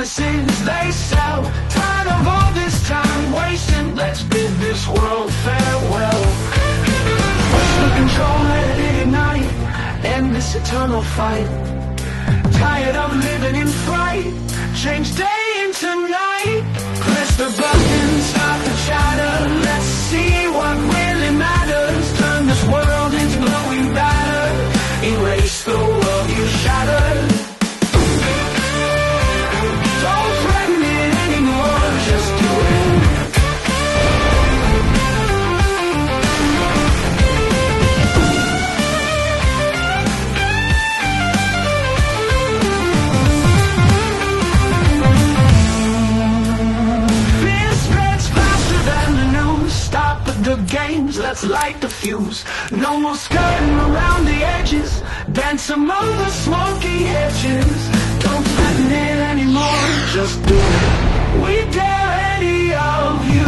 promises they sell. Tired of all this time wasting, let's bid this world farewell. Push the control, let it ignite, end this eternal fight. Tired of living in fright, change day into night. Press the button, stop the chatter, let's see what really matters. Turn this world into glowing batter, erase the world you shattered. Don't threaten it anymore, just do it. Fear spreads faster than the news. Stop at the games, let's light the fuse. No more skirting around the edges, dance among the smoky hedges. Don't threaten it anymore, just do it. We dare any of you.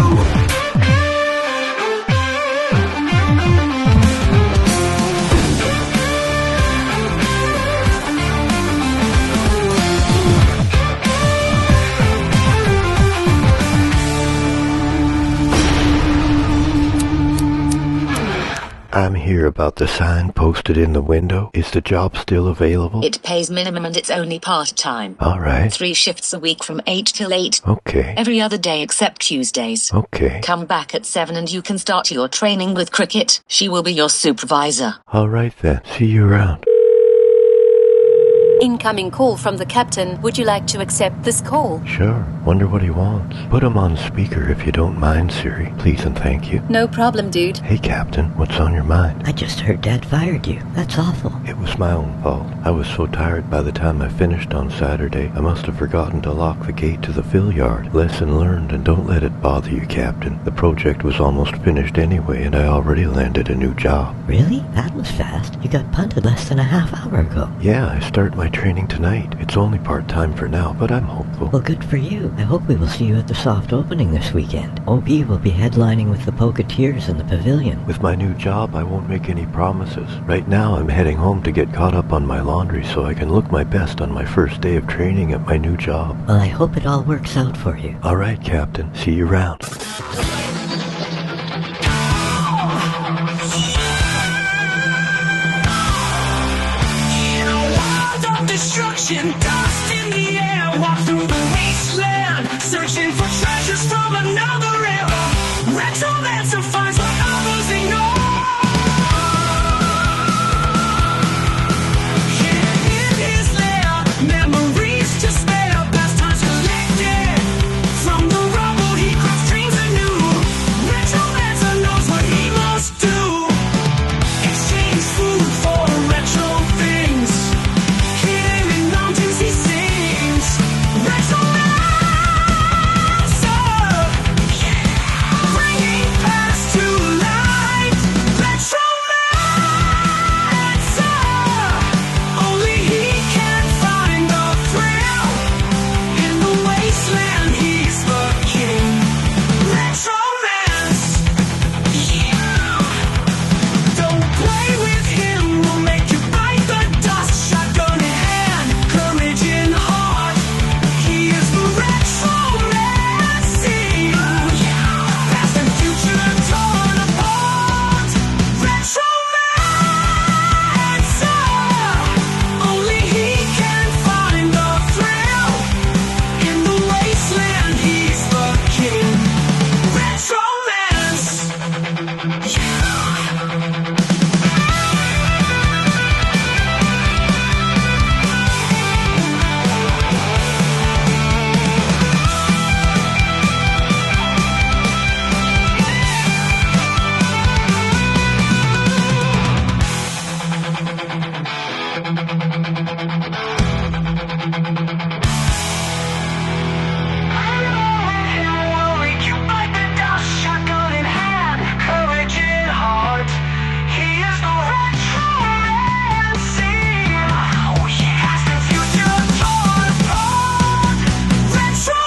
I'm here about the sign posted in the window. Is the job still available? It pays minimum and it's only part-time. All right. 3 shifts a week from 8 till 8. Okay. Every other day except Tuesdays. Okay. Come back at 7 and you can start your training with Cricket. She will be your supervisor. All right then. See you around. Incoming call from the captain. Would you like to accept this call? Sure. Wonder what he wants. Put him on speaker if you don't mind, Siri. Please and thank you. No problem, dude. Hey, Captain. What's on your mind? I just heard Dad fired you. That's awful. It was my own fault. I was so tired by the time I finished on Saturday, I must have forgotten to lock the gate to the fill yard. Lesson learned, and don't let it bother you, Captain. The project was almost finished anyway, and I already landed a new job. Really? That was fast. You got punted less than a half hour ago. Yeah, I start my training tonight. It's only part-time for now, but I'm hopeful. Well, good for you. I hope we will see you at the soft opening this weekend. OB will be headlining with the Polketeers in the pavilion. With my new job, I won't make any promises. Right now, I'm heading home to get caught up on my laundry so I can look my best on my first day of training at my new job. Well, I hope it all works out for you. All right, Captain. See you around. Destruction, dust in the air, walk through the wasteland, searching for treasures from another era. Retromancer finds what others ignore. Yeah, in his lair, memories to spare, past times collected. From the rubble he crafts dreams anew. Retromancer knows what he must do. Exchange food for retro things. Mountains he sings, Retromancer, bringing past to light. Retromancer, only he can find the thrill. In the wasteland he's the king. Retromance, yeah. Don't play with him, we'll make you bite the dust. Shotgun in hand, courage in heart. He is the Retromancer. Past and future torn apart. Retromancer, only he can find the thrill. In the wasteland he's the king. Retromance, we'll make you bite the dust. Shotgun in hand, courage in heart. He is the Retromancer. Past and future torn apart. Retromancer,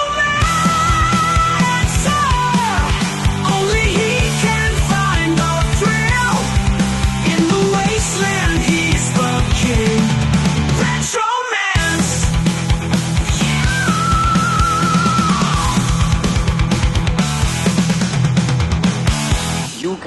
only he can find the thrill. In the wasteland he's the king. Retromance,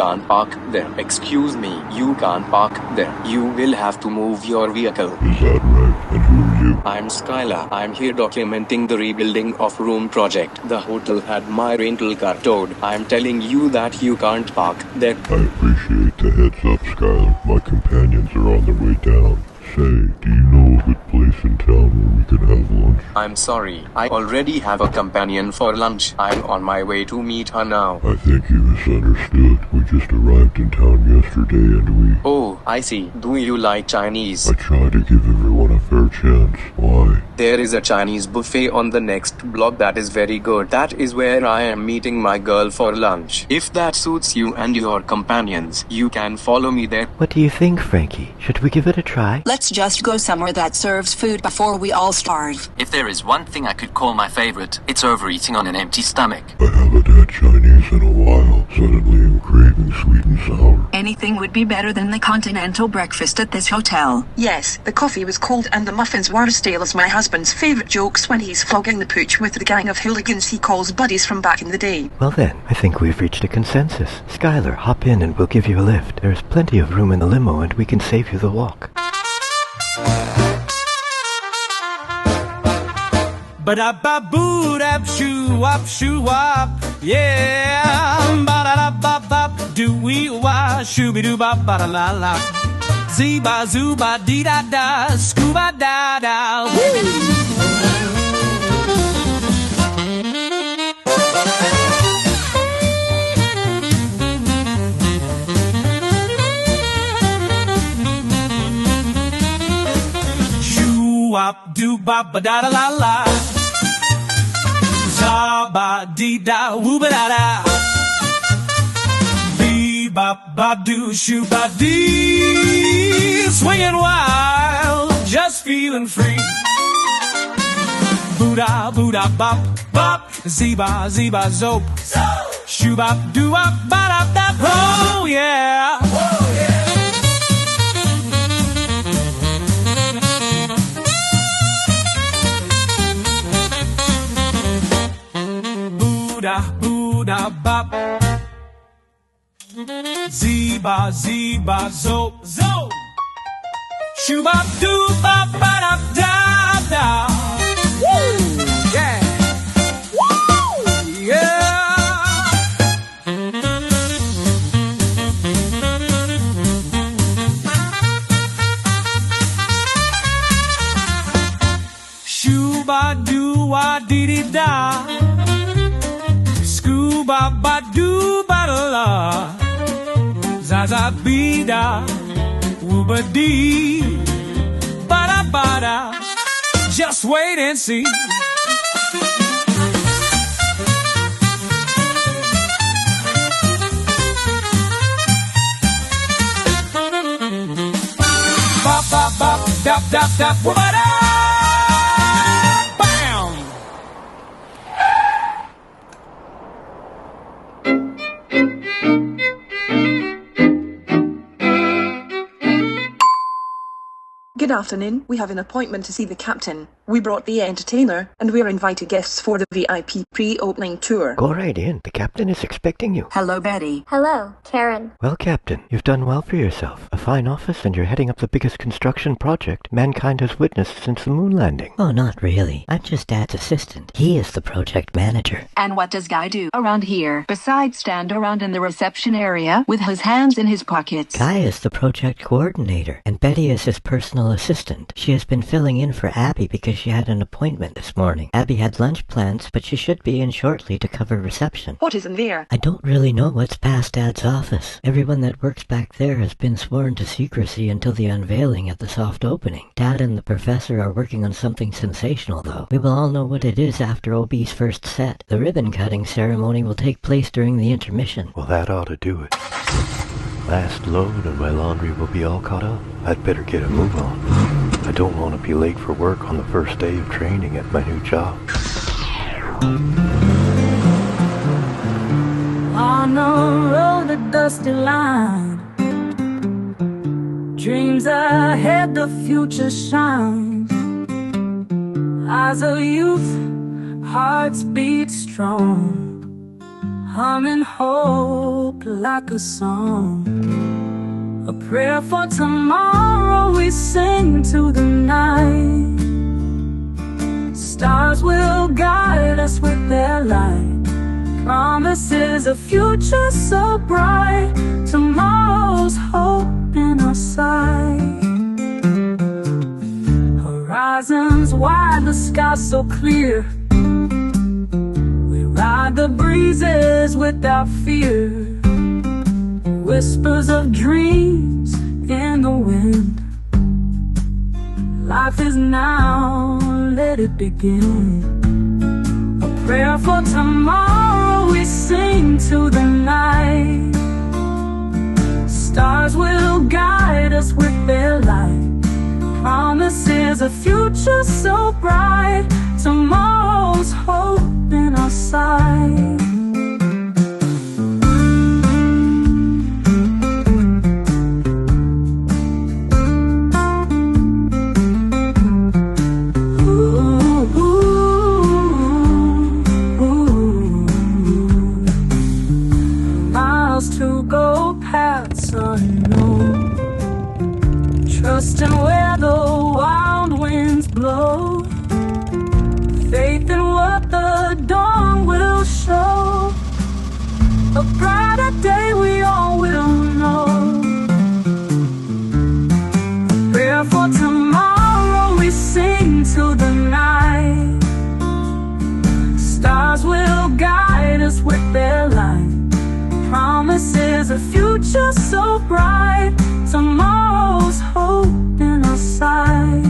can't park there. Excuse me, you can't park there. You will have to move your vehicle. Is that right? And who are you? I'm Skylar. I'm here documenting the rebuilding of room project. The hotel had my rental car towed. I'm telling you that you can't park there. I appreciate the heads up, Skylar. My companions are on their way down. Say, do you know a good place in town where we could have lunch? I'm sorry, I already have a companion for lunch. I'm on my way to meet her now. I think you misunderstood. We just arrived in town yesterday and we... Oh, I see. Do you like Chinese? I try to give everyone a fair chance. Why? There is a Chinese buffet on the next block that is very good. That is where I am meeting my girl for lunch. If that suits you and your companions, you can follow me there. What do you think, Frankie? Should we give it a try? Let's just go somewhere that serves food before we all starve. If there is one thing I could call my favorite, it's overeating on an empty stomach. I haven't had Chinese in a while. Suddenly I'm craving sweet and sour. Anything would be better than the continental breakfast at this hotel. Yes, the coffee was cold and the muffins were as stale as my husband's favourite jokes when he's flogging the pooch with the gang of hooligans he calls buddies from back in the day. Well then, I think we've reached a consensus. Skylar, hop in and we'll give you a lift. There's plenty of room in the limo and we can save you the walk. Ba-da-ba-boo-dap, shoo-wop, shoo-wop, yeah. Ba-da-da-bop-bop, do-wee-wah, shoo-be-doo-bop-ba-da-la-la. Zee-ba-zoo-ba-dee-da-da, scuba-da-da, Shoo-wop, doo-bop-ba-da-da-la-la. Ba-dee-da, woo-ba-da-da. Bee-bop-ba-doo, shoo-ba-dee. Swinging wild, just feeling free. Boo-da, boo-da, bop, bop. Zee-ba, zee-ba, zope. Shoo-bop, doo-wop, ba-da-da. Oh, yeah. Oh, yeah. Boo-da, bop. Zee-ba, zee-ba, zo, zo. Shoo-bop, doo-bop, ba-da-da-da. Woo! Yeah! Woo! Yeah! Shoo-ba-doo-wah-dee-dee-da. Ba-ba-doo-ba-da-la. Zaza-be-da. Woo-ba-dee. Ba-da-ba-da. Just wait and see. Bop-bop-bop. Dop-dop-dop. Woo-ba-da. Good afternoon. We have an appointment to see the captain. We brought the entertainer, and we're invited guests for the VIP pre-opening tour. Go right in. The captain is expecting you. Hello, Betty. Hello, Karen. Well, Captain, you've done well for yourself. A fine office, and you're heading up the biggest construction project mankind has witnessed since the moon landing. Oh, not really. I'm just Dad's assistant. He is the project manager. And what does Guy do around here, besides stand around in the reception area with his hands in his pockets? Guy is the project coordinator, and Betty is his personal assistant. She has been filling in for Abby because she had an appointment this morning. Abby had lunch plans, but she should be in shortly to cover reception. What is in there? I don't really know what's past Dad's office. Everyone that works back there has been sworn to secrecy until the unveiling at the soft opening. Dad and the professor are working on something sensational, though. We will all know what it is after OB's first set. The ribbon-cutting ceremony will take place during the intermission. Well, that ought to do it. Last load and my laundry will be all caught up. I'd better get a move on. I don't want to be late for work on the first day of training at my new job. On the road, the dusty line. Dreams ahead, the future shines. Eyes of youth, hearts beat strong. humming hope like a song. A prayer for tomorrow we sing to the night. Stars will guide us with their light. Promises a future so bright. Tomorrow's hope in our sight. Horizons wide, the sky so clear. We ride the breezes without fear. Whispers of dreams in the wind. Life is now, let it begin. A prayer for tomorrow we sing to the night. Stars will guide us with their light. Promises a future so bright. Tomorrow's hope in our sight. Unknown, trusting where the wild winds blow, faith in what the dawn will show, a brighter day we all will know. A prayer for tomorrow we sing to the night. Stars will guide us with their light. Promises a future so bright. Tomorrow's hope in our sight.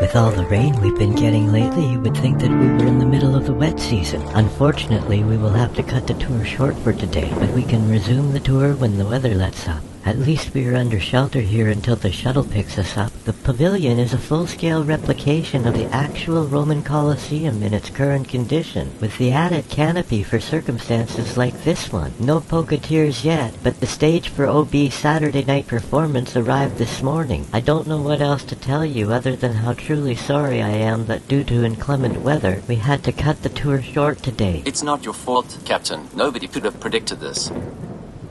With all the rain we've been getting lately, you would think that we were in the middle of the wet season. Unfortunately, we will have to cut the tour short for today, but we can resume the tour when the weather lets up. At least we are under shelter here until the shuttle picks us up. The pavilion is a full-scale replication of the actual Roman Colosseum in its current condition, with the added canopy for circumstances like this one. No Pocketeers yet, but the stage for OB's Saturday night performance arrived this morning. I don't know what else to tell you other than how truly sorry I am that due to inclement weather, we had to cut the tour short today. It's not your fault, Captain. Nobody could have predicted this.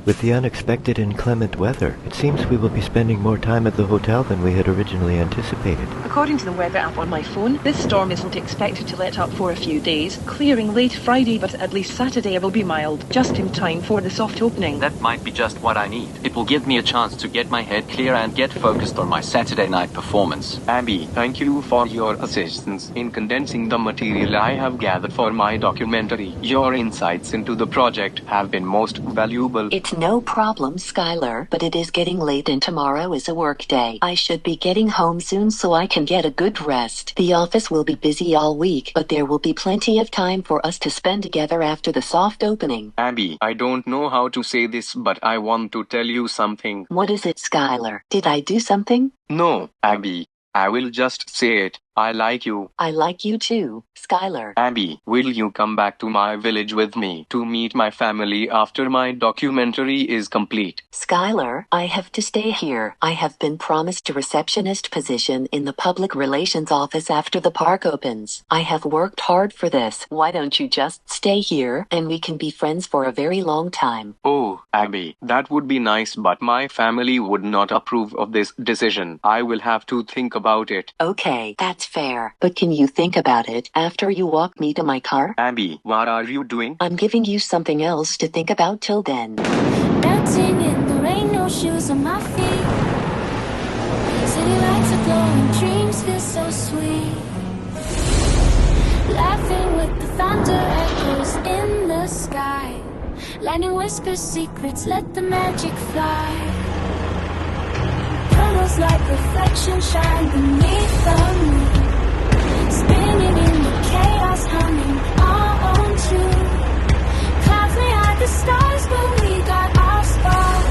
With the unexpected inclement weather, it seems we will be spending more time at the hotel than we had originally anticipated. According to the weather app on my phone, this storm isn't expected to let up for a few days, clearing late Friday, but at least Saturday will be mild, just in time for the soft opening. That might be just what I need. It will give me a chance to get my head clear and get focused on my Saturday night performance. Abby, thank you for your assistance in condensing the material I have gathered for my documentary. Your insights into the project have been most valuable. It's no problem, Skylar, but it is getting late and tomorrow is a work day. I should be getting home soon so I can get a good rest. The office will be busy all week, but there will be plenty of time for us to spend together after the soft opening. Abby, I don't know how to say this, but I want to tell you something. What is it, Skylar? Did I do something? No, Abby. I will just say it. I like you. I like you too, Skylar. Abby, will you come back to my village with me to meet my family after my documentary is complete? Skylar, I have to stay here. I have been promised a receptionist position in the public relations office after the park opens. I have worked hard for this. Why don't you just stay here and we can be friends for a very long time? Oh, Abby, that would be nice, but my family would not approve of this decision. I will have to think about it. Okay, that's fair. But can you think about it after you walk me to my car? Abby, what are you doing? I'm giving you something else to think about till then. Dancing in the rain, no shoes on my feet. City lights are glowing, dreams feel so sweet. Laughing with the thunder echoes in the sky. Lightning whispers secrets, let the magic fly. Tunnels like reflections shine beneath the moon. Spinning in the chaos, humming our own tune. Clouds may hide the stars, but we got our spot.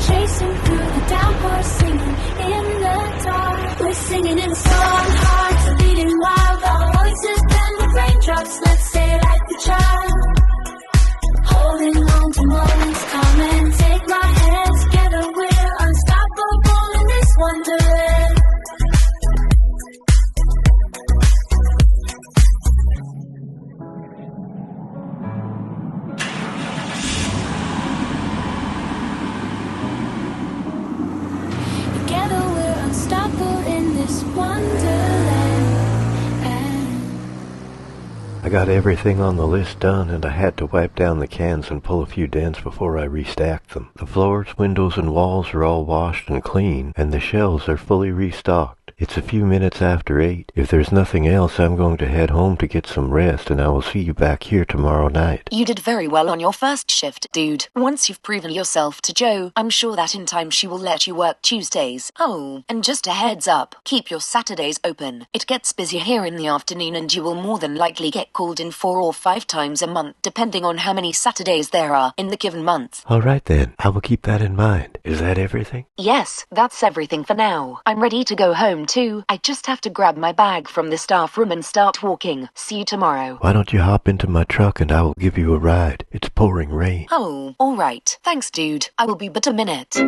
Chasing through the downpour, singing I got everything on the list done, and I had to wipe down the cans and pull a few dents before I restacked them. The floors, windows, and walls are all washed and clean, and the shelves are fully restocked. It's a few minutes after 8. If there's nothing else, I'm going to head home to get some rest, and I will see you back here tomorrow night. You did very well on your first shift, dude. Once you've proven yourself to Jo, I'm sure that in time she will let you work Tuesdays. Oh, and just a heads up, keep your Saturdays open. It gets busier here in the afternoon, and you will more than likely get called in 4 or 5 times a month, depending on how many Saturdays there are in the given month. All right then, I will keep that in mind. Is that everything? Yes, that's everything for now. I'm ready to go home too. I just have to grab my bag from the staff room and start walking. See you tomorrow. Why don't you hop into my truck and I will give you a ride? It's pouring rain. Oh, all right. Thanks, dude. I will be but a minute.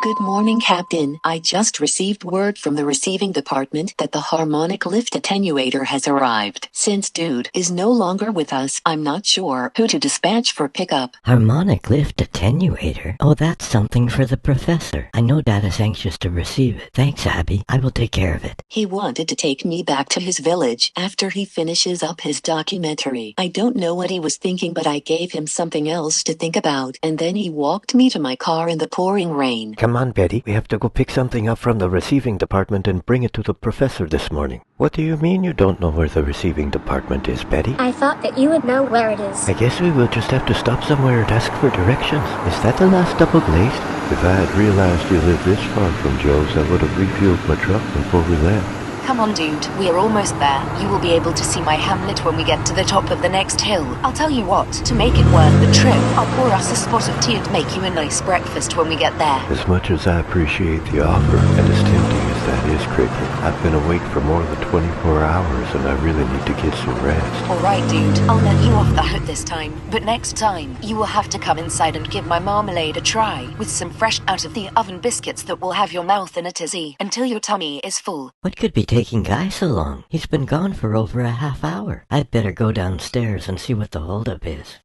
Good morning, Captain. I just received word from the receiving department that the harmonic lift attenuator has arrived. Since Dude is no longer with us, I'm not sure who to dispatch for pickup. Harmonic lift attenuator? Oh, that's something for the professor. I know Dad is anxious to receive it. Thanks, Abby. I will take care of it. He wanted to take me back to his village after he finishes up his documentary. I don't know what he was thinking, but I gave him something else to think about, and then he walked me to my car in the pouring rain. Come on, Betty. We have to go pick something up from the receiving department and bring it to the professor this morning. What do you mean you don't know where the receiving department is, Betty? I thought that you would know where it is. I guess we will just have to stop somewhere and ask for directions. Is that the last double glazed? If I had realized you lived this far from Joe's, I would have refueled my truck before we left. Come on, dude. We are almost there. You will be able to see my hamlet when we get to the top of the next hill. I'll tell you what, to make it worth the trip, I'll pour us a spot of tea and make you a nice breakfast when we get there. As much as I appreciate the offer, and as tempting as that is, Cricket, I've been awake for more than 24 hours and I really need to get some rest. Alright, dude. I'll let you off the hook this time. But next time, you will have to come inside and give my marmalade a try, with some fresh out-of-the-oven biscuits that will have your mouth in a tizzy, until your tummy is full. What could be taking Guy so long? He's been gone for over a half hour. I'd better go downstairs and see what the holdup is.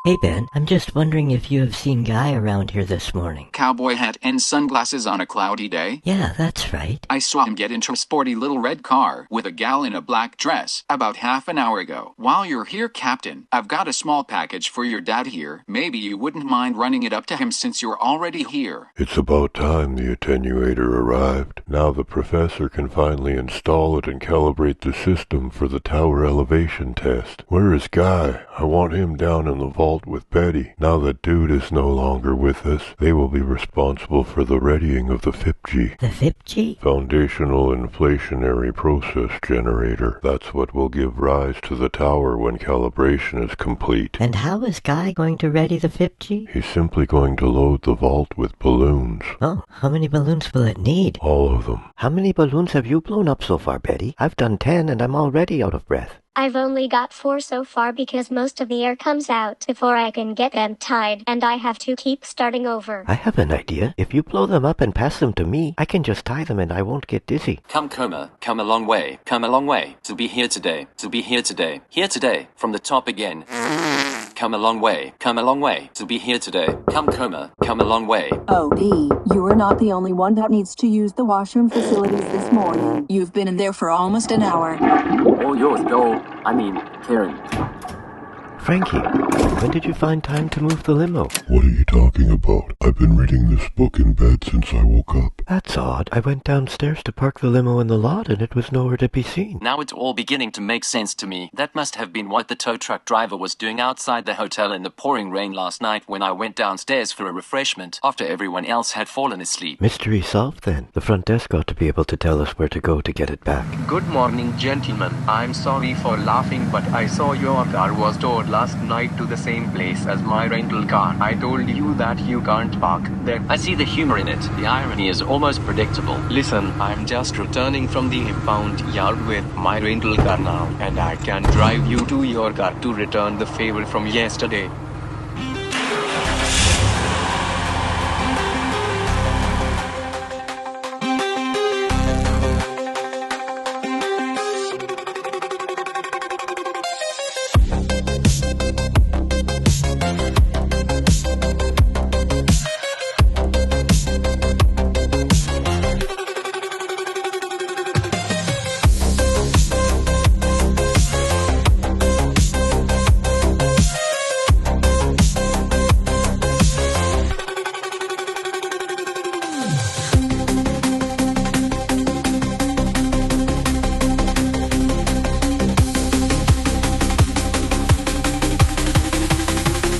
Hey Ben, I'm just wondering if you have seen Guy around here this morning. Cowboy hat and sunglasses on a cloudy day? Yeah, that's right. I saw him get into a sporty little red car with a gal in a black dress about half an hour ago. While you're here, Captain, I've got a small package for your dad here. Maybe you wouldn't mind running it up to him since you're already here. It's about time the attenuator arrived. Now the professor can finally install it and calibrate the system for the tower elevation test. Where is Guy? I want him down in the vault with Betty. Now that Dude is no longer with us, they will be responsible for the readying of the FIPG. The FIPG? Foundational Inflationary Process Generator. That's what will give rise to the tower when calibration is complete. And how is Guy going to ready the FIPG? He's simply going to load the vault with balloons. Oh, how many balloons will it need? All of them. How many balloons have you blown up so far, Betty? I've done 10 and I'm already out of breath. I've only got 4 so far because most of the air comes out before I can get them tied, and I have to keep starting over. I have an idea. If you blow them up and pass them to me, I can just tie them and I won't get dizzy. Come, Coma. Come a long way. Come a long way. To be here today. To be here today. Here today. From the top again. Come a long way. Come a long way. To be here today. Come, Coma. Come a long way. Oh, Dee, you are not the only one that needs to use the washroom facilities this morning. You've been in there for almost an hour. All yours, Joel. I mean, Karen. Frankie, when did you find time to move the limo? What are you talking about? I've been reading this book in bed since I woke up. That's odd. I went downstairs to park the limo in the lot and it was nowhere to be seen. Now it's all beginning to make sense to me. That must have been what the tow truck driver was doing outside the hotel in the pouring rain last night when I went downstairs for a refreshment after everyone else had fallen asleep. Mystery solved then. The front desk ought to be able to tell us where to go to get it back. Good morning, gentlemen. I'm sorry for laughing, but I saw your car was towed last night to the same place as my rental car. I told you that you can't park there. I see the humor in it. The irony is almost predictable. Listen, I'm just returning from the impound yard with my rental car now, and I can drive you to your car to return the favor from yesterday.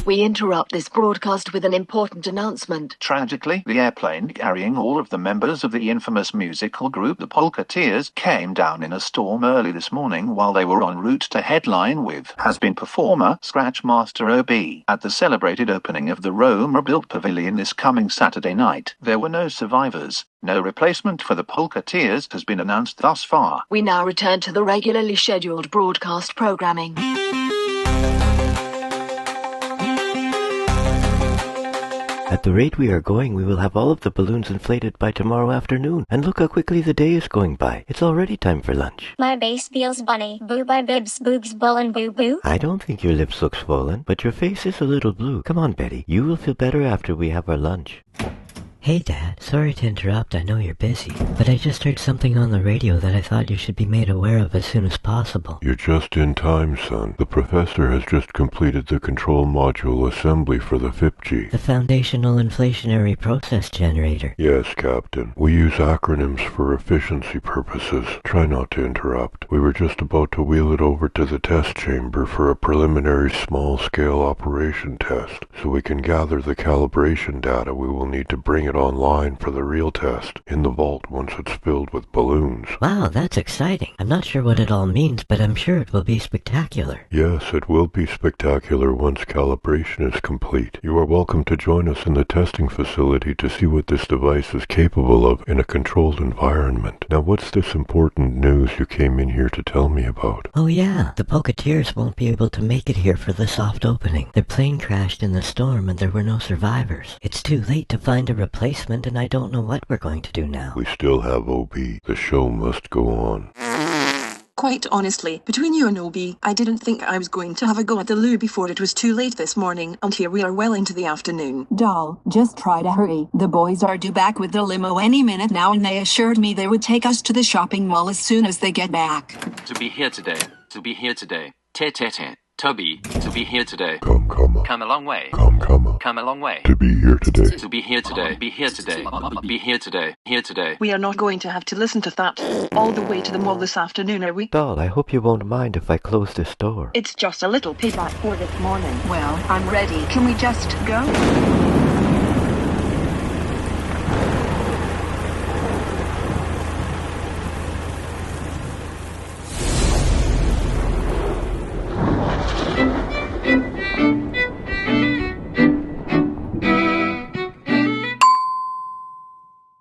we interrupt this broadcast with an important announcement. Tragically, the airplane carrying all of the members of the infamous musical group the Polka-Teers came down in a storm early this morning while they were en route to headline with has-been performer Scratch Master OB at the celebrated opening of the Rome-rebuilt pavilion this coming Saturday night. There were no survivors. No replacement for the Polka-Teers has been announced thus far. We now return to the regularly scheduled broadcast programming. At the rate we are going, we will have all of the balloons inflated by tomorrow afternoon. And look how quickly the day is going by. It's already time for lunch. My base feels bunny. Boo by bibs, boobs, bull and boo boo. I don't think your lips look swollen, but your face is a little blue. Come on, Betty. You will feel better after we have our lunch. Hey, Dad. Sorry to interrupt, I know you're busy, but I just heard something on the radio that I thought you should be made aware of as soon as possible. You're just in time, son. The professor has just completed the control module assembly for the FIPG. The Foundational Inflationary Process Generator. Yes, Captain. We use acronyms for efficiency purposes. Try not to interrupt. We were just about to wheel it over to the test chamber for a preliminary small-scale operation test, so we can gather the calibration data we will need to bring it online for the real test in the vault once it's filled with balloons. Wow, that's exciting. I'm not sure what it all means, but I'm sure it will be spectacular. Yes, it will be spectacular once calibration is complete. You are welcome to join us in the testing facility to see what this device is capable of in a controlled environment. Now, what's this important news you came in here to tell me about? Oh yeah, the Polka-Teers won't be able to make it here for the soft opening. Their plane crashed in the storm and there were no survivors. It's too late to find a replacement and I don't know what we're going to do now. We still have OB. The show must go on. Quite honestly, between you and OB, I didn't think I was going to have a go at the loo before it was too late this morning, and here we are well into the afternoon. Doll, just try to hurry. The boys are due back with the limo any minute now and they assured me they would take us to the shopping mall as soon as they get back. To be here today. To be here today. Te-te-te. Toby, to be here today. Come a long way. Come a long way. To be here today. To be here today. Be here today. Be here today. Here today. We are not going to have to listen to that all the way to the mall this afternoon, are we? Doll, I hope you won't mind if I close this door. It's just a little payback for this morning. Well, I'm ready. Can we just go?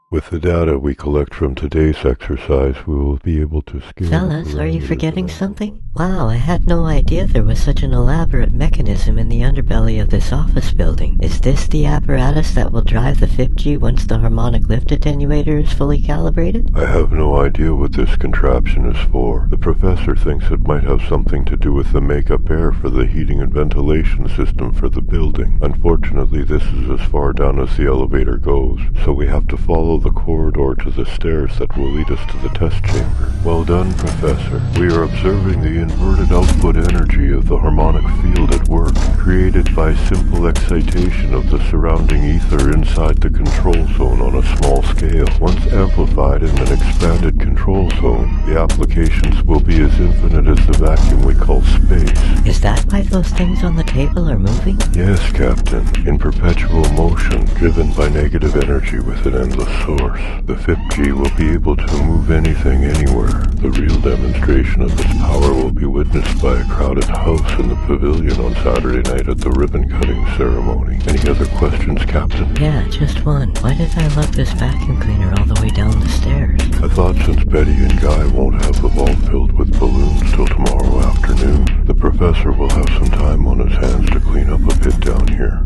With the data we collect from today's exercise, we will be able to scale... Fellas, are you forgetting something? Wow, I had no idea there was such an elaborate mechanism in the underbelly of this office building. Is this the apparatus that will drive the FIPG once the harmonic lift attenuator is fully calibrated? I have no idea what this contraption is for. The professor thinks it might have something to do with the make-up air for the heating and ventilation system for the building. Unfortunately, this is as far down as the elevator goes, so we have to follow the corridor to the stairs that will lead us to the test chamber. Well done, Professor. We are observing the inverted output energy of the harmonic field at work, created by simple excitation of the surrounding ether inside the control zone on a small scale. Once amplified in an expanded control zone, the applications will be as infinite as the vacuum we call space. Is that why those things on the table are moving? Yes, Captain. In perpetual motion, driven by negative energy with an endless source. The FIPG will be able to move anything anywhere. The real demonstration of its power will be witnessed by a crowded house in the pavilion on Saturday night at the ribbon-cutting ceremony. Any other questions, Captain? Yeah, just one. Why did I lug this vacuum cleaner all the way down the stairs? I thought since Betty and Guy won't have the vault filled with balloons till tomorrow afternoon, the professor will have some time on his hands to clean up a bit down here.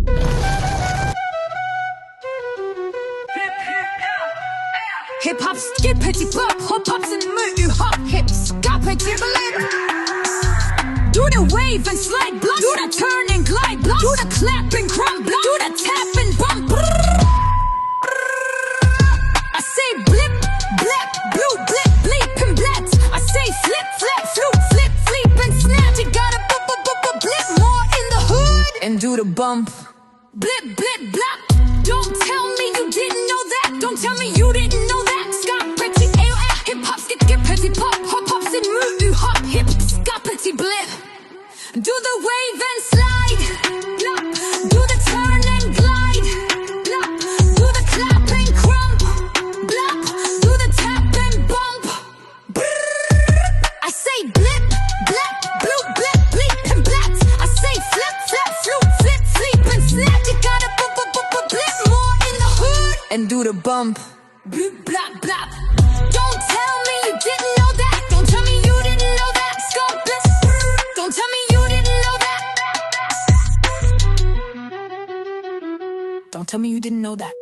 Hip hop, skippity bop, hop hops and moo hop hips, skippity blip. Do the wave and slide block, do the turn and glide block, do the clap and crumb block, do the tap and bump. I say blip, blip, blue blip, bleep and blitz. I say flip, flip, flute, flip, flip and snap. You gotta blip more in the hood and do the bump. Blip, blip, blop. Don't tell me you didn't know that. Don't tell me you didn't know that. Hip hop, skippity pop, hop hops and moo hop hip, skippity blip. Do the wave and slide, blop. and do the bump. Bloop, blop, blop. Don't tell me you didn't know that. Don't tell me you didn't know that. Scott Bliss. Don't tell me you didn't know that. Don't tell me you didn't know that.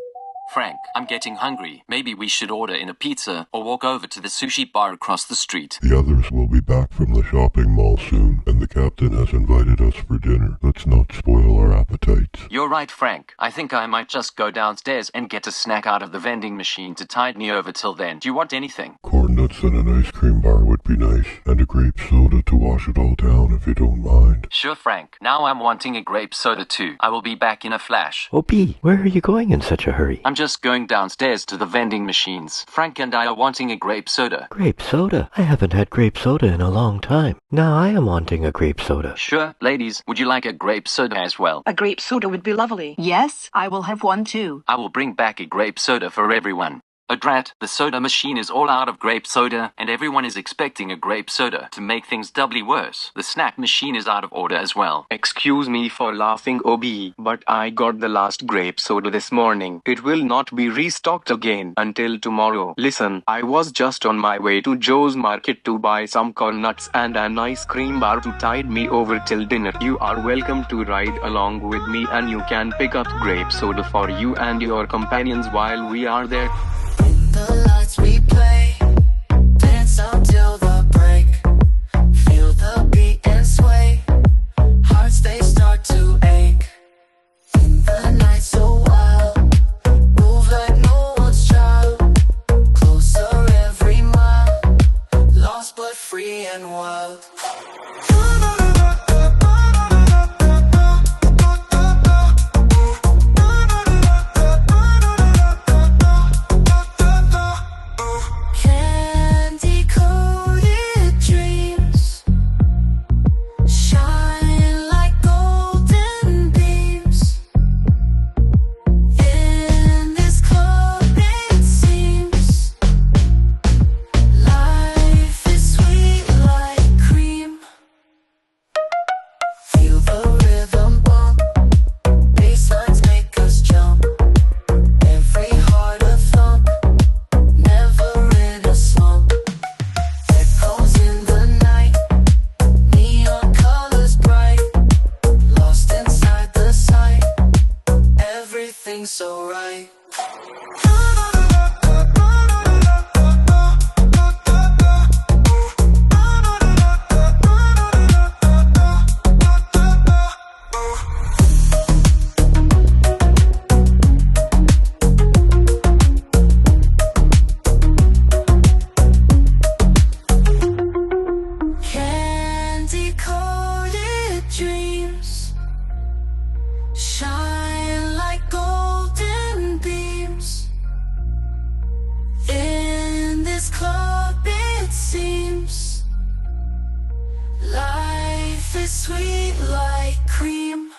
Frank, I'm getting hungry. Maybe we should order in a pizza or walk over to the sushi bar across the street. The others will be back from the shopping mall soon, and the captain has invited us for dinner. Let's not spoil our appetites. You're right, Frank. I think I might just go downstairs and get a snack out of the vending machine to tide me over till then. Do you want anything? Corn nuts and an ice cream bar would be nice, and a grape soda to wash it all down if you don't mind. Sure, Frank. Now I'm wanting a grape soda too. I will be back in a flash. Oh, B, where are you going in such a hurry? I'm just going downstairs to the vending machines. Frank and I are wanting a grape soda. Grape soda? I haven't had grape soda in a long time. Now I am wanting a grape soda. Sure, ladies, would you like a grape soda as well? A grape soda would be lovely. Yes, I will have one too. I will bring back a grape soda for everyone. A drat, the soda machine is all out of grape soda, and everyone is expecting a grape soda. To make things doubly worse, the snack machine is out of order as well. Excuse me for laughing, OB, but I got the last grape soda this morning. It will not be restocked again until tomorrow. Listen, I was just on my way to Joe's Market to buy some corn nuts and an ice cream bar to tide me over till dinner. You are welcome to ride along with me, and you can pick up grape soda for you and your companions while we are there. The lights we play, dance until the break. Feel the beat and sway, hearts they start to ache. The night's so wild, move like no one's child. Closer every mile, lost but free and wild. So right. Candy coated dreams shine like golden beams. In this club it seems life is sweet like cream.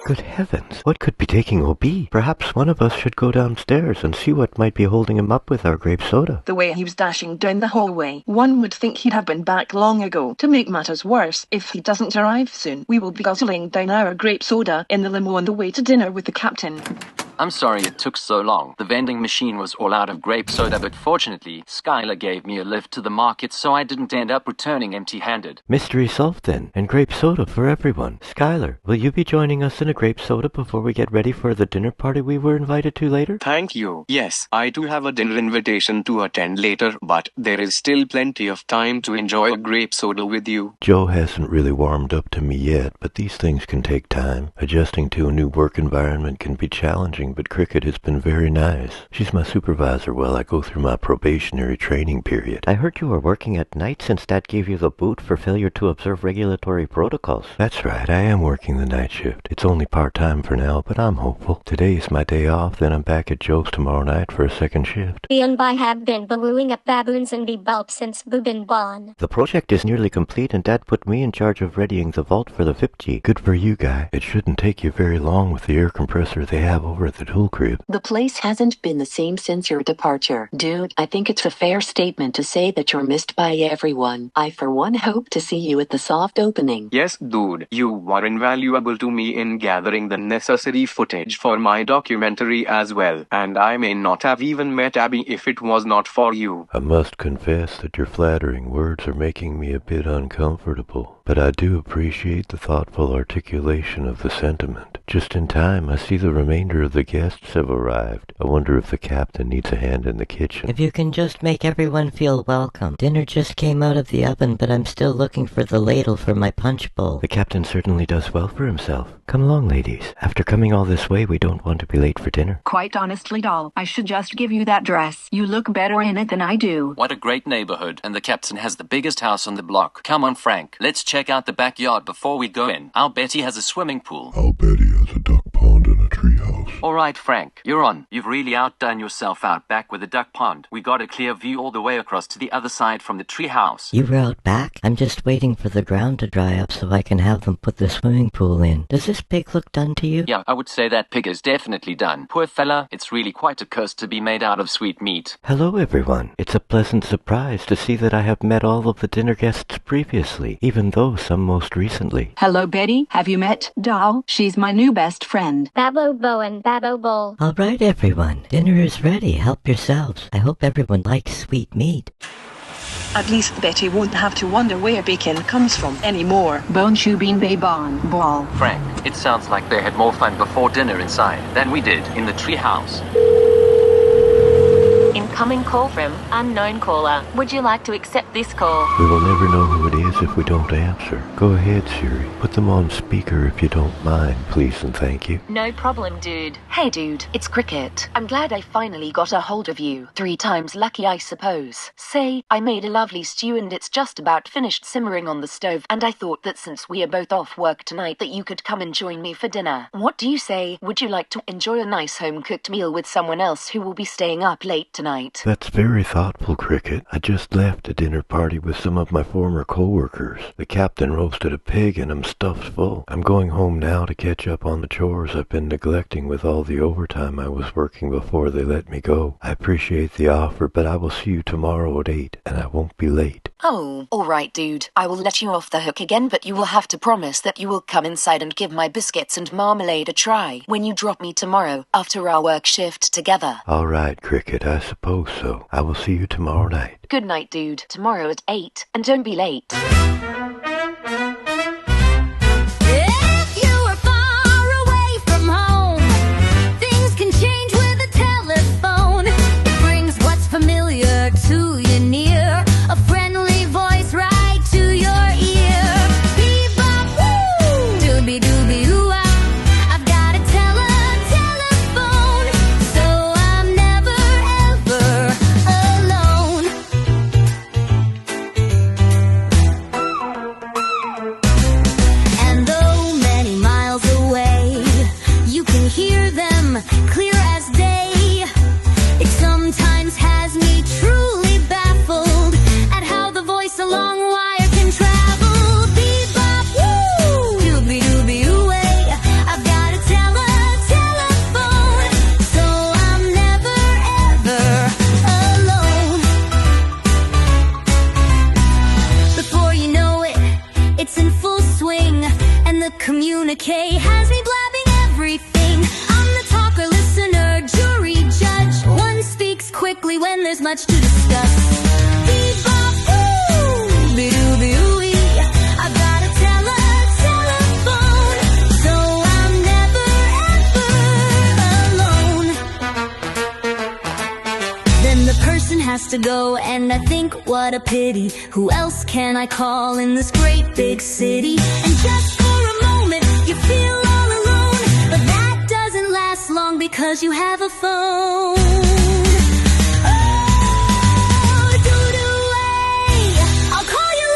Good heavens, what could be taking OB? Perhaps one of us should go downstairs and see what might be holding him up with our grape soda. The way he was dashing down the hallway, one would think he'd have been back long ago. To make matters worse, if he doesn't arrive soon, we will be guzzling down our grape soda in the limo on the way to dinner with the captain. I'm sorry it took so long. The vending machine was all out of grape soda, but fortunately, Skylar gave me a lift to the market, so I didn't end up returning empty-handed. Mystery solved then, and grape soda for everyone. Skylar, will you be joining us in a grape soda before we get ready for the dinner party we were invited to later? Thank you. Yes, I do have a dinner invitation to attend later, but there is still plenty of time to enjoy a grape soda with you. Joe hasn't really warmed up to me yet, but these things can take time. Adjusting to a new work environment can be challenging, but Cricket has been very nice. She's my supervisor while I go through my probationary training period. I heard you were working at night since Dad gave you the boot for failure to observe regulatory protocols. That's right, I am working the night shift. It's only part-time for now, but I'm hopeful. Today is my day off, then I'm back at Joe's tomorrow night for a second shift. The Unbai have been ballooing up baboons and A Bop since we've been born. The project is nearly complete, and Dad put me in charge of readying the vault for the 5G. Good for you, guy. It shouldn't take you very long with the air compressor they have over at the tool crib. The place hasn't been the same since your departure. Dude, I think it's a fair statement to say that you're missed by everyone. I for one hope to see you at the soft opening. Yes, dude, you were invaluable to me in gathering the necessary footage for my documentary as well, and I may not have even met Abby if it was not for you. I must confess that your flattering words are making me a bit uncomfortable, but I do appreciate the thoughtful articulation of the sentiment. Just in time, I see the remainder of the guests have arrived. I wonder if the captain needs a hand in the kitchen. If you can just make everyone feel welcome. Dinner just came out of the oven, but I'm still looking for the ladle for my punch bowl. The captain certainly does well for himself. Come along, ladies. After coming all this way, we don't want to be late for dinner. Quite honestly, doll, I should just give you that dress. You look better in it than I do. What a great neighborhood, and the captain has the biggest house on the block. Come on, Frank. Let's check out the backyard before we go in. I'll bet he has a swimming pool. I'll bet he has a duck pond and a treehouse. All right, Frank, you're on. You've really outdone yourself out back with the duck pond. We got a clear view all the way across to the other side from the treehouse. You were out back? I'm just waiting for the ground to dry up so I can have them put the swimming pool in. Does this pig look done to you? Yeah, I would say that pig is definitely done. Poor fella, it's really quite a curse to be made out of sweet meat. Hello, everyone. It's a pleasant surprise to see that I have met all of the dinner guests previously, even though some most recently. Hello, Betty. Have you met Doll? She's my new best friend. Babbo Bowen, Babbo Bull. All right, everyone. Dinner is ready. Help yourselves. I hope everyone likes sweet meat. At least Betty won't have to wonder where bacon comes from anymore. Bone shoe bean babon ball. Frank, it sounds like they had more fun before dinner inside than we did in the treehouse. Incoming call from unknown caller. Would you like to accept this call? We will never know who it is if we don't answer. Go ahead, Siri. Put them on speaker if you don't mind, please and thank you. No problem, dude. Hey, dude, it's Cricket. I'm glad I finally got a hold of you. 3 times lucky, I suppose. Say, I made a lovely stew and it's just about finished simmering on the stove, and I thought that since we are both off work tonight that you could come and join me for dinner. What do you say? Would you like to enjoy a nice home-cooked meal with someone else who will be staying up late tonight? That's very thoughtful, Cricket. I just left a dinner party with some of my former co-workers. The captain roasted a pig and I'm stuffed full. I'm going home now to catch up on the chores I've been neglecting with all the overtime I was working before they let me go. I appreciate the offer, but I will see you tomorrow at 8, and I won't be late. Oh, all right, dude. I will let you off the hook again, but you will have to promise that you will come inside and give my biscuits and marmalade a try when you drop me tomorrow after our work shift together. All right, Cricket, I suppose so. I will see you tomorrow night. Good night, dude. Tomorrow at 8, and don't be late. If you are far away from home, things can change with a telephone. It brings what's familiar to you near, a friendly voice right to your ear. Bebop, woo! Doobie doobie ooh ah. I've got a telephone, so I'm never ever alone. And though many miles away, you can hear them clear as day. It sometimes has me truly baffled at how the voice a long wire can travel. Bebop, woo! Doobie doobie ooh ay. I've got a telephone, so I'm never ever alone. Before you know it, it's in full swing, and the communique has me blabbing everything. I'm the talker, listener, jury, judge. One speaks quickly when there's much to discuss. Bebop, ooh, doobie ooh-ee. I've got a telephone, so I'm never ever alone. Then the person has to go, and I think what a pity. Who else can I call in this great big city? And just for a moment you feel all alone, but that doesn't last long because you have a phone. Oh, doo-doo-ay, I'll call you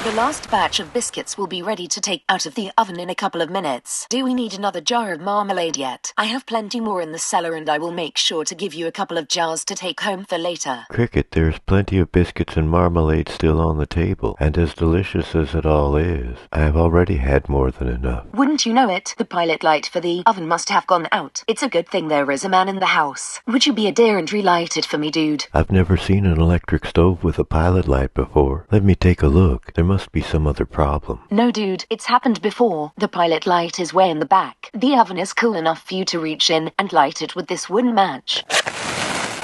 The last batch of biscuits will be ready to take out of the oven in a couple of minutes. Do we need another jar of marmalade yet? I have plenty more in the cellar and I will make sure to give you a couple of jars to take home for later. Cricket, there's plenty of biscuits and marmalade still on the table, and as delicious as it all is, I have already had more than enough. Wouldn't you know it? The pilot light for the oven must have gone out. It's a good thing there is a man in the house. Would you be a dear and relight it for me, dude? I've never seen an electric stove with a pilot light before. Let me take a look. There must be some other problem. No, dude, it's happened before. The pilot light is way in the back. The oven is cool enough for you to reach in and light it with this wooden match.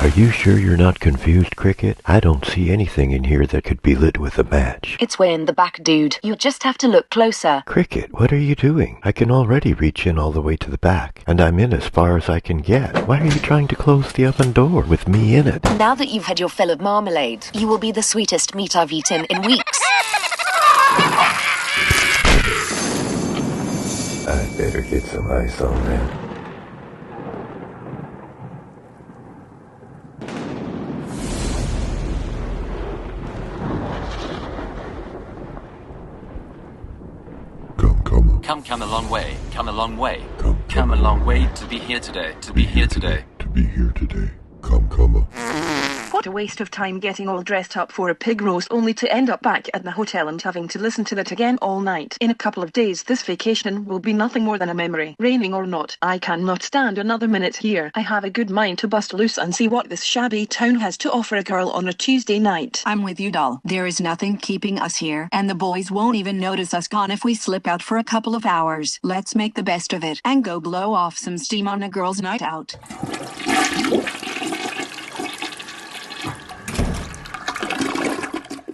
Are you sure you're not confused, Cricket? I don't see anything in here that could be lit with a match. It's way in the back, dude. You just have to look closer. Cricket, what are you doing? I can already reach in all the way to the back, and I'm in as far as I can get. Why are you trying to close the oven door with me in it? Now that you've had your fill of marmalade, you will be the sweetest meat I've eaten in weeks. I better get some ice on that. Come a long way, come a long way. Come a long way to be here today, to be here today. To be here today. Come. What a waste of time getting all dressed up for a pig roast only to end up back at the hotel and having to listen to that again all night. In a couple of days this vacation will be nothing more than a memory. Raining or not, I cannot stand another minute here. I have a good mind to bust loose and see what this shabby town has to offer a girl on a Tuesday night. I'm with you, doll. There is nothing keeping us here, and the boys won't even notice us gone if we slip out for a couple of hours. Let's make the best of it and go blow off some steam on a girls' night out.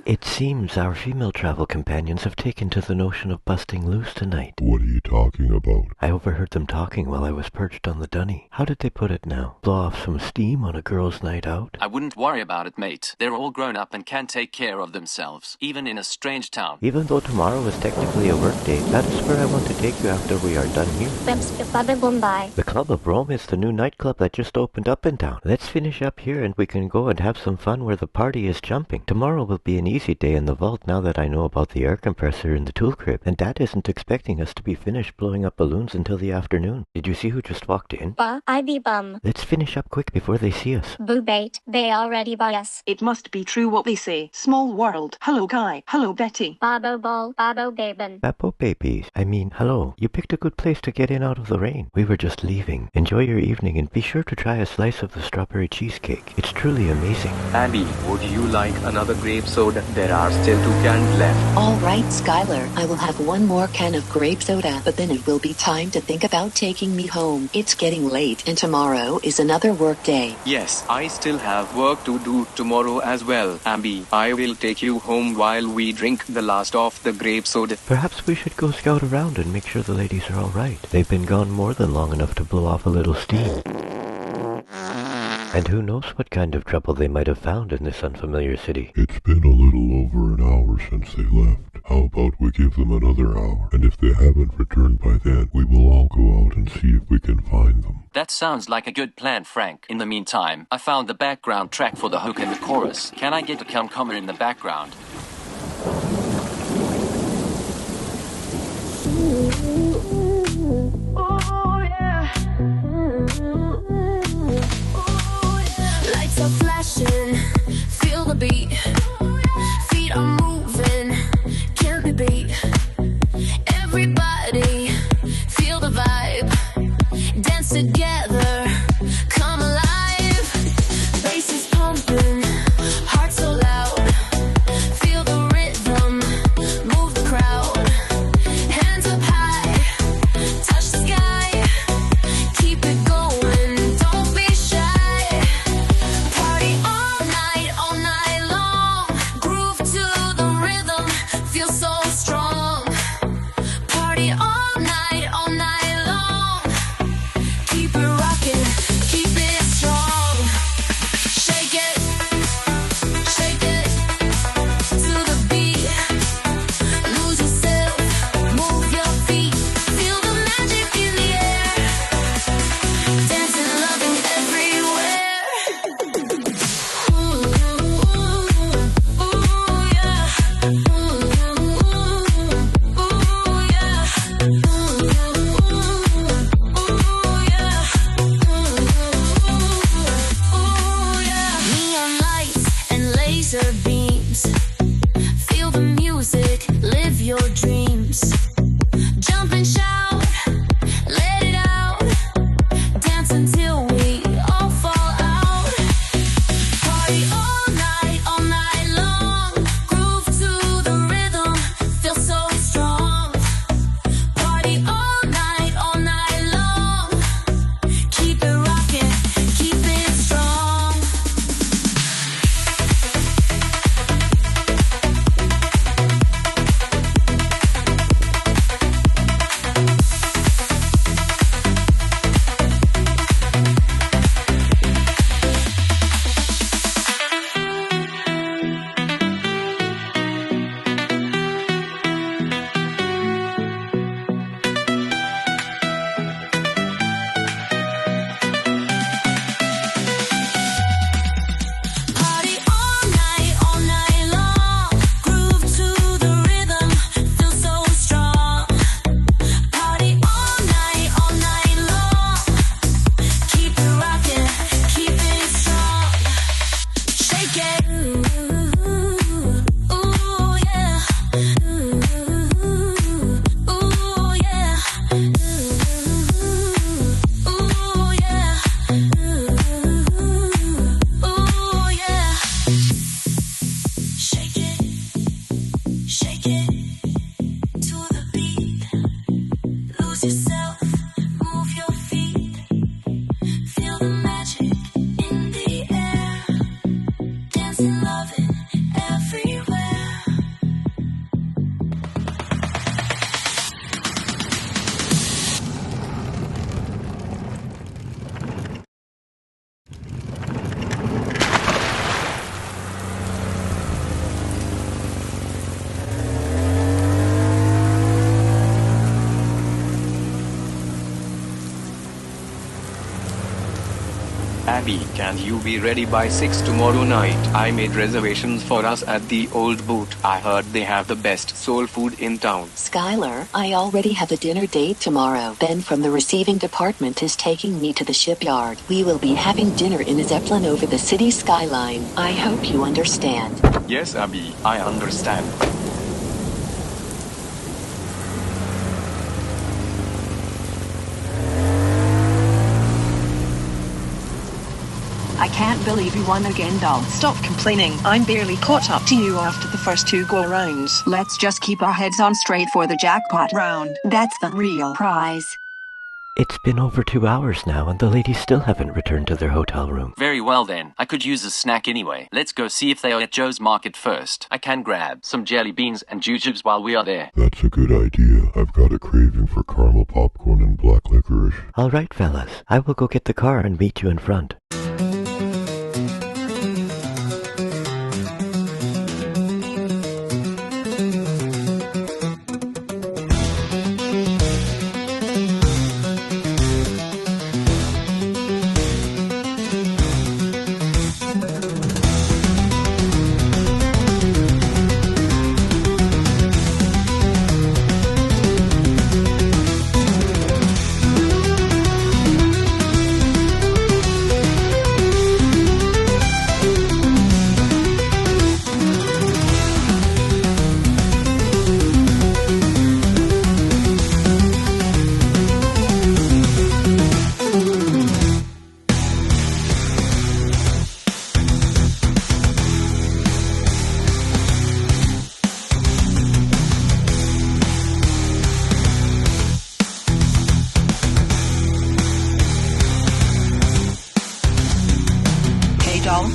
It seems our female travel companions have taken to the notion of busting loose tonight. What are you talking about? I overheard them talking while I was perched on the dunny. How did they put it now? Blow off some steam on a girl's night out? I wouldn't worry about it, mate. They're all grown up and can take care of themselves, even in a strange town. Even though tomorrow is technically a work day, that is where I want to take you after we are done here. The Club of Rome is the new nightclub that just opened up in town. Let's finish up here and we can go and have some fun where the party is jumping. Tomorrow will be an easy day in the vault now that I know about the air compressor in the tool crib, and Dad isn't expecting us to be finished blowing up balloons until the afternoon. Did you see who just walked in? I be bum. Let's finish up quick before they see us. Boo bait, they already buy us. It must be true what they say. Small world. Hello, Guy. Hello, Betty. Babo ball, babo babin. Babo babies. I mean, hello. You picked a good place to get in out of the rain. We were just leaving. Enjoy your evening and be sure to try a slice of the strawberry cheesecake. It's truly amazing. Abby, would you like another grape soda? There are still 2 cans left. All right, Skylar. I will have 1 more can of grape soda, but then it will be time to think about taking me home. It's getting late, and tomorrow is another work day. Yes, I still have work to do tomorrow as well. Abby, I will take you home while we drink the last of the grape soda. Perhaps we should go scout around and make sure the ladies are all right. They've been gone more than long enough to blow off a little steam. And who knows what kind of trouble they might have found in this unfamiliar city. It's been a little over an hour since they left. How about we give them another hour? And if they haven't returned by then, we will all go out and see if we can find them. That sounds like a good plan, Frank. In the meantime, I found the background track for the hook and the chorus. Can I get a come in the background? Lights are flashing, feel the beat. Feet are moving, can't be beat. Everybody, feel the vibe. Dance together, come alive. Bass is pumping, heart so loud. Feel the rhythm, move the crowd. Hands up high, Abby, can you be ready by 6 tomorrow night? I made reservations for us at the Old Boot. I heard they have the best soul food in town. Skylar, I already have a dinner date tomorrow. Ben from the receiving department is taking me to the shipyard. We will be having dinner in a Zeppelin over the city skyline. I hope you understand. Yes, Abby, I understand. I can't believe you won again, doll. Stop complaining. I'm barely caught up to you after the first 2 go-rounds. Let's just keep our heads on straight for the jackpot round. That's the real prize. It's been over 2 hours now, and the ladies still haven't returned to their hotel room. Very well then. I could use a snack anyway. Let's go see if they are at Joe's Market first. I can grab some jelly beans and jujubes while we are there. That's a good idea. I've got a craving for caramel popcorn and black licorice. All right, fellas. I will go get the car and meet you in front.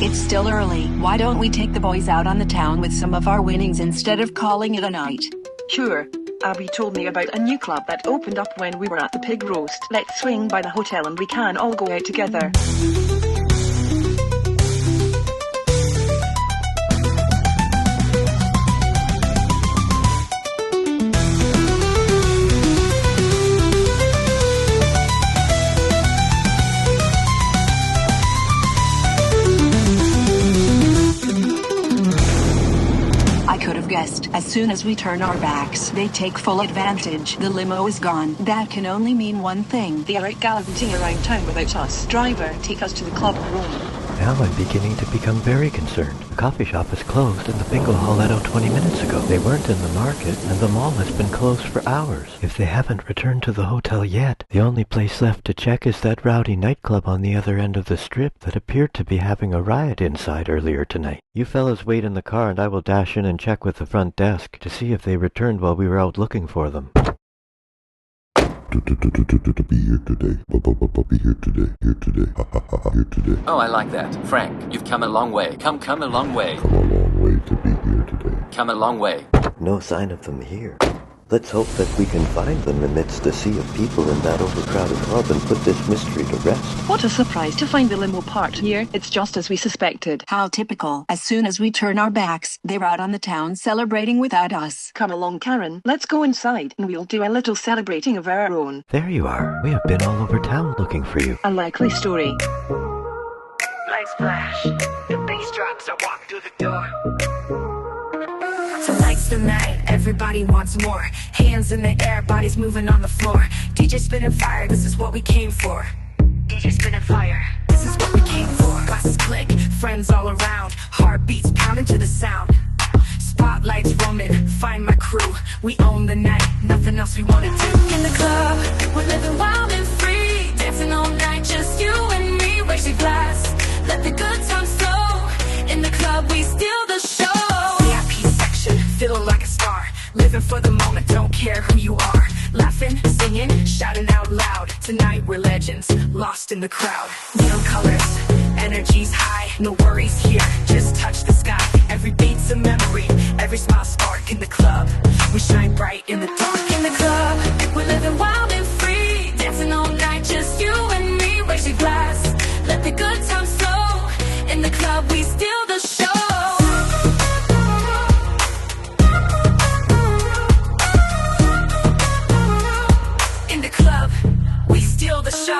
It's still early. Why don't we take the boys out on the town with some of our winnings instead of calling it a night? Sure. Abby told me about a new club that opened up when we were at the pig roast. Let's swing by the hotel and we can all go out together. As soon as we turn our backs, they take full advantage. The limo is gone. That can only mean one thing. They are out gallivanting around town without us. Driver, take us to the club room. Now I'm beginning to become very concerned. The coffee shop is closed and the bingo hall let out 20 minutes ago. They weren't in the market and the mall has been closed for hours. If they haven't returned to the hotel yet, the only place left to check is that rowdy nightclub on the other end of the strip that appeared to be having a riot inside earlier tonight. You fellas wait in the car and I will dash in and check with the front desk to see if they returned while we were out looking for them. Be here today. Be here today. Here today. Here today. Oh, I like that. Frank, you've come a long way. Come a long way. Come a long way to be here today. Come a long way. No sign of them here. Let's hope that we can find them amidst the sea of people in that overcrowded club and put this mystery to rest. What a surprise to find the limo parked here. It's just as we suspected. How typical. As soon as we turn our backs, they're out on the town celebrating without us. Come along, Karen. Let's go inside and we'll do a little celebrating of our own. There you are. We have been all over town looking for you. A likely story. Lights flash. The bass drops. I walk through the door. Tonight's the night, everybody wants more. Hands in the air, bodies moving on the floor. DJ spinning fire, this is what we came for. DJ spinning fire, this is what we came for. Glasses click, friends all around. Heartbeats pounding to the sound. Spotlights roaming, find my crew. We own the night, nothing else we wanna do. In the club, we're living wild and free. Dancing all night, just you and me. Raise your glass, let the good times flow. In the club, we steal the show. Feeling like a star, living for the moment, don't care who you are. Laughing, singing, shouting out loud. Tonight we're legends, lost in the crowd. Neon colors, energy's high, no worries here, just touch the sky. Every beat's a memory, every smile spark in the club. We shine bright in the dark. In the club, we're living wild and free. Dancing all night, just you and me. Raise your glass, let the good times flow. In the club, we steal the show. The show.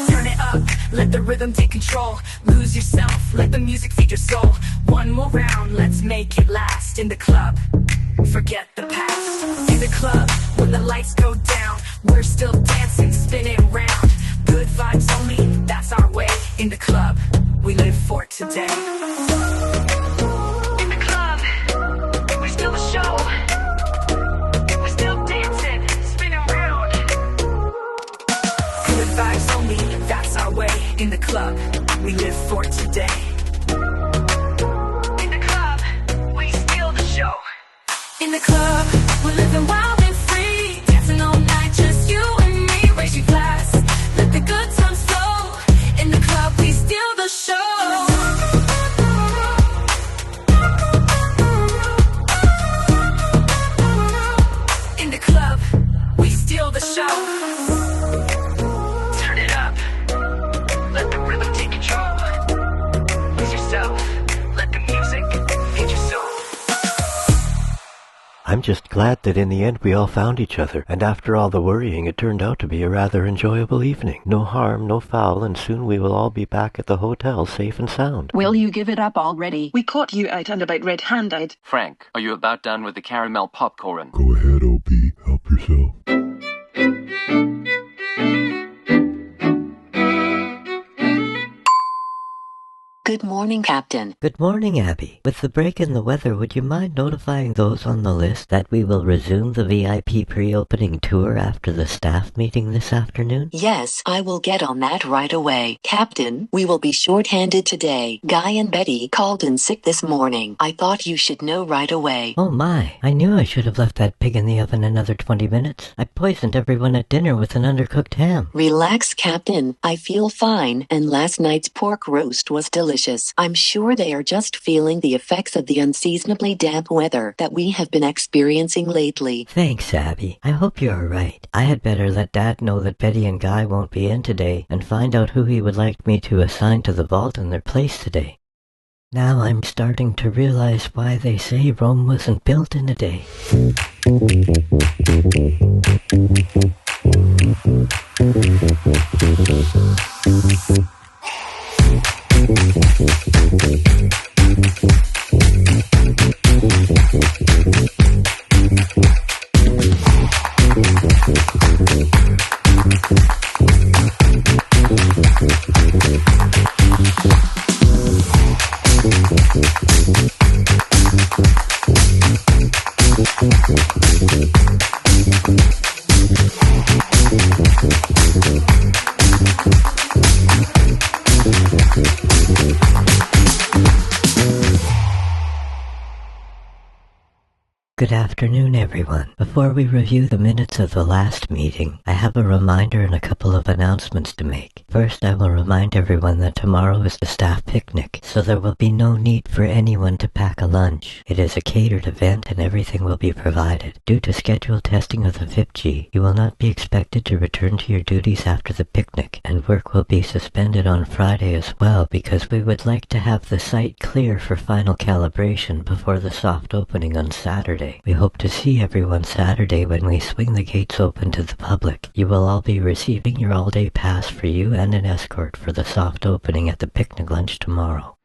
Turn it up, let the rhythm rhythm take control. Lose yourself, let the music feed your soul. One more round, let's make it last. In the club, forget the past. In the club, when the lights go down, we're still dancing, spinning round. Good vibes only, that's our way. In the club, we live for today. In the club, we steal the show. We're still dancing, spinning round. Good vibes only, that's our way. In the club, we live for today. In the club, we steal the show. In the club, we're living wild and free. Dancing all night, just you and me. Raise your glass, let the good times flow. In the club, we steal the show. In the club, we steal the show. Turn it up, let the rhythm take control. Lose yourself, let the music feed your soul. I'm just glad that in the end we all found each other, and after all the worrying it turned out to be a rather enjoyable evening. No harm, no foul, and soon we will all be back at the hotel safe and sound. Will you give it up already? We caught you out and about red-handed. Frank, are you about done with the caramel popcorn? Go ahead, OB. Help yourself. Good morning, Captain. Good morning, Abby. With the break in the weather, would you mind notifying those on the list that we will resume the VIP pre-opening tour after the staff meeting this afternoon? Yes, I will get on that right away. Captain, we will be short-handed today. Guy and Betty called in sick this morning. I thought you should know right away. Oh my, I knew I should have left that pig in the oven another 20 minutes. I poisoned everyone at dinner with an undercooked ham. Relax, Captain. I feel fine, and last night's pork roast was delicious. I'm sure they are just feeling the effects of the unseasonably damp weather that we have been experiencing lately. Thanks, Abby. I hope you're right. I had better let Dad know that Betty and Guy won't be in today and find out who he would like me to assign to the vault in their place today. Now I'm starting to realize why they say Rome wasn't built in a day. Good afternoon, everyone. Before we review the minutes of the last meeting, I have a reminder and a couple of announcements to make. First, I will remind everyone that tomorrow is the staff picnic, so there will be no need for anyone to pack a lunch. It is a catered event and everything will be provided. Due to scheduled testing of the 5G, you will not be expected to return to your duties after the picnic, and work will be suspended on Friday as well because we would like to have the site clear for final calibration before the soft opening on Saturday. We hope to see everyone Saturday when we swing the gates open to the public. You will all be receiving your all-day pass for you and an escort for the soft opening at the picnic lunch tomorrow.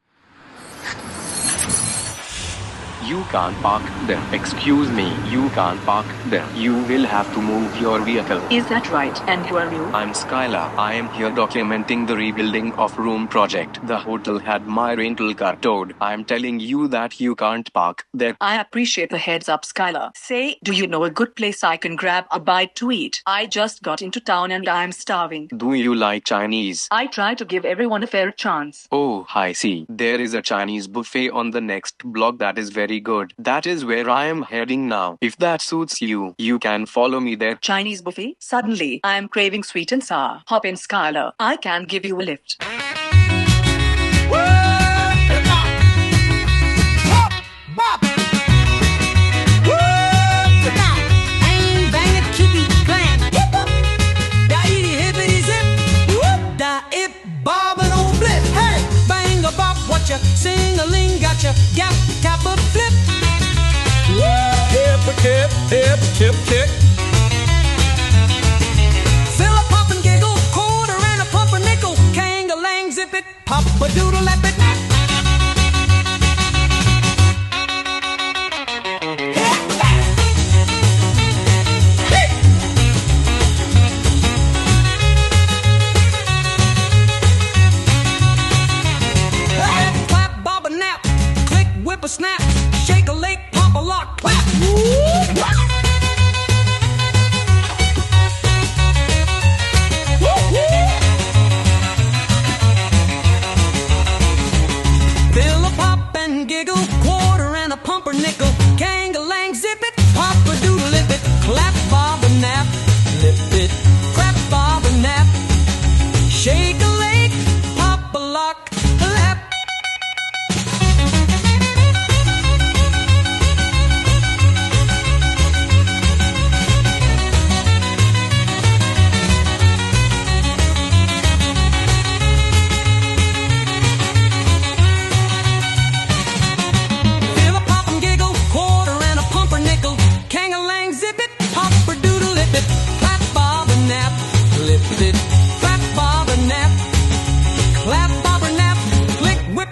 You can't park there. Excuse me, you can't park there. You will have to move your vehicle. Is that right? And who are you? I'm Skylar. I am here documenting the rebuilding of room project. The hotel had my rental car towed. I'm telling you that you can't park there. I appreciate the heads up, Skylar. Say, do you know a good place I can grab a bite to eat? I just got into town and I'm starving. Do you like Chinese? I try to give everyone a fair chance. Oh, I see. There is a Chinese buffet on the next block that is very good. That is where I am heading now. If that suits you, you can follow me there. Chinese buffet? Suddenly, I am craving sweet and sour. Hop in, Skylar. I can give you a lift. Sing-a-ling, gotcha, gap, kappa, flip. Hip, hip, hip, hip, hip. Fill a pump and giggle, quarter and a pump a nickel. Kang-a-lang, zip Snap, shake a leg, pop a lock, clap. Fill a pop and giggle, quarter and a pumpernickel, gang-a-lang, zip it, pop a doodle, lip it, clap, bob a nap, lip it, clap, bob a nap, shake a leg, pop a lock, clap.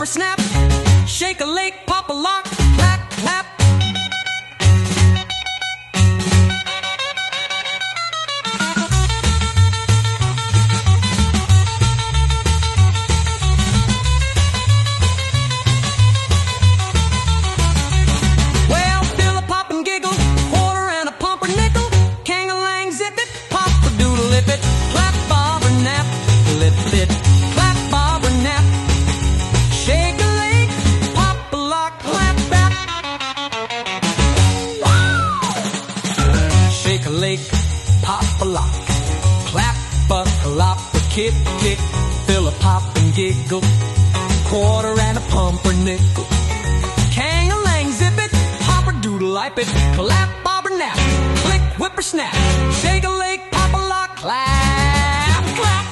Snap, shake a leg, pop a lock, clap, clap. Well, fill a pop and giggle, quarter and a pumpernickel, kang-a-lang, zip it, pop a doodle, lip it, clap, bob or nap, lip it, clap, bob or nap. Shake a leg, pop a lock, clap back. Shake a leg, pop a lock, clap a clop, a kick, kick, fill a pop and giggle, quarter and a pumpernickel, kang-a-lang, zip it, pop a doodle, lip it, clap, bob or nap, click, whipper snap, shake a leg, pop a lock, clap, clap.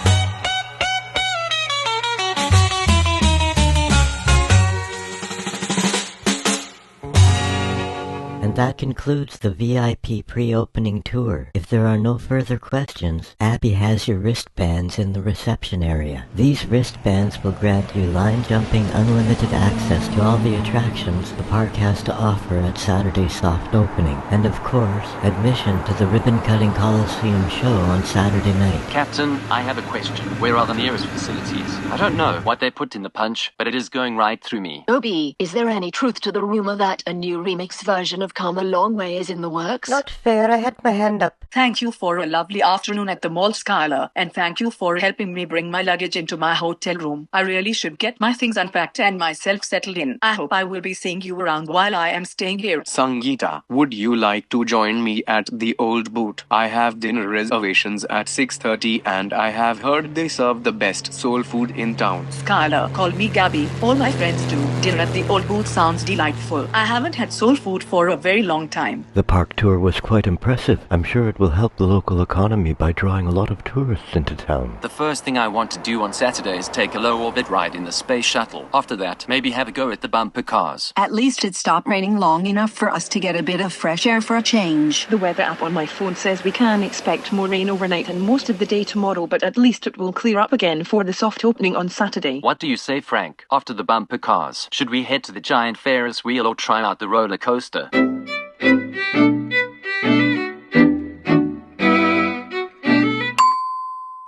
And that concludes the VIP pre-opening tour. If there are no further questions, Abby has your wristbands in the reception area. These wristbands will grant you line-jumping, unlimited access to all the attractions the park has to offer at Saturday's soft opening. And of course, admission to the ribbon-cutting Coliseum show on Saturday night. Captain, I have a question. Where are the nearest facilities? I don't know what they put in the punch, but it is going right through me. Obi, is there any truth to the rumor that a new remix version of Come a Long Way is in the works? Not fair, I had my hand up. Thank you for a lovely afternoon at the mall, Skylar, and thank you for helping me bring my luggage into my hotel room. I really should get my things unpacked and myself settled in. I hope I will be seeing you around while I am staying here. Sangeeta, would you like to join me at the Old Boot? I have dinner reservations at 6:30 and I have heard they serve the best soul food in town. Skylar, call me Gabby. All my friends do. Dinner at the Old Boot sounds delightful. I haven't had soul food for a very long time. The park tour was quite impressive. I'm sure it will help the local economy by drawing a lot of tourists into town. The first thing I want to do on Saturday is take a low-orbit ride in the space shuttle. After that, maybe have a go at the bumper cars. At least it stopped raining long enough for us to get a bit of fresh air for a change. The weather app on my phone says we can expect more rain overnight and most of the day tomorrow, but at least it will clear up again for the soft opening on Saturday. What do you say, Frank? After the bumper cars, should we head to the giant Ferris wheel or try out the roller coaster?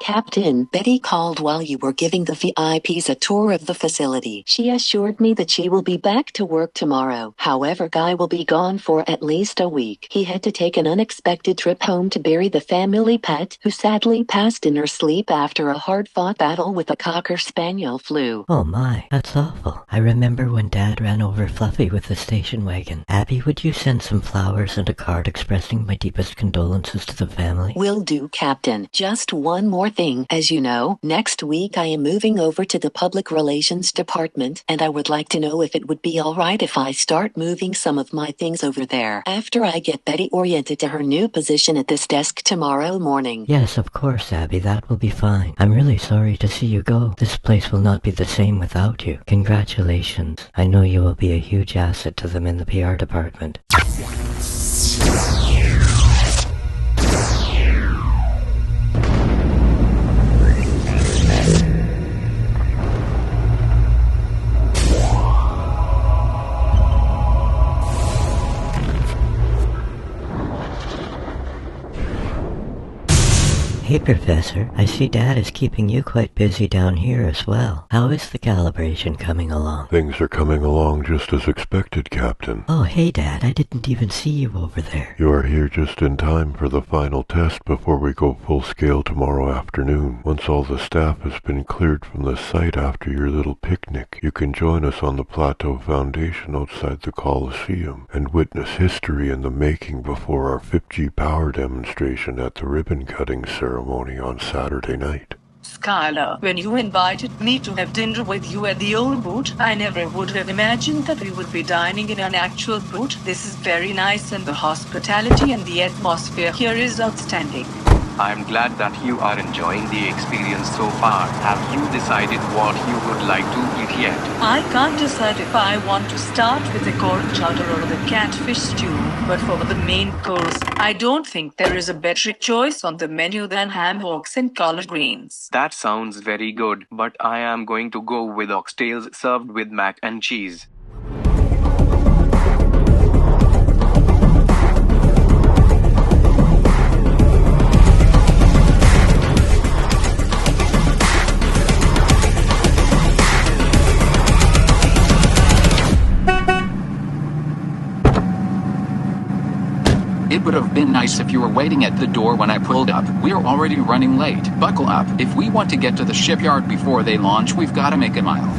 Captain, Betty called while you were giving the VIPs a tour of the facility. She assured me that she will be back to work tomorrow. However, Guy will be gone for at least a week. He had to take an unexpected trip home to bury the family pet, who sadly passed in her sleep after a hard-fought battle with a Cocker Spaniel flu. Oh my, that's awful. I remember when Dad ran over Fluffy with the station wagon. Abby, would you send some flowers and a card expressing my deepest condolences to the family? Will do, Captain. Just one more thing. As you know, next week I am moving over to the Public Relations Department, and I would like to know if it would be alright if I start moving some of my things over there after I get Betty oriented to her new position at this desk tomorrow morning. Yes, of course, Abby, that will be fine. I'm really sorry to see you go. This place will not be the same without you. Congratulations. I know you will be a huge asset to them in the PR department. Hey, Professor, I see Dad is keeping you quite busy down here as well. How is the calibration coming along? Things are coming along just as expected, Captain. Oh, hey, Dad, I didn't even see you over there. You are here just in time for the final test before we go full scale tomorrow afternoon. Once all the staff has been cleared from the site after your little picnic, you can join us on the Plateau Foundation outside the Coliseum and witness history in the making before our 5G power demonstration at the ribbon-cutting ceremony on Saturday night. Skylar, when you invited me to have dinner with you at the old boot, I never would have imagined that we would be dining in an actual boot. This is very nice, and the hospitality and the atmosphere here is outstanding. I'm glad that you are enjoying the experience so far. Have you decided what you would like to eat yet? I can't decide if I want to start with the corn chowder or the catfish stew, but for the main course, I don't think there is a better choice on the menu than ham hocks and collard greens. That sounds very good, but I am going to go with oxtails served with mac and cheese. It would have been nice if you were waiting at the door when I pulled up. We're already running late. Buckle up. If we want to get to the shipyard before they launch, we've got to make a mile.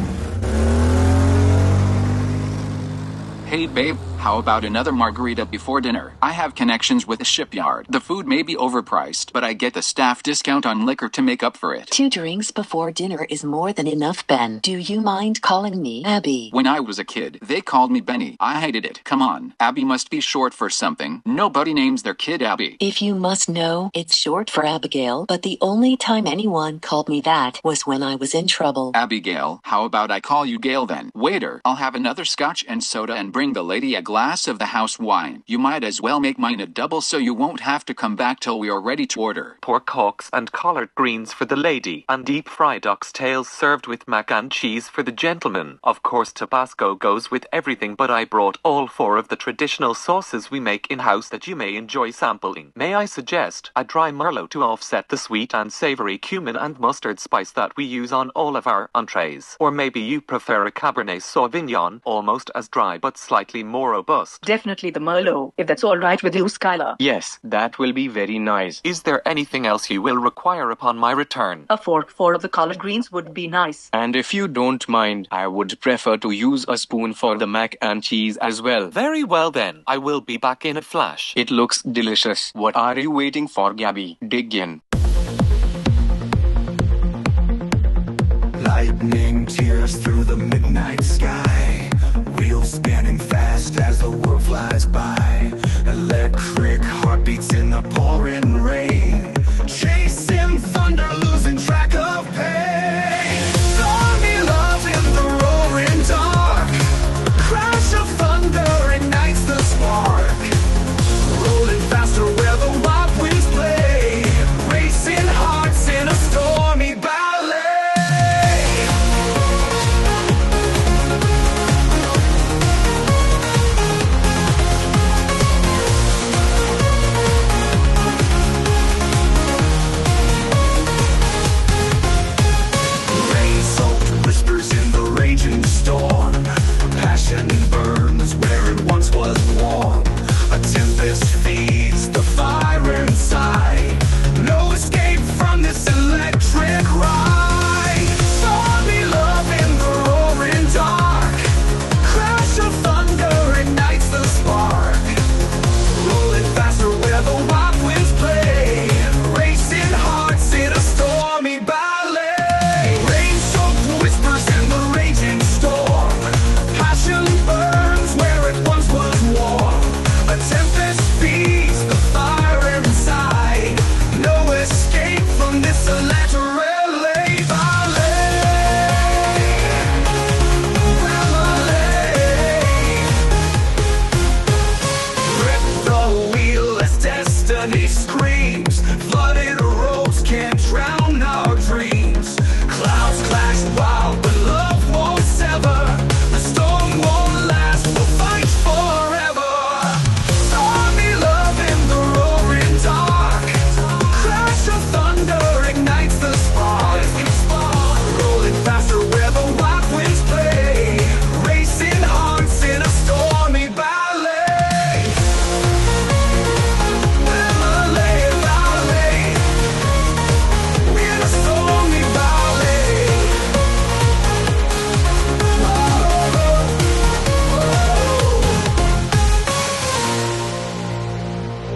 Hey babe, how about another margarita before dinner? I have connections with the shipyard. The food may be overpriced, but I get the staff discount on liquor to make up for it. 2 drinks before dinner is more than enough, Ben. Do you mind calling me Abby? When I was a kid, they called me Benny. I hated it. Come on, Abby must be short for something. Nobody names their kid Abby. If you must know, it's short for Abigail, but the only time anyone called me that was when I was in trouble. Abigail, how about I call you Gail then? Waiter, I'll have another scotch and soda and bring the lady a glass of the house wine. You might as well make mine a double so you won't have to come back till we are ready to order. Pork hocks and collard greens for the lady, and deep fried oxtails served with mac and cheese for the gentleman. Of course Tabasco goes with everything, but I brought all 4 of the traditional sauces we make in-house that you may enjoy sampling. May I suggest a dry merlot to offset the sweet and savory cumin and mustard spice that we use on all of our entrees? Or maybe you prefer a Cabernet Sauvignon, almost as dry but slightly more robust. Definitely the Merlot, if that's all right with you, Skylar. Yes, that will be very nice. Is there anything else you will require upon my return? A fork for the collard greens would be nice. And if you don't mind, I would prefer to use a spoon for the mac and cheese as well. Very well then, I will be back in a flash. It looks delicious. What are you waiting for, Gabby? Dig in. Lightning tears through the midnight sky. Wheels spinning fast as the world flies by. Electric heartbeats in the pouring rain. Chasing thunder, losing track of pain. Stormy loves in the roaring dark. Crash of thunder ignites the spark. Rolling faster where the wild winds play. Racing hearts in a stormy ballet.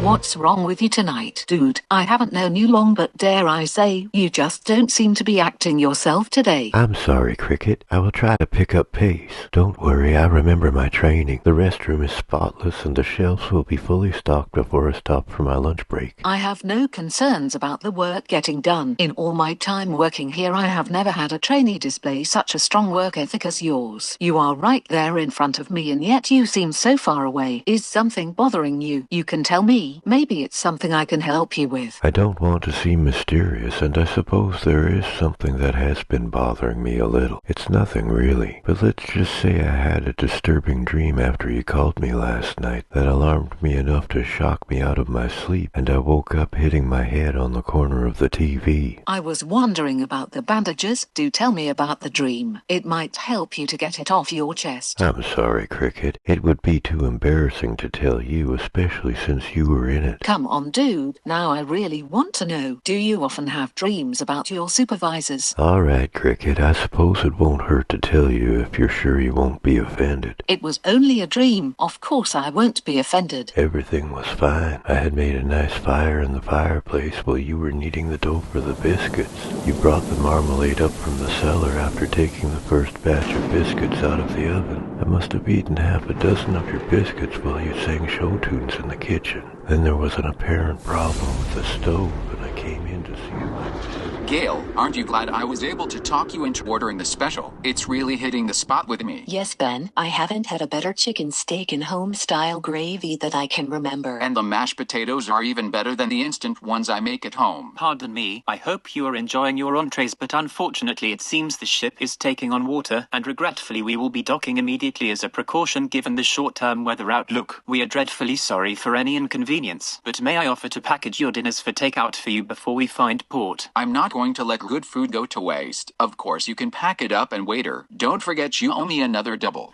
What's wrong with you tonight, dude? I haven't known you long, but dare I say, you just don't seem to be acting yourself today. I'm sorry, Cricket. I will try to pick up pace. Don't worry, I remember my training. The restroom is spotless and the shelves will be fully stocked before I stop for my lunch break. I have no concerns about the work getting done. In all my time working here, I have never had a trainee display such a strong work ethic as yours. You are right there in front of me and yet you seem so far away. Is something bothering you? You can tell me. Maybe it's something I can help you with. I don't want to seem mysterious, and I suppose there is something that has been bothering me a little. It's nothing really, but let's just say I had a disturbing dream after you called me last night that alarmed me enough to shock me out of my sleep, and I woke up hitting my head on the corner of the TV. I was wondering about the bandages. Do tell me about the dream. It might help you to get it off your chest. I'm sorry, Cricket. It would be too embarrassing to tell you, especially since you were in it. Come on, dude. Now I really want to know. Do you often have dreams about your supervisors? All right, Cricket. I suppose it won't hurt to tell you if you're sure you won't be offended. It was only a dream. Of course I won't be offended. Everything was fine. I had made a nice fire in the fireplace while you were kneading the dough for the biscuits. You brought the marmalade up from the cellar after taking the first batch of biscuits out of the oven. I must have eaten half a dozen of your biscuits while you sang show tunes in the kitchen. Then there was an apparent problem with the stove, and I came in to see you. Gail, aren't you glad I was able to talk you into ordering the special? It's really hitting the spot with me. Yes, Ben. I haven't had a better chicken steak and home-style gravy that I can remember. And the mashed potatoes are even better than the instant ones I make at home. Pardon me. I hope you are enjoying your entrees, but unfortunately it seems the ship is taking on water, and regretfully we will be docking immediately as a precaution given the short-term weather outlook. We are dreadfully sorry for any inconvenience, but may I offer to package your dinners for takeout for you before we find port? I'm not going to let good food go to waste. Of course you can pack it up, and waiter, don't forget you owe me another double.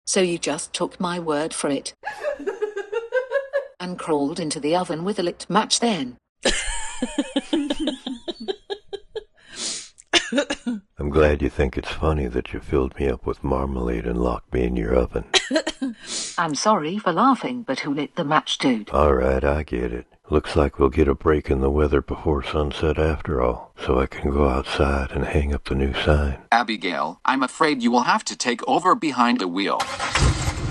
So you just took my word for it. And crawled into the oven with a lit match then. I'm glad you think it's funny that you filled me up with marmalade and locked me in your oven. I'm sorry for laughing, but who lit the match, dude? All right, I get it. Looks like we'll get a break in the weather before sunset after all, so I can go outside and hang up the new sign. Abigail, I'm afraid you will have to take over behind the wheel.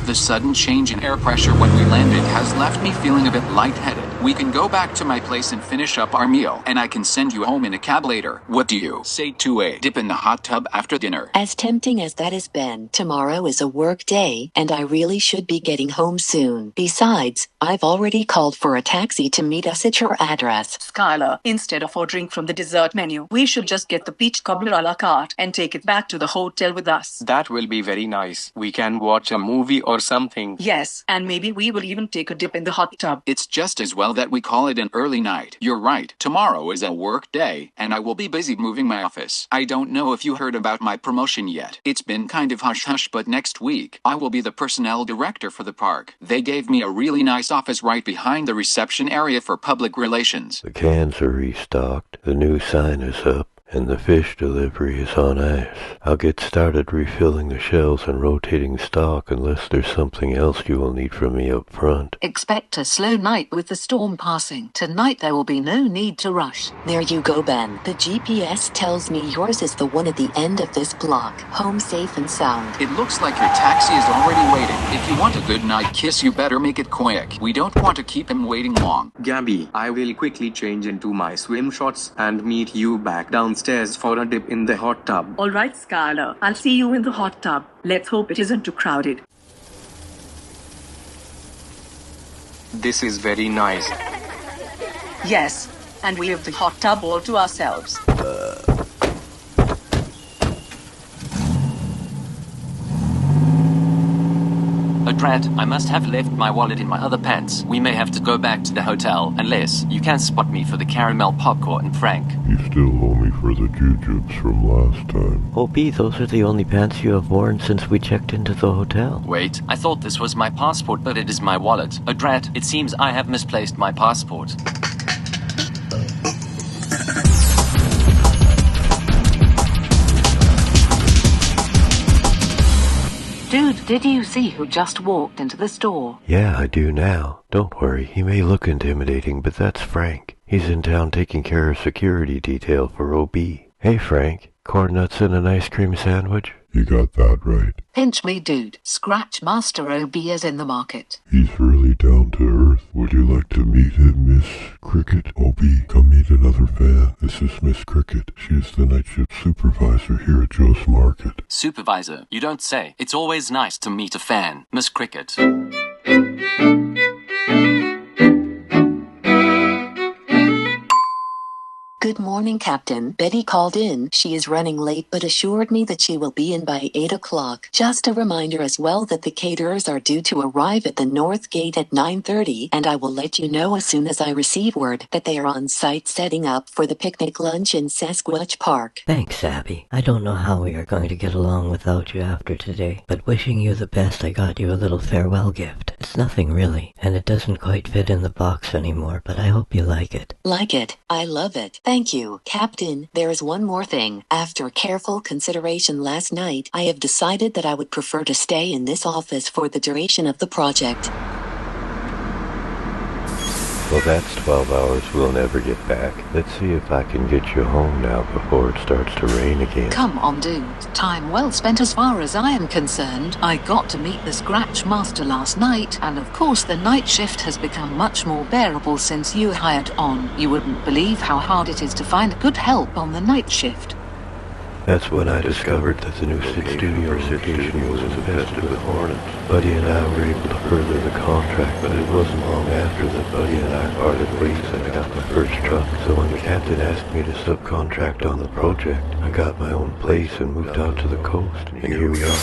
The sudden change in air pressure when we landed has left me feeling a bit lightheaded. We can go back to my place and finish up our meal, and I can send you home in a cab later. What do you say to a dip in the hot tub after dinner? As tempting as that has been, tomorrow is a work day, and I really should be getting home soon. Besides, I've already called for a taxi to meet us at your address. Skylar, instead of ordering from the dessert menu, we should just get the peach cobbler a la carte and take it back to the hotel with us. That will be very nice. We can watch a movie or something. Yes, and maybe we will even take a dip in the hot tub. It's just as well that we call it an early night. You're right. Tomorrow is a work day, and I will be busy moving my office. I don't know if you heard about my promotion yet. It's been kind of hush-hush, but next week, I will be the personnel director for the park. They gave me a really nice office right behind the reception area for public relations. The cans are restocked, the new sign is up, and the fish delivery is on ice. I'll get started refilling the shelves and rotating stock unless there's something else you will need from me up front. Expect a slow night with the storm passing. Tonight there will be no need to rush. There you go, Ben. The GPS tells me yours is the one at the end of this block. Home safe and sound. It looks like your taxi is already waiting. If you want a good night kiss, you better make it quick. We don't want to keep him waiting long. Gabby, I will quickly change into my swim shorts and meet you back downstairs for a dip in the hot tub. All right, Skylar. I'll see you in the hot tub. Let's hope it isn't too crowded. This is very nice. Yes, and we have the hot tub all to ourselves. Brad, I must have left my wallet in my other pants. We may have to go back to the hotel, unless you can spot me for the caramel popcorn, Frank. You still owe me for the jujubes from last time. Opie, those are the only pants you have worn since we checked into the hotel. Wait, I thought this was my passport, but it is my wallet. Brad, it seems I have misplaced my passport. Dude, did you see who just walked into the store? Yeah, I do now. Don't worry, he may look intimidating, but that's Frank. He's in town taking care of security detail for OB. Hey Frank, corn nuts and an ice cream sandwich? You got that right. Pinch me, dude. Scratch Master OB is in the market. He's really down to earth. Would you like to meet him, Miss Cricket? OB, come meet another fan. This is Miss Cricket. She is the night shift supervisor here at Joe's Market. Supervisor, you don't say. It's always nice to meet a fan. Miss Cricket. Good morning, Captain. Betty called in. She is running late but assured me that she will be in by 8 o'clock. Just a reminder as well that the caterers are due to arrive at the North Gate at 9:30, and I will let you know as soon as I receive word that they are on site setting up for the picnic lunch in Sasquatch Park. Thanks, Abby. I don't know how we are going to get along without you after today, but wishing you the best, I got you a little farewell gift. It's nothing really, and it doesn't quite fit in the box anymore, but I hope you like it. Like it. I love it. Thank you, Captain. There is one more thing. After careful consideration last night, I have decided that I would prefer to stay in this office for the duration of the project. Well, that's 12 hours we'll never get back. Let's see if I can get you home now before it starts to rain again. Come on, dude. Time well spent as far as I am concerned. I got to meet the Scratch Master last night, and of course the night shift has become much more bearable since you hired on. You wouldn't believe how hard it is to find good help on the night shift. That's when I discovered that the new studio location was infested with hornets. Buddy and I were able to further the contract, but it wasn't long after that Buddy and I parted ways and I got my first truck. So when the captain asked me to subcontract on the project, I got my own place and moved out to the coast, and here we are.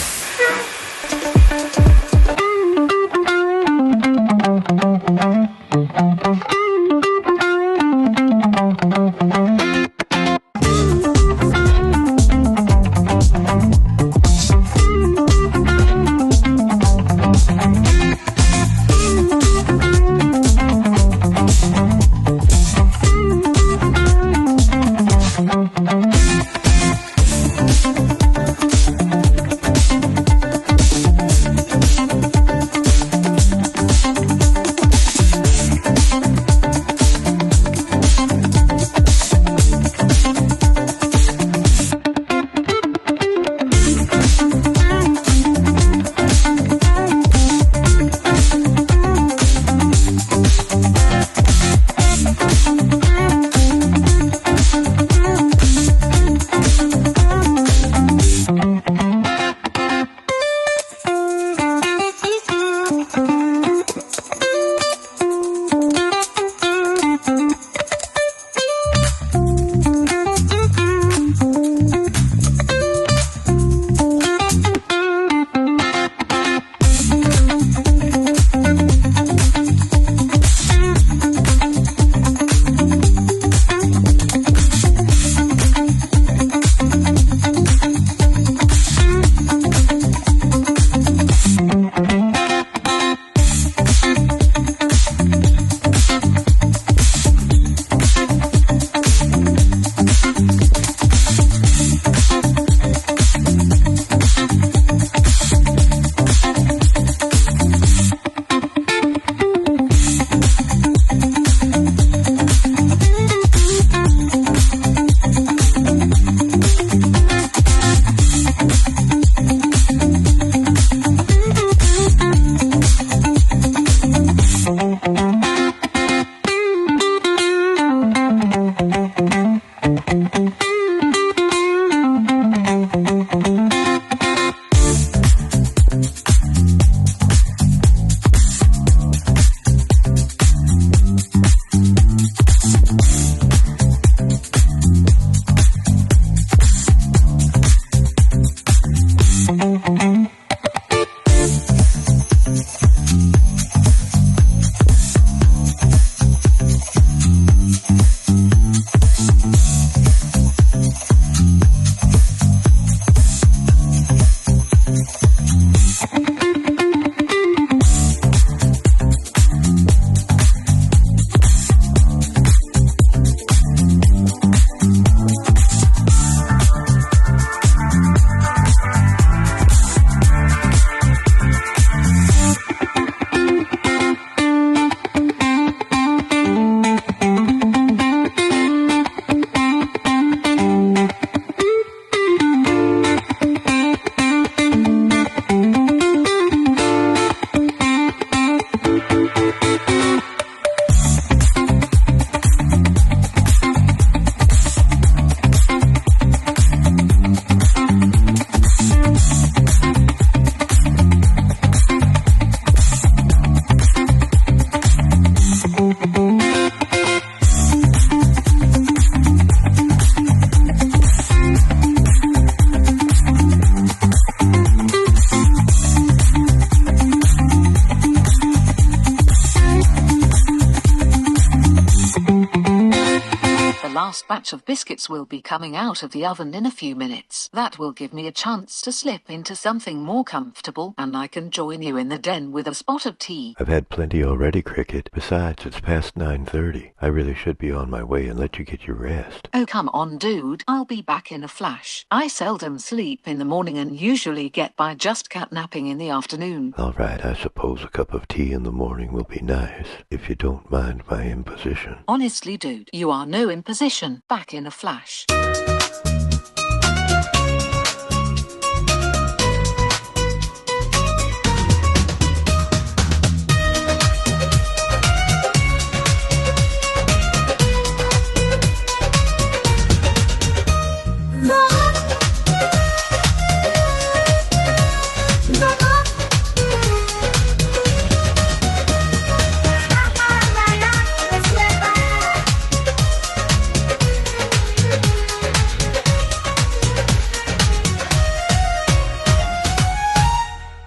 last batch of biscuits will be coming out of the oven in a few minutes. That will give me a chance to slip into something more comfortable, and I can join you in the den with a spot of tea. I've had plenty already, Cricket. Besides, it's past 9:30. I really should be on my way and let you get your rest. Oh, come on, dude. I'll be back in a flash. I seldom sleep in the morning and usually get by just catnapping in the afternoon. All right, I suppose a cup of tea in the morning will be nice, if you don't mind my imposition. Honestly, dude, you are no imposition. Back in a flash.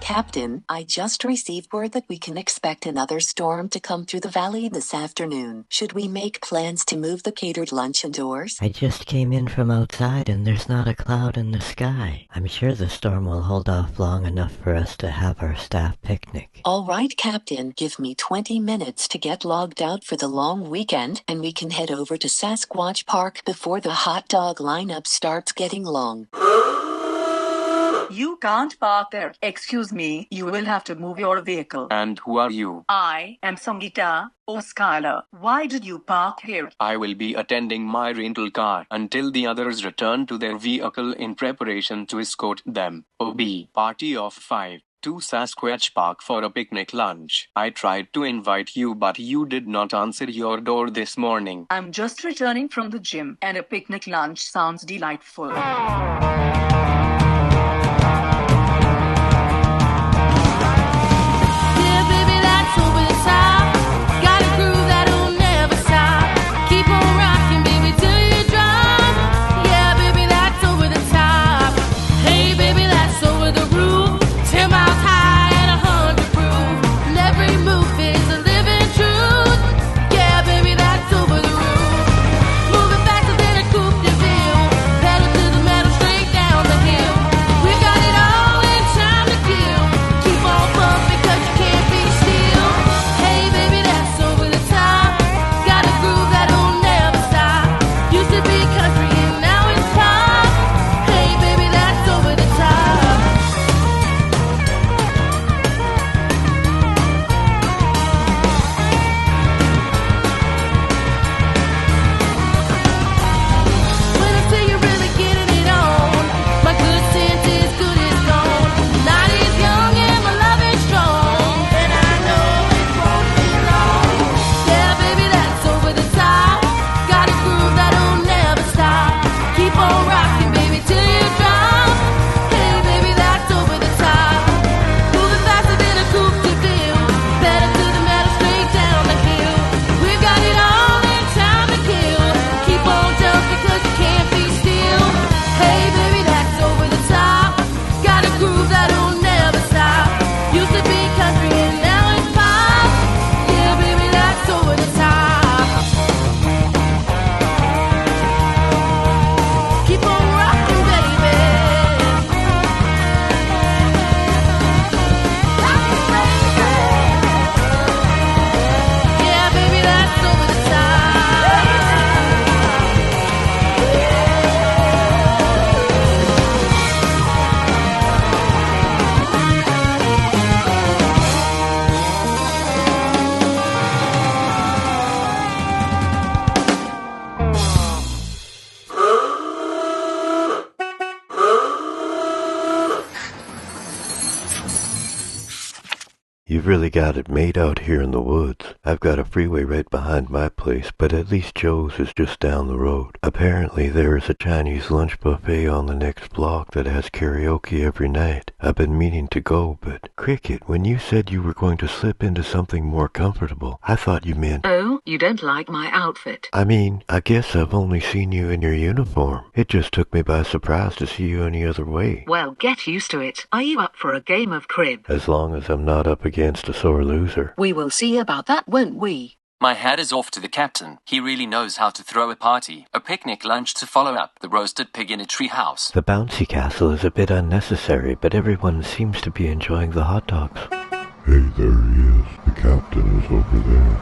Captain, I just received word that we can expect another storm to come through the valley this afternoon. Should we make plans to move the catered lunch indoors? I just came in from outside and there's not a cloud in the sky. I'm sure the storm will hold off long enough for us to have our staff picnic. All right, Captain. Give me 20 minutes to get logged out for the long weekend, and we can head over to Sasquatch Park before the hot dog lineup starts getting long. You can't park there. Excuse me, you will have to move your vehicle. And who are you? I am Sangita or Skylar. Why did you park here? I will be attending my rental car until the others return to their vehicle in preparation to escort them. OB, party of 5. To Sasquatch Park for a picnic lunch. I tried to invite you, but you did not answer your door this morning. I'm just returning from the gym, and a picnic lunch sounds delightful. You've really got it made out here in the woods. I've got a freeway right behind my place, but at least Joe's is just down the road. Apparently there is a Chinese lunch buffet on the next block that has karaoke every night. I've been meaning to go, but Cricket, when you said you were going to slip into something more comfortable, I thought you meant... Oh, you don't like my outfit? I mean, I guess I've only seen you in your uniform. It just took me by surprise to see you any other way. Well, get used to it. Are you up for a game of crib? As long as I'm not up against a sore loser. We will see about that, won't we? My hat is off to the captain. He really knows how to throw a party. A picnic lunch to follow up. The roasted pig in a tree house. The bouncy castle is a bit unnecessary, but everyone seems to be enjoying the hot dogs. Hey, there he is. The captain is over there.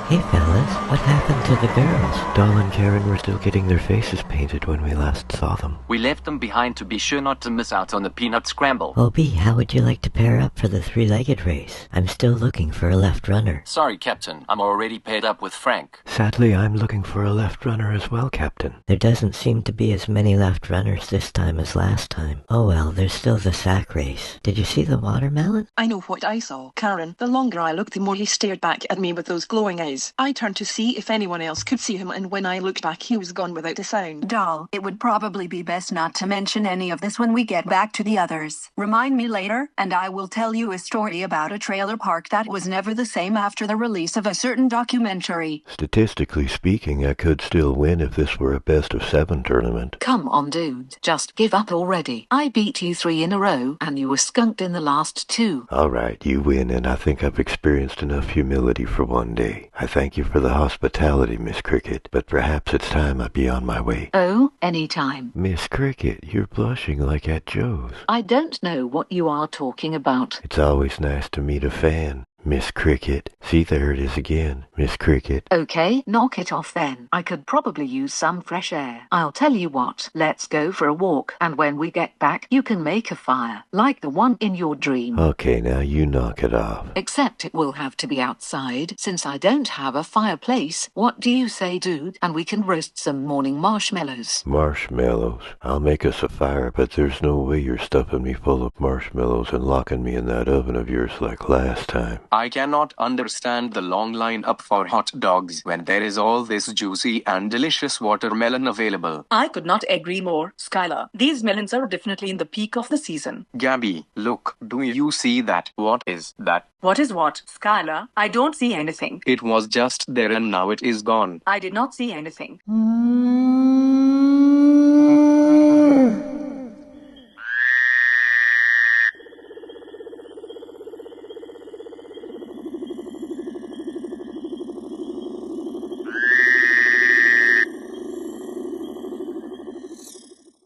Hey fellas, what happened to the girls? Doll and Karen were still getting their faces painted when we last saw them. We left them behind to be sure not to miss out on the peanut scramble. OB, how would you like to pair up for the three-legged race? I'm still looking for a left runner. Sorry, Captain. I'm already paired up with Frank. Sadly, I'm looking for a left runner as well, Captain. There doesn't seem to be as many left runners this time as last time. Oh well, there's still the sack race. Did you see the watermelon? I know what I saw, Karen. The longer I looked, the more he stared back at me with those glowing eyes. I turned to see if anyone else could see him, and when I looked back, he was gone without a sound. Doll, it would probably be best not to mention any of this when we get back to the others. Remind me later, and I will tell you a story about a trailer park that was never the same after the release of a certain documentary. Statistically speaking, I could still win if this were a best-of-7 tournament. Come on, dude. Just give up already. I beat you 3 in a row, and you were skunked in the last 2. Alright, you win, and I think I've experienced enough humility for one day. I thank you for the hospitality, Miss Cricket, but perhaps it's time I be on my way. Oh, anytime. Miss Cricket, you're blushing like at Joe's. I don't know what you are talking about. It's always nice to meet a fan. Miss Cricket. See, there it is again. Miss Cricket. Okay, knock it off then. I could probably use some fresh air. I'll tell you what, let's go for a walk, and when we get back, you can make a fire, like the one in your dream. Okay, now you knock it off. Except it will have to be outside, since I don't have a fireplace. What do you say, dude? And we can roast some morning marshmallows. Marshmallows. I'll make us a fire, but there's no way you're stuffing me full of marshmallows and locking me in that oven of yours like last time. I cannot understand the long line up for hot dogs when there is all this juicy and delicious watermelon available. I could not agree more, Skylar. These melons are definitely in the peak of the season. Gabby, look, do you see that? What is that? What is what, Skylar? I don't see anything. It was just there and now it is gone. I did not see anything.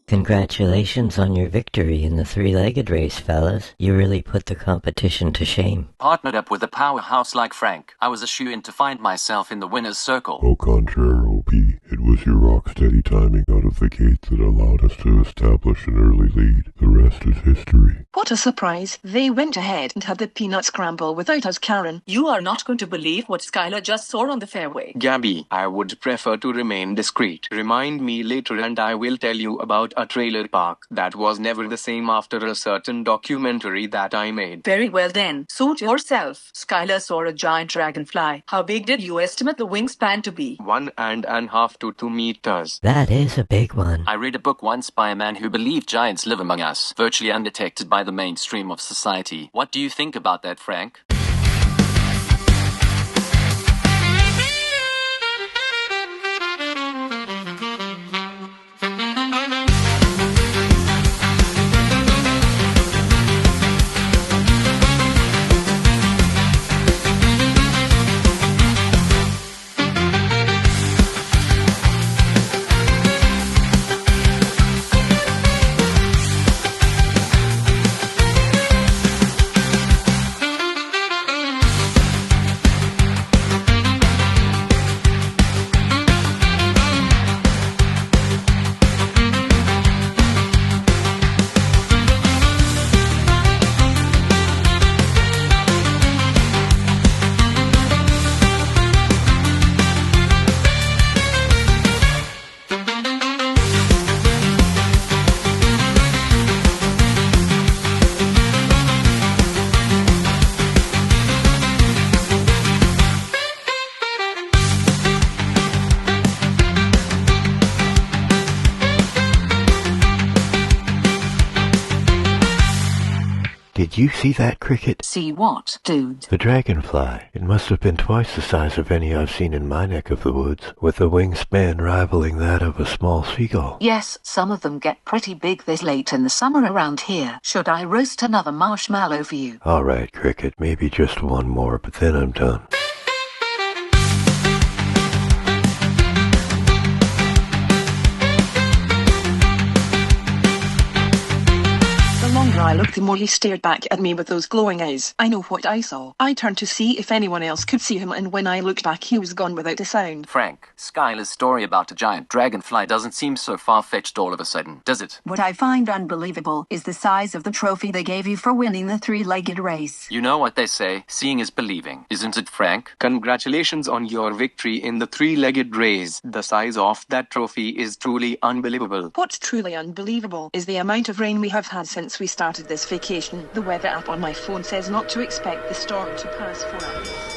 Congratulations on your victory in the three-legged race, fellas. You really put the competition to shame. Partnered up with a powerhouse like Frank, I was a shoo-in to find myself in the winner's circle. Au contraire, OP. It was your rock-steady timing out of the gate that allowed us to establish an early lead. The rest is history. What a surprise. They went ahead and had the peanut scramble without us, Karen. You are not going to believe what Skylar just saw on the fairway. Gabby, I would prefer to remain discreet. Remind me later and I will tell you about a trailer park that was never the same after a certain documentary that I made. Very well then. Suit yourself. Skylar saw a giant dragonfly. How big did you estimate the wingspan to be? 1.5 to 2 meters. That is a big one. I read a book once by a man who believed giants live among us, virtually undetected by the mainstream of society. What do you think about that, Frank? Did you see that, Cricket? See what, dude? The dragonfly. It must have been twice the size of any I've seen in my neck of the woods, with a wingspan rivaling that of a small seagull. Yes, some of them get pretty big this late in the summer around here. Should I roast another marshmallow for you? All right, Cricket, maybe just one more, but then I'm done. I looked, the more he stared back at me with those glowing eyes. I know what I saw. I turned to see if anyone else could see him, and when I looked back, he was gone without a sound. Frank, Skylar's story about a giant dragonfly doesn't seem so far-fetched all of a sudden, does it? What I find unbelievable is the size of the trophy they gave you for winning the three-legged race. You know what they say, seeing is believing, isn't it, Frank? Congratulations on your victory in the three-legged race. The size of that trophy is truly unbelievable. What's truly unbelievable is the amount of rain we have had since we started this vacation. The weather app on my phone says not to expect the storm to pass for us.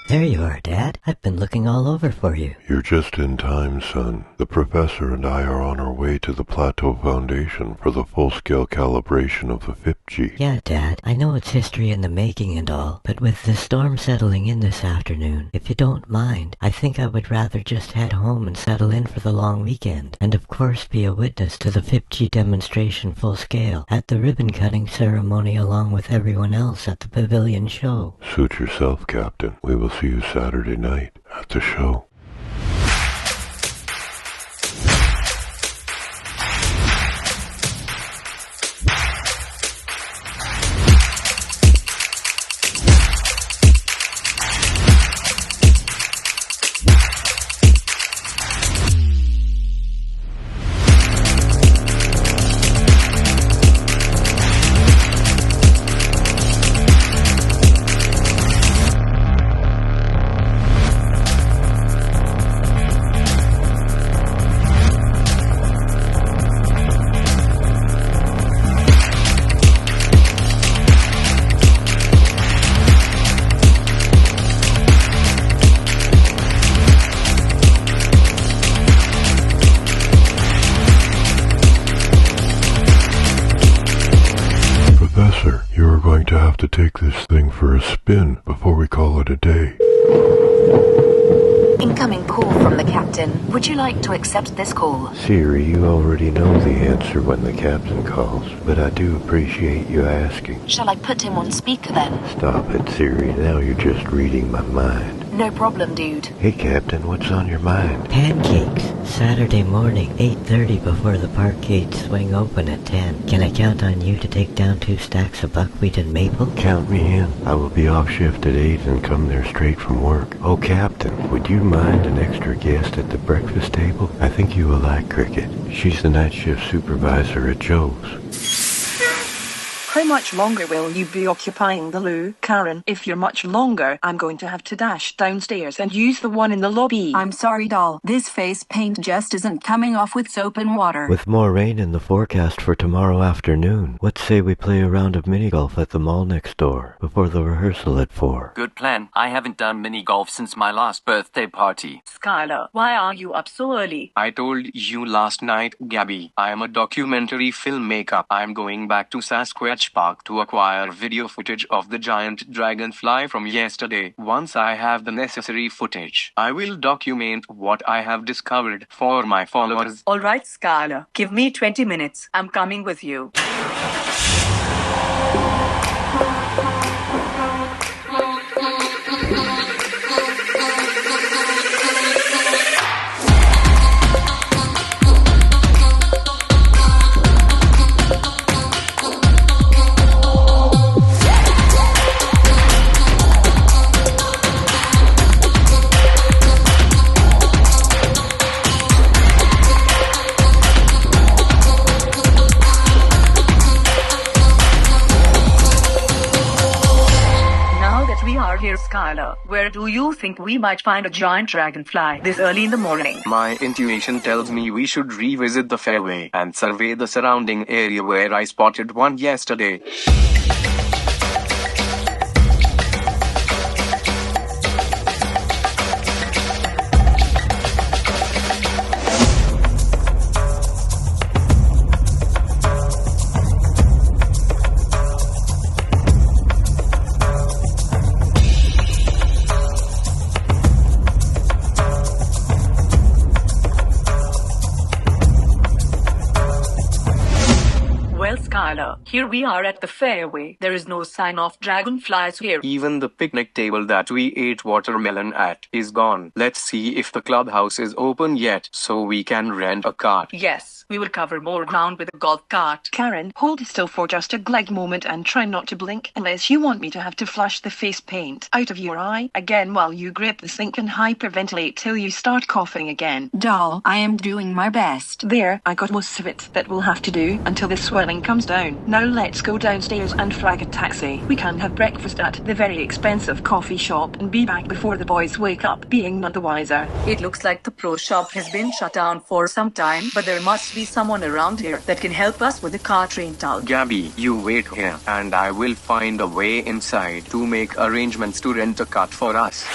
There you are, Dad. I've been looking all over for you. You're just in time, son. The professor and I are on our way to the Plateau Foundation for the full-scale calibration of the FIPG. Yeah, Dad, I know it's history in the making and all, but with the storm settling in this afternoon, if you don't mind, I think I would rather just head home and settle in for the long weekend, and of course be a witness to the FIPG demonstration full-scale at the ribbon-cutting ceremony along with everyone else at the pavilion show. Suit yourself, Captain. We will see you Saturday night at the show. To take this thing for a spin before we call it a day. Incoming call from the captain. Would you like to accept this call? Siri, you already know the answer when the captain calls, but I do appreciate you asking. Shall I put him on speaker then? Stop it, Siri. Now you're just reading my mind. No problem, dude. Hey, Captain, what's on your mind? Pancakes. Saturday morning, 8:30 before the park gates swing open at 10. Can I count on you to take down 2 stacks of buckwheat and maple? Count me in. I will be off shift at 8 and come there straight from work. Oh, Captain, would you mind an extra guest at the breakfast table? I think you will like Cricket. She's the night shift supervisor at Joe's. How much longer will you be occupying the loo, Karen? If you're much longer, I'm going to have to dash downstairs and use the one in the lobby. I'm sorry, doll. This face paint just isn't coming off with soap and water. With more rain in the forecast for tomorrow afternoon, let's say we play a round of mini-golf at the mall next door, before the rehearsal at 4. Good plan. I haven't done mini-golf since my last birthday party. Skylar, why are you up so early? I told you last night, Gabby. I am a documentary filmmaker. I am going back to Sasquatch Park to acquire video footage of the giant dragonfly from yesterday. Once I have the necessary footage, I will document what I have discovered for my followers. All right, Skylar, give me 20 minutes. I'm coming with you. Skylar, where do you think we might find a giant dragonfly this early in the morning? My intuition tells me we should revisit the fairway and survey the surrounding area where I spotted one yesterday. Skylar, here we are at the fairway. There is no sign of dragonflies here. Even the picnic table that we ate watermelon at is gone. Let's see if the clubhouse is open yet, so we can rent a cart. Yes, we will cover more ground with a golf cart. Karen, hold still for just a gleg moment and try not to blink unless you want me to have to flush the face paint out of your eye again while you grip the sink and hyperventilate till you start coughing again. Doll, I am doing my best. There, I got most of it. That will have to do until the swelling comes down. Now let's go downstairs and flag a taxi. We can have breakfast at the very expensive coffee shop and be back before the boys wake up, being none the wiser. It looks like the pro shop has been shut down for some time, but there must be someone around here that can help us with the cart rental. Gabby, you wait here, and I will find a way inside to make arrangements to rent a cart for us.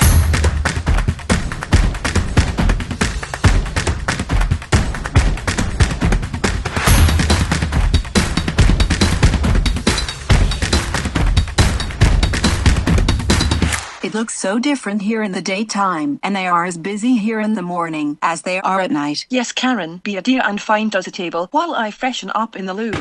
It looks so different here in the daytime, and they are as busy here in the morning as they are at night. Yes, Karen, be a dear and find us a table while I freshen up in the loo.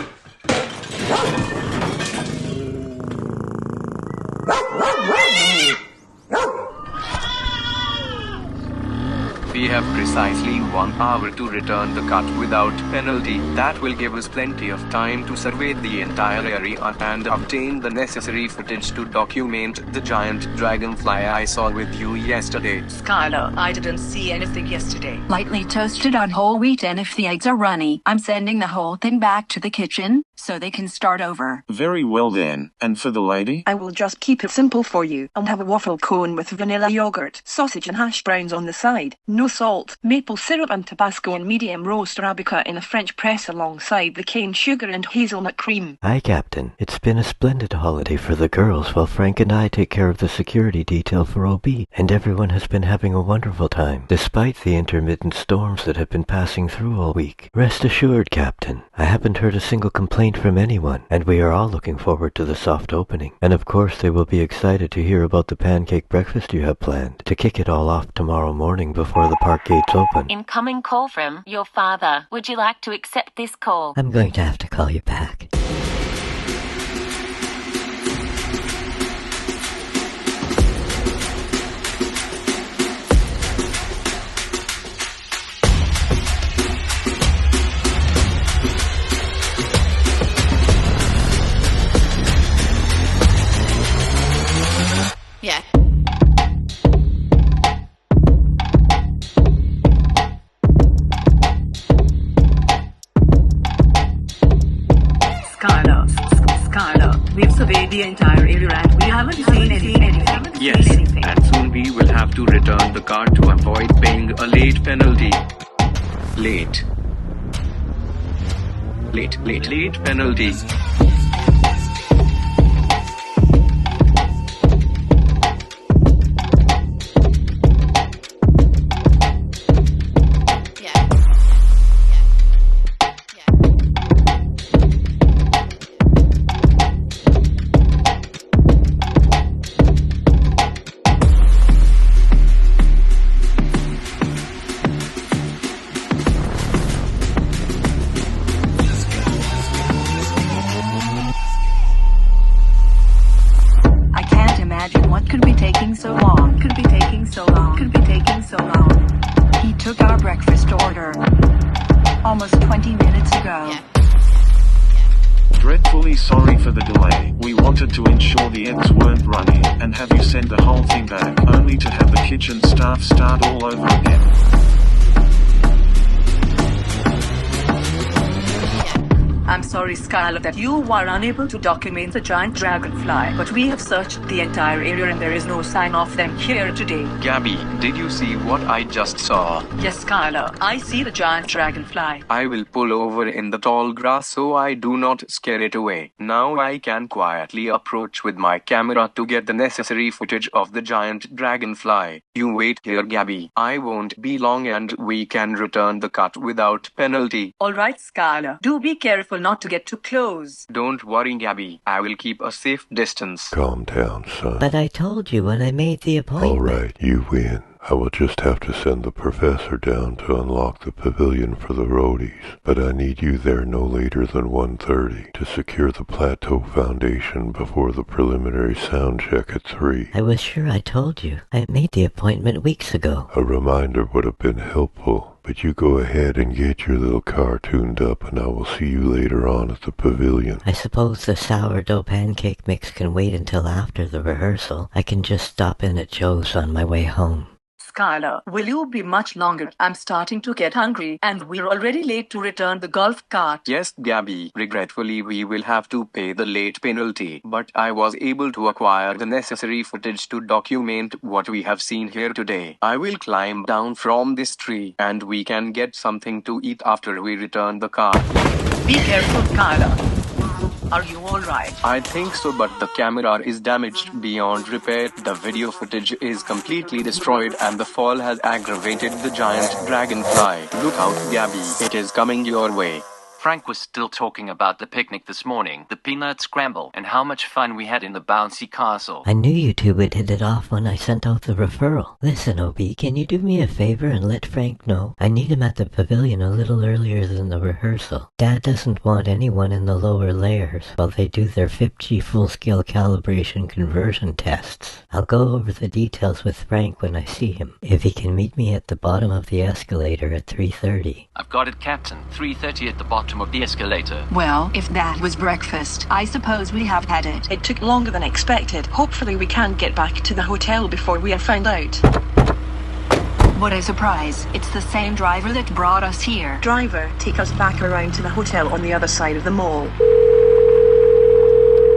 We have precisely 1 hour to return the cart without penalty. That will give us plenty of time to survey the entire area and obtain the necessary footage to document the giant dragonfly I saw with you yesterday. Skylar, I didn't see anything yesterday. Lightly toasted on whole wheat, and if the eggs are runny, I'm sending the whole thing back to the kitchen so they can start over. Very well then. And for the lady? I will just keep it simple for you. I'll have a waffle cone with vanilla yogurt, sausage and hash browns on the side. No salt, maple syrup and Tabasco and medium roast Arabica in a French press alongside the cane sugar and hazelnut cream. Hi, Captain. It's been a splendid holiday for the girls while Frank and I take care of the security detail for OB, and everyone has been having a wonderful time, despite the intermittent storms that have been passing through all week. Rest assured, Captain, I haven't heard a single complaint from anyone, and we are all looking forward to the soft opening. And of course they will be excited to hear about the pancake breakfast you have planned, to kick it all off tomorrow morning before the park gates open. Incoming call from your father. Would you like to accept this call? I'm going to have to call you back. Yeah. Skylar, we've surveyed the entire area and we haven't seen anything. Yes, and soon we will have to return the car to avoid paying a late penalty. Late penalty. He took our breakfast order almost 20 minutes ago. Dreadfully sorry for the delay. We wanted to ensure the eggs weren't runny and have you send the whole thing back, only to have the kitchen staff start all over again. I'm sorry, Skylar, that you were unable to document the giant dragonfly, but we have searched the entire area and there is no sign of them here today. Gabby, did you see what I just saw? Yes, Skylar, I see the giant dragonfly. I will pull over in the tall grass so I do not scare it away. Now I can quietly approach with my camera to get the necessary footage of the giant dragonfly. You wait here, Gabby. I won't be long and we can return the cut without penalty. Alright, Skylar. Do be careful not to get too close. Don't worry, Gabby. I will keep a safe distance. Calm down, son. But I told you when I made the appointment. All right, you win. I will just have to send the professor down to unlock the pavilion for the roadies, but I need you there no later than 1:30 to secure the plateau foundation before the preliminary sound check at 3. I was sure I told you. I made the appointment weeks ago. A reminder would have been helpful, but you go ahead and get your little car tuned up and I will see you later on at the pavilion. I suppose the sourdough pancake mix can wait until after the rehearsal. I can just stop in at Joe's on my way home. Skylar, will you be much longer? I'm starting to get hungry, and we're already late to return the golf cart. Yes, Gabby. Regretfully, we will have to pay the late penalty, but I was able to acquire the necessary footage to document what we have seen here today. I will climb down from this tree, and we can get something to eat after we return the car. Be careful, Skylar. Are you alright? I think so, but the camera is damaged beyond repair. The video footage is completely destroyed and the fall has aggravated the giant dragonfly. Look out, Gabby. It is coming your way. Frank was still talking about the picnic this morning, the peanut scramble, and how much fun we had in the bouncy castle. I knew you two would hit it off when I sent out the referral. Listen, OB, can you do me a favor and let Frank know? I need him at the pavilion a little earlier than the rehearsal. Dad doesn't want anyone in the lower layers while they do their 5G full-scale calibration conversion tests. I'll go over the details with Frank when I see him. If he can meet me at the bottom of the escalator at 3:30. I've got it, Captain. 3:30 at the bottom of the escalator. Well, if that was breakfast, I suppose we have had it. It took longer than expected. Hopefully we can get back to the hotel before we are found out. What a surprise. It's the same driver that brought us here. Driver, take us back around to the hotel on the other side of the mall.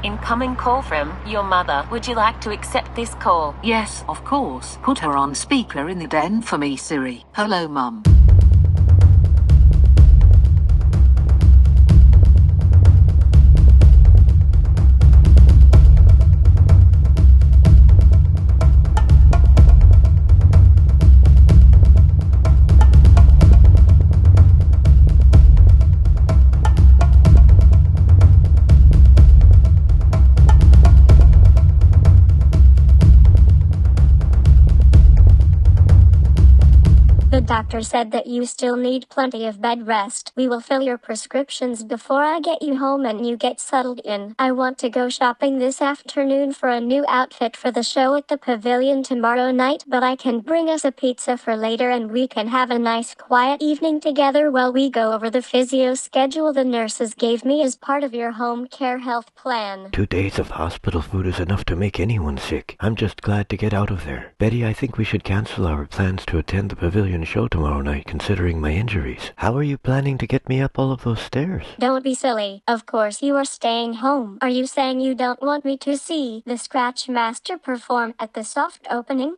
Incoming call from your mother. Would you like to accept this call? Yes, of course. Put her on speaker in the den for me, Siri. Hello, Mum. The doctor said that you still need plenty of bed rest. We will fill your prescriptions before I get you home and you get settled in. I want to go shopping this afternoon for a new outfit for the show at the pavilion tomorrow night, but I can bring us a pizza for later and we can have a nice quiet evening together while we go over the physio schedule the nurses gave me as part of your home care health plan. 2 days of hospital food is enough to make anyone sick. I'm just glad to get out of there. Betty, I think we should cancel our plans to attend the pavilion show tomorrow night, considering my injuries. How are you planning to get me up all of those stairs? Don't be silly. Of course you are staying home. Are you saying you don't want me to see the Scratch Master perform at the soft opening?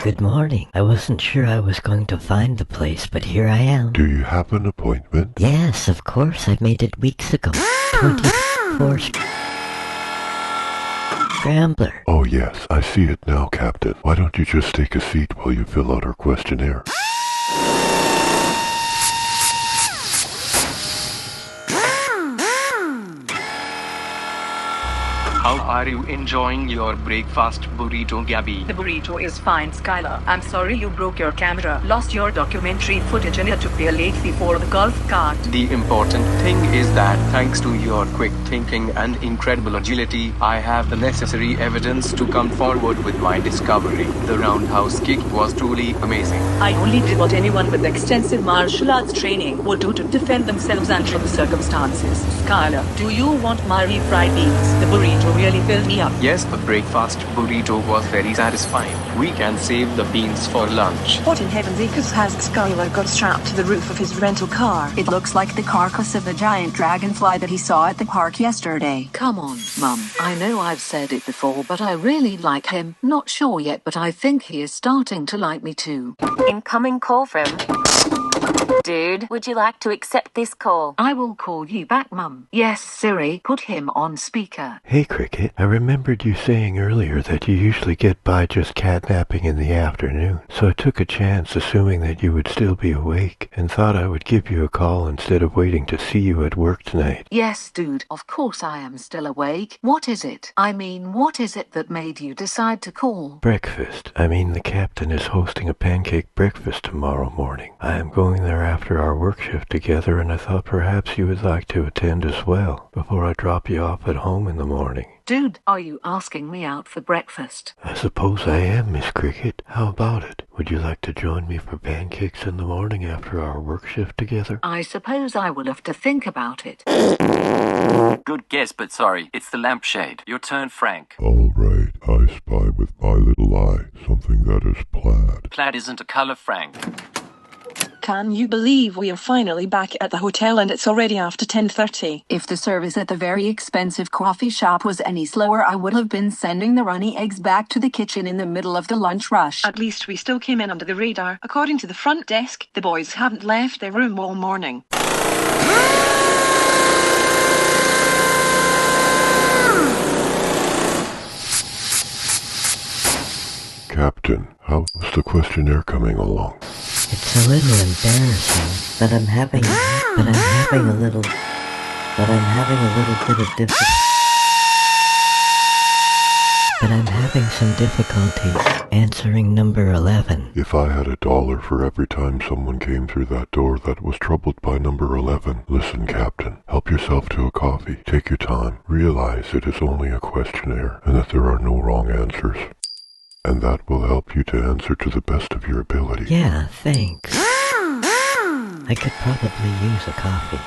Good morning. I wasn't sure I was going to find the place, but here I am. Do you have an appointment? Yes, of course. I made it weeks ago. 24 Scrambler. Oh yes, I see it now, Captain. Why don't you just take a seat while you fill out our questionnaire? How are you enjoying your breakfast burrito, Gabby? The burrito is fine, Skylar. I'm sorry you broke your camera, lost your documentary footage and had to pay late fee for the golf cart. The important thing is that thanks to your quick thinking and incredible agility, I have the necessary evidence to come forward with my discovery. The roundhouse kick was truly amazing. I only did what anyone with extensive martial arts training would do to defend themselves under the circumstances. Skylar, do you want my refried beans? The burrito really filled me up. Yes, the breakfast burrito was very satisfying. We can save the beans for lunch. What in heaven's acres has Skylar got strapped to the roof of his rental car? It looks like the carcass of the giant dragonfly that he saw at the park yesterday. Come on, Mum. I know I've said it before, but I really like him. Not sure yet, but I think he is starting to like me too. Incoming call from Dude, would you like to accept this call? I will call you back, Mum. Yes, Siri, put him on speaker. Hey, Cricket, I remembered you saying earlier that you usually get by just catnapping in the afternoon, so I took a chance assuming that you would still be awake, and thought I would give you a call instead of waiting to see you at work tonight. Yes, dude, of course I am still awake. What is it? I mean, what is it that made you decide to call? Breakfast. The captain is hosting a pancake breakfast tomorrow morning. I am going there after our work shift together, and I thought perhaps you would like to attend as well, before I drop you off at home in the morning. Dude, are you asking me out for breakfast? I suppose I am, Miss Cricket. How about it? Would you like to join me for pancakes in the morning after our work shift together? I suppose I will have to think about it. Good guess, but sorry. It's the lampshade. Your turn, Frank. All right, I spy with my little eye something that is plaid. Plaid isn't a color, Frank. Can you believe we are finally back at the hotel and it's already after 10:30? If the service at the very expensive coffee shop was any slower, I would have been sending the runny eggs back to the kitchen in the middle of the lunch rush. At least we still came in under the radar. According to the front desk, the boys haven't left their room all morning. Captain, how's the questionnaire coming along? It's a little embarrassing, but I'm having a little bit of But I'm having some difficulty answering number 11. If I had $1 for every time someone came through that door that was troubled by number 11. Listen, Captain, help yourself to a coffee. Take your time. Realize it is only a questionnaire and that there are no wrong answers. And that will help you to answer to the best of your ability. Yeah, thanks. I could probably use a coffee.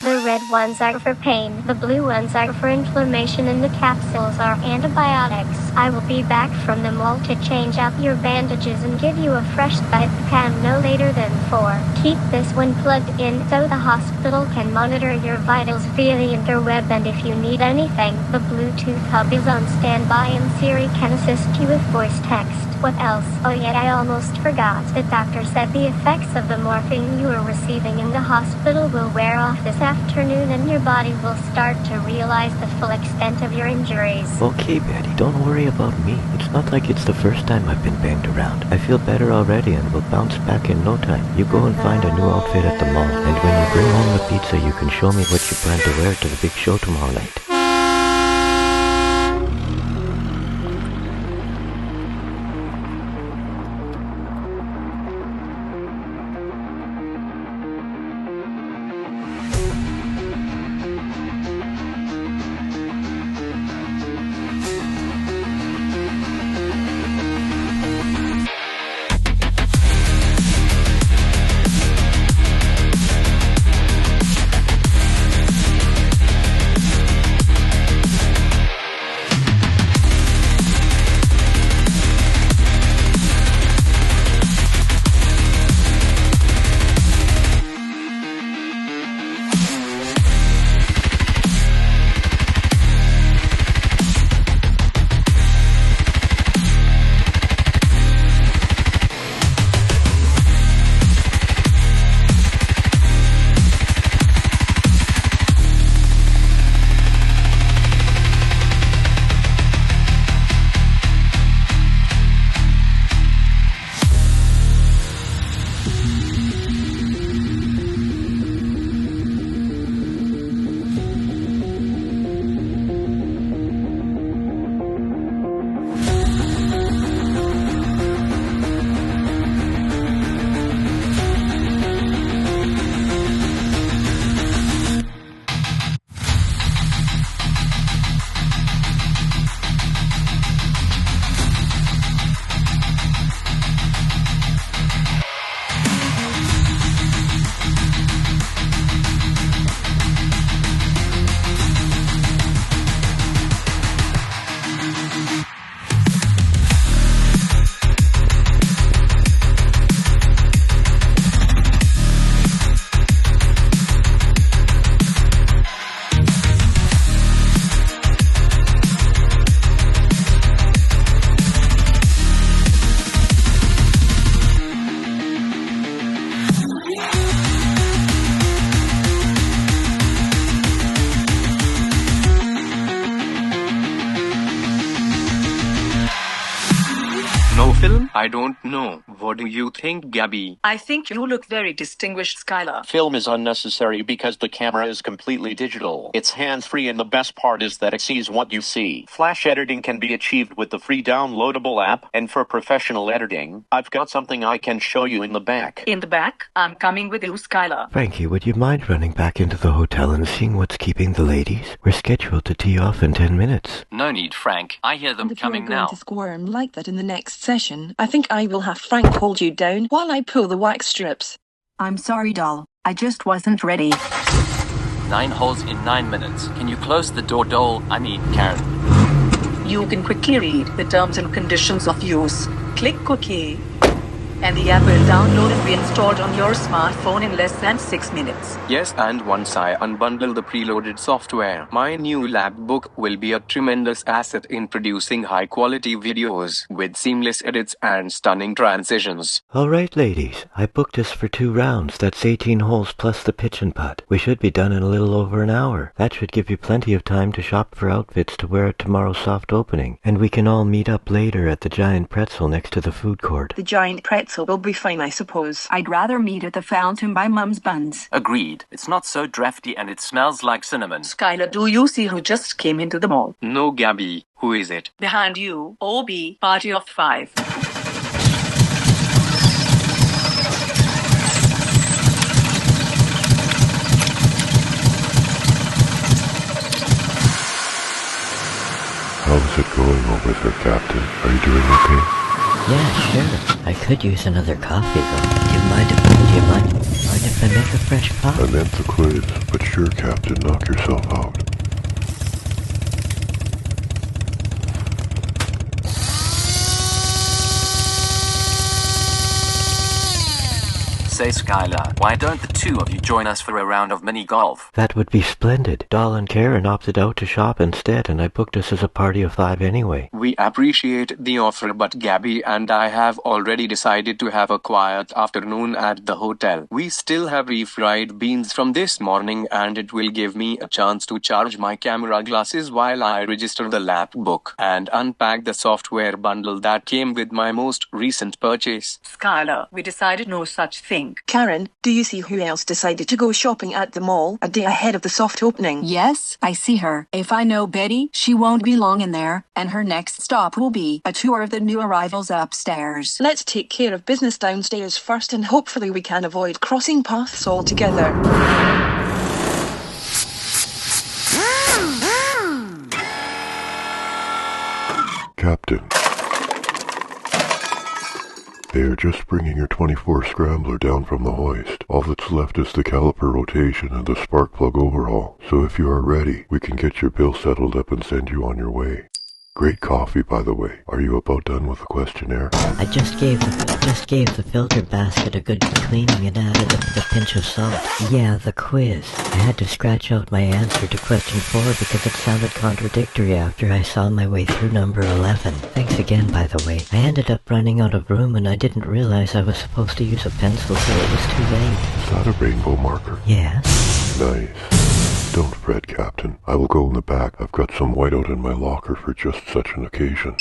The red ones are for pain, the blue ones are for inflammation, and the capsules are antibiotics. I will be back from the mall to change out your bandages and give you a fresh diet can no later than 4. Keep this one plugged in so the hospital can monitor your vitals via the interweb, and if you need anything, the Bluetooth hub is on standby and Siri can assist you with voice text. What else? Oh yeah, I almost forgot. The doctor said the effects of the morphine you are receiving in the hospital will wear off this afternoon and your body will start to realize the full extent of your injuries. Okay, Betty, don't worry about me. It's not like it's the first time I've been banged around. I feel better already and will bounce back in no time. You go and find a new outfit at the mall, and when you bring home the pizza, you can show me what you plan to wear to the big show tomorrow night. I don't know. What do you think, Gabby? I think you look very distinguished, Skylar. Film is unnecessary because the camera is completely digital. It's hands-free and the best part is that it sees what you see. Flash editing can be achieved with the free downloadable app, and for professional editing, I've got something I can show you in the back. In the back? I'm coming with you, Skylar. Frankie, would you mind running back into the hotel and seeing what's keeping the ladies? We're scheduled to tee off in 10 minutes. No need, Frank. I hear them And if coming you're going now. to squirm like that in the next session, I think I will have Frank hold you down while I pull the wax strips. I'm sorry, doll. I just wasn't ready. 9 holes in 9 minutes. Can you close the door, doll? I mean, Karen. You can quickly read the terms and conditions of use. Click OK. And the app will download and be installed on your smartphone in less than 6 minutes. Yes, and once I unbundle the preloaded software, my new lab book will be a tremendous asset in producing high-quality videos with seamless edits and stunning transitions. All right, ladies. I booked us for 2 rounds. That's 18 holes plus the pitch and putt. We should be done in a little over an hour. That should give you plenty of time to shop for outfits to wear at tomorrow's soft opening. And we can all meet up later at the Giant Pretzel next to the food court. The Giant Pretzel will be fine, I suppose. I'd rather meet at the fountain by Mum's Buns. Agreed. It's not so drafty and it smells like cinnamon. Skylar, do you see who just came into the mall? No, Gabby. Who is it? Behind you, OB, party of 5. How's it going over there, Captain? Are you doing okay? Yeah, sure. I could use another coffee, though. Do you mind if I make a fresh pot? I meant the quiz, but sure, Captain, knock yourself out. Say, Skylar, why don't the two of you join us for a round of mini golf? That would be splendid. Doll and Karen opted out to shop instead, and I booked us as a party of 5 anyway. We appreciate the offer, but Gabby and I have already decided to have a quiet afternoon at the hotel. We still have refried beans from this morning, and it will give me a chance to charge my camera glasses while I register the lap book and unpack the software bundle that came with my most recent purchase. Skylar, we decided no such thing. Karen, do you see who else decided to go shopping at the mall a day ahead of the soft opening? Yes, I see her. If I know Betty, she won't be long in there, and her next stop will be a tour of the new arrivals upstairs. Let's take care of business downstairs first, and hopefully we can avoid crossing paths altogether. Captain. They are just bringing your 24 Scrambler down from the hoist. All that's left is the caliper rotation and the spark plug overhaul. So if you are ready, we can get your bill settled up and send you on your way. Great coffee, by the way. Are you about done with the questionnaire? I just gave the filter basket a good cleaning and added a pinch of salt. Yeah, the quiz. I had to scratch out my answer to question 4 because it sounded contradictory after I saw my way through number 11. Thanks again, by the way. I ended up running out of room and I didn't realize I was supposed to use a pencil, so it was too late. Is that a rainbow marker? Yes. Nice. Don't fret, Captain. I will go in the back. I've got some whiteout in my locker for just such an occasion.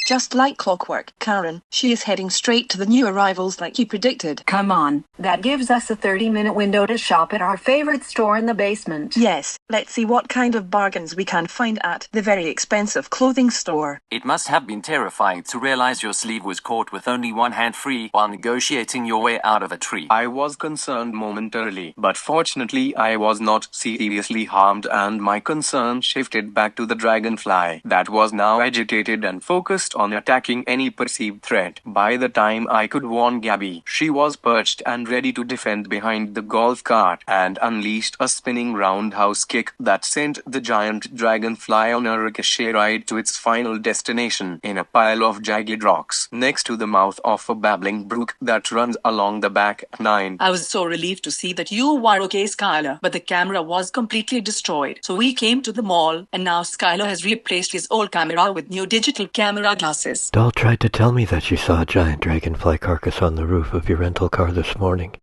Just like clockwork, Karen, she is heading straight to the new arrivals like you predicted. Come on, that gives us a 30-minute window to shop at our favorite store in the basement. Yes, let's see what kind of bargains we can find at the very expensive clothing store. It must have been terrifying to realize your sleeve was caught with only one hand free while negotiating your way out of a tree. I was concerned momentarily, but fortunately I was not seriously harmed, and my concern shifted back to the dragonfly that was now agitated and focused on attacking any perceived threat. By the time I could warn Gabby, she was perched and ready to defend behind the golf cart and unleashed a spinning roundhouse kick that sent the giant dragonfly on a ricochet ride to its final destination in a pile of jagged rocks next to the mouth of a babbling brook that runs along the back 9. I was so relieved to see that you were okay, Skylar, but the camera was completely destroyed. So we came to the mall, and now Skylar has replaced his old camera with new digital camera glasses. Doll tried to tell me that she saw a giant dragonfly carcass on the roof of your rental car this morning,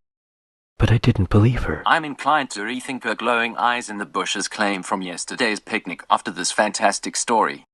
but I didn't believe her. I'm inclined to rethink her glowing eyes in the bushes claim from yesterday's picnic after this fantastic story.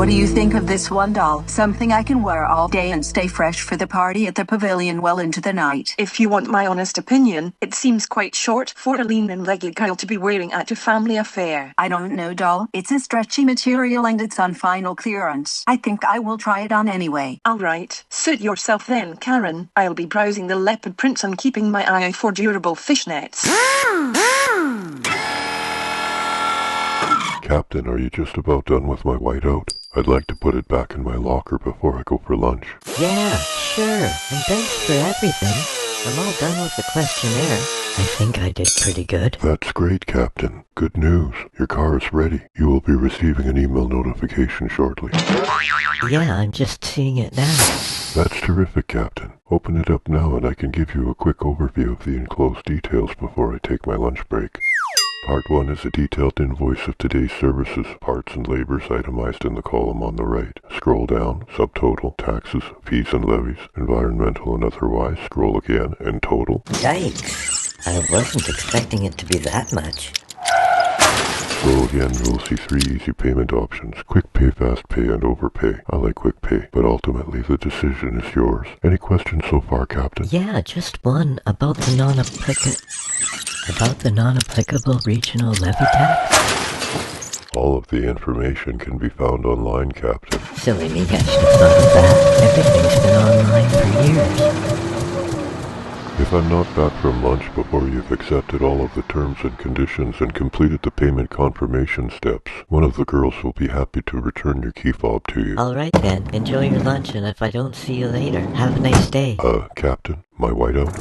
What do you think of this one, doll? Something I can wear all day and stay fresh for the party at the pavilion well into the night. If you want my honest opinion, it seems quite short for a lean and leggy girl to be wearing at a family affair. I don't know, doll. It's a stretchy material and it's on final clearance. I think I will try it on anyway. Alright, suit yourself then, Karen. I'll be browsing the leopard prints and keeping my eye for durable fishnets. Captain, are you just about done with my whiteout? I'd like to put it back in my locker before I go for lunch. Yeah, sure. And thanks for everything. I'm all done with the questionnaire. I think I did pretty good. That's great, Captain. Good news. Your car is ready. You will be receiving an email notification shortly. Yeah, I'm just seeing it now. That's terrific, Captain. Open it up now and I can give you a quick overview of the enclosed details before I take my lunch break. Part 1 is a detailed invoice of today's services, parts and labors itemized in the column on the right. Scroll down, subtotal, taxes, fees and levies, environmental and otherwise. Scroll again, and total. Yikes. I wasn't expecting it to be that much. Scroll again, you will see 3 easy payment options: quick pay, fast pay, and overpay. I like quick pay, but ultimately the decision is yours. Any questions so far, Captain? Yeah, just one about the non-applicable regional levy tax. All of the information can be found online, Captain. Silly me, I should have thought of that. Everything's been online for years. If I'm not back from lunch before you've accepted all of the terms and conditions and completed the payment confirmation steps, one of the girls will be happy to return your key fob to you. Alright then, enjoy your lunch, and if I don't see you later, have a nice day. Captain, my whiteout?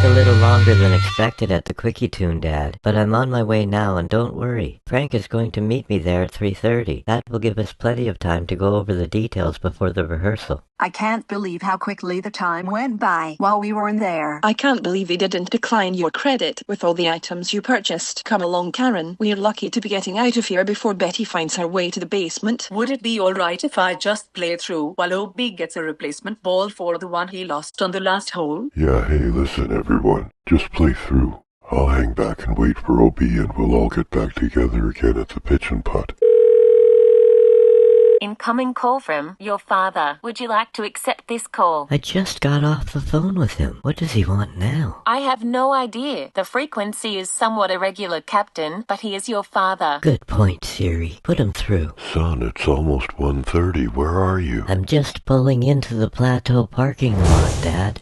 A little longer than expected at the Quickie Tune, Dad, but I'm on my way now, and don't worry. Frank is going to meet me there at 3:30. That will give us plenty of time to go over the details before the rehearsal. I can't believe how quickly the time went by while we were in there. I can't believe he didn't decline your credit with all the items you purchased. Come along, Karen. We're lucky to be getting out of here before Betty finds her way to the basement. Would it be alright if I just play through while OB gets a replacement ball for the one he lost on the last hole? Yeah, hey, listen everyone. Just play through. I'll hang back and wait for OB and we'll all get back together again at the pitch and putt. Incoming call from your father. Would you like to accept this call? I just got off the phone with him. What does he want now? I have no idea. The frequency is somewhat irregular, Captain, but he is your father. Good point, Siri. Put him through. Son, it's almost 1:30. Where are you? I'm just pulling into the plateau parking lot, Dad.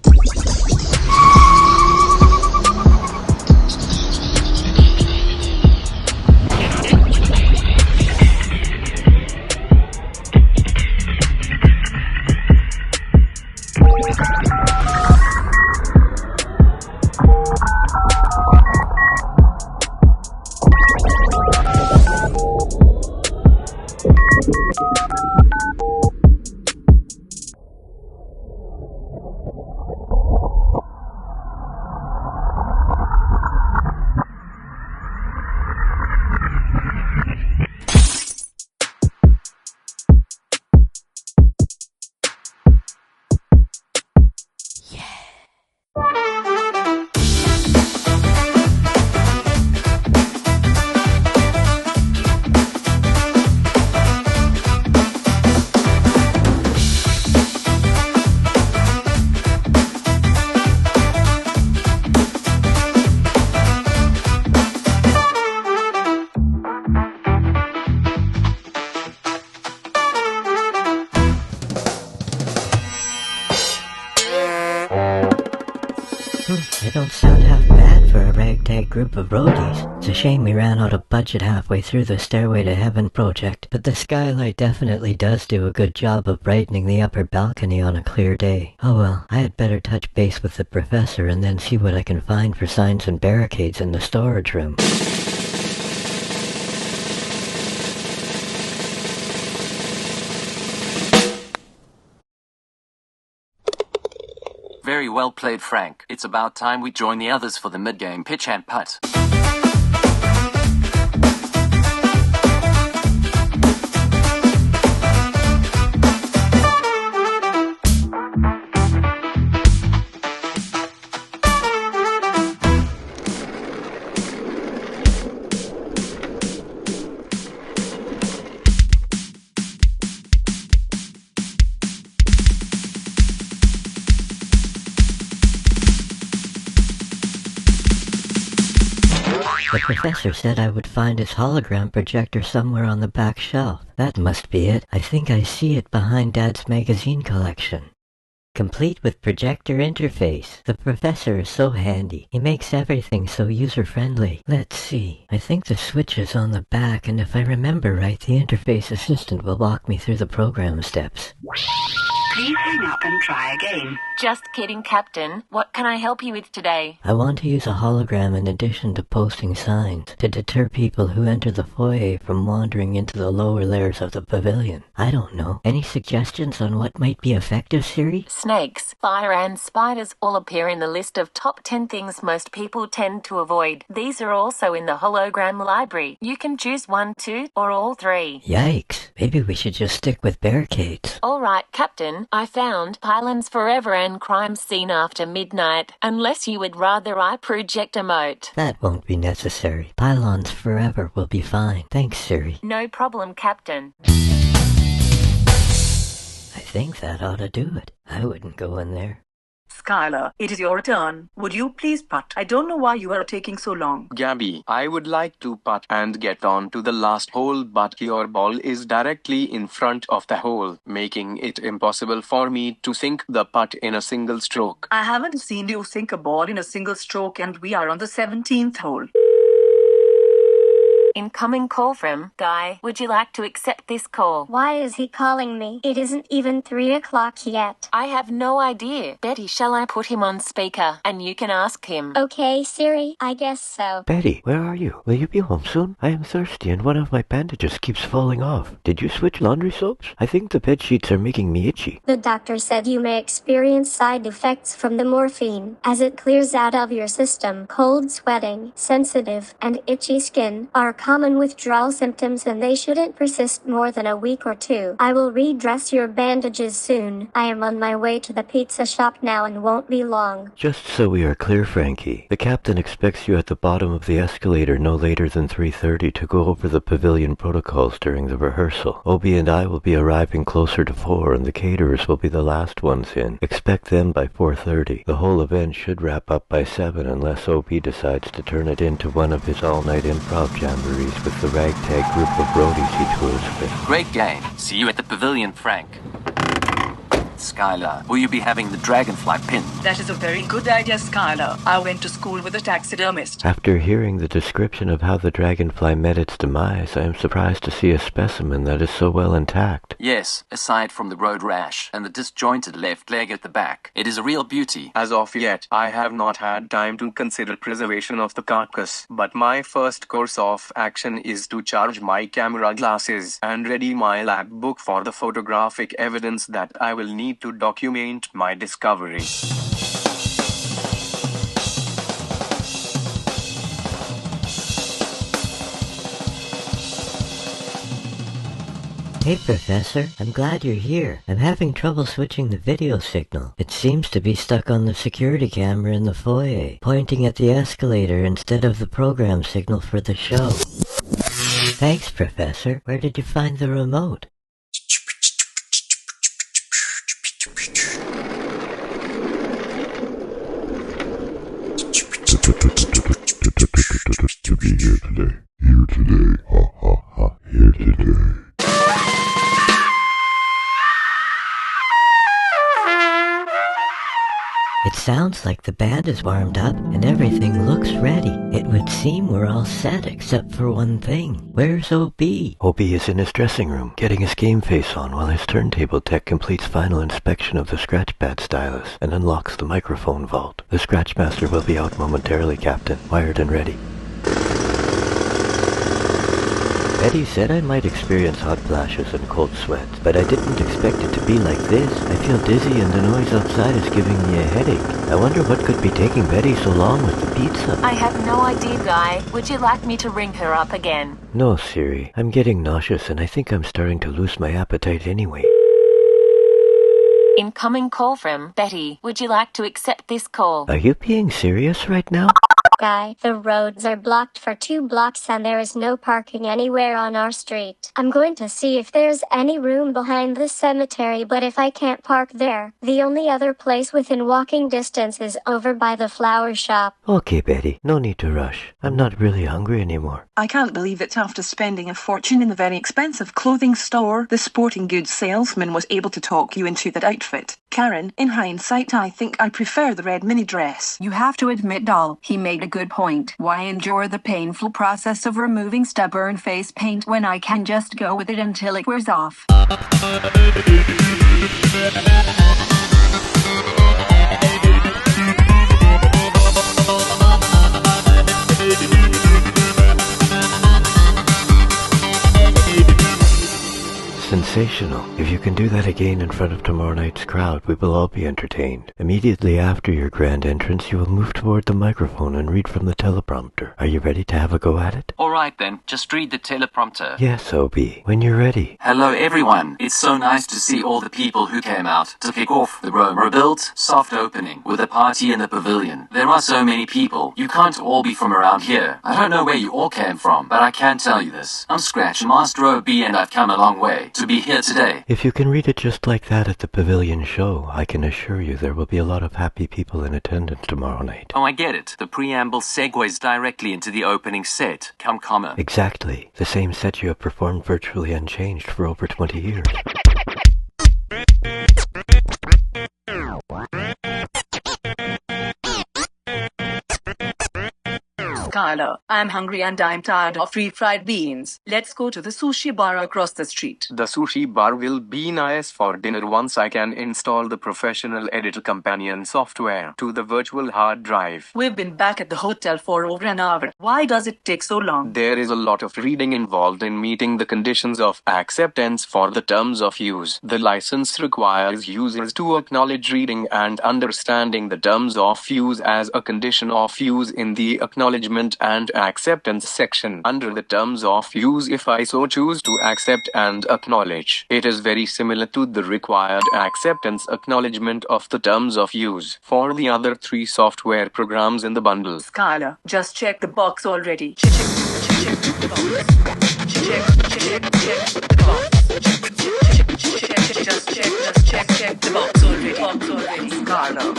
They don't sound half bad for a ragtag group of roadies. It's a shame we ran out of budget halfway through the Stairway to Heaven project, but the skylight definitely does do a good job of brightening the upper balcony on a clear day. Oh well, I had better touch base with the professor and then see what I can find for signs and barricades in the storage room. Very well played, Frank. It's about time we join the others for the mid-game pitch and putt. The professor said I would find his hologram projector somewhere on the back shelf. That must be it. I think I see it behind Dad's magazine collection. Complete with projector interface. The professor is so handy. He makes everything so user-friendly. Let's see. I think the switch is on the back, and if I remember right, the interface assistant will walk me through the program steps. Please hang up and try again. Just kidding, Captain. What can I help you with today? I want to use a hologram in addition to posting signs to deter people who enter the foyer from wandering into the lower layers of the pavilion. I don't know. Any suggestions on what might be effective, Siri? Snakes, fire and spiders all appear in the list of top 10 things most people tend to avoid. These are also in the hologram library. You can choose 1, 2, or all 3. Yikes. Maybe we should just stick with barricades. Alright, Captain. I found Pylons Forever and Crime Scene After Midnight, unless you would rather I project a moat. That won't be necessary. Pylons Forever will be fine. Thanks, Siri. No problem, Captain. I think that ought to do it. I wouldn't go in there. Skylar, it is your turn. Would you please putt? I don't know why you are taking so long. Gabby, I would like to putt and get on to the last hole, but your ball is directly in front of the hole, making it impossible for me to sink the putt in a single stroke. I haven't seen you sink a ball in a single stroke, and we are on the 17th hole. Incoming call from Guy. Would you like to accept this call? Why is he calling me? It isn't even 3 o'clock yet. I have no idea. Betty, shall I put him on speaker and you can ask him? Okay, Siri, I guess so. Betty, where are you? Will you be home soon? I am thirsty and one of my bandages keeps falling off. Did you switch laundry soaps? I think the bed sheets are making me itchy. The doctor said you may experience side effects from the morphine as it clears out of your system. Cold sweating, sensitive, and itchy skin are common withdrawal symptoms and they shouldn't persist more than a week or 2. I will redress your bandages soon. I am on my way to the pizza shop now and won't be long. Just so we are clear, Frankie, the captain expects you at the bottom of the escalator no later than 3:30 to go over the pavilion protocols during the rehearsal. Obi and I will be arriving closer to 4 and the caterers will be the last ones in. Expect them by 4:30. The whole event should wrap up by 7 unless Obi decides to turn it into one of his all-night improv jamborees with the ragtag group of roadies he tours with. Great game. See you at the pavilion, Frank. Skylar, will you be having the dragonfly pin? That is a very good idea, Skylar. I went to school with a taxidermist. After hearing the description of how the dragonfly met its demise, I am surprised to see a specimen that is so well intact. Yes, aside from the road rash and the disjointed left leg at the back. It is a real beauty. As of yet, I have not had time to consider preservation of the carcass, but my first course of action is to charge my camera glasses and ready my lab book for the photographic evidence that I will need to document my discovery. Hey, Professor, I'm glad you're here. I'm having trouble switching the video signal. It seems to be stuck on the security camera in the foyer, pointing at the escalator instead of the program signal for the show. Thanks, Professor. Where did you find the remote? To be here today, ha ha ha, here today. It sounds like the band is warmed up and everything looks ready. It would seem we're all set except for one thing. Where's O.B.? O.B. is in his dressing room, getting his game face on while his turntable tech completes final inspection of the scratchpad stylus and unlocks the microphone vault. The Scratchmaster will be out momentarily, Captain, wired and ready. Betty said I might experience hot flashes and cold sweats, but I didn't expect it to be like this. I feel dizzy and the noise outside is giving me a headache. I wonder what could be taking Betty so long with the pizza. I have no idea, Guy. Would you like me to ring her up again? No, Siri. I'm getting nauseous and I think I'm starting to lose my appetite anyway. Incoming call from Betty. Would you like to accept this call? Are you being serious right now? guy. The roads are blocked for 2 blocks and there is no parking anywhere on our street. I'm going to see if there's any room behind the cemetery, but if I can't park there, the only other place within walking distance is over by the flower shop. Okay, Betty, no need to rush. I'm not really hungry anymore. I can't believe that after spending a fortune in the very expensive clothing store, the sporting goods salesman was able to talk you into that outfit. Karen, in hindsight, I think I prefer the red mini dress. You have to admit, doll, he made a good point. Why endure the painful process of removing stubborn face paint when I can just go with it until it wears off? Sensational. If you can do that again in front of tomorrow night's crowd, we will all be entertained. Immediately after your grand entrance, you will move toward the microphone and read from the teleprompter. Are you ready to have a go at it? Alright then, just read the teleprompter. Yes, Obi. When you're ready. Hello everyone. It's so nice to see all the people who came out to kick off the Rome Rebuilt soft opening with a party in the pavilion. There are so many people. You can't all be from around here. I don't know where you all came from, but I can tell you this. I'm Scratch Master OB and I've come a long way to be here today. If you can read it just like that at the pavilion show, I can assure you there will be a lot of happy people in attendance tomorrow night. Oh, I get it. The preamble segues directly into the opening set. Come, comma. Exactly. The same set you have performed virtually unchanged for over 20 years. Skylar, I'm hungry and I'm tired of refried beans. Let's go to the sushi bar across the street. The sushi bar will be nice for dinner once I can install the professional editor companion software to the virtual hard drive. We've been back at the hotel for over an hour. Why does it take so long? There is a lot of reading involved in meeting the conditions of acceptance for the terms of use. The license requires users to acknowledge reading and understanding the terms of use as a condition of use in the acknowledgement and acceptance section under the terms of use if I so choose to accept and acknowledge. It is very similar to the required acceptance acknowledgement of the terms of use for the other 3 software programs in the bundle. Skylar, just check the box already. Check the box. Check the box. Just check the box already. Skylar.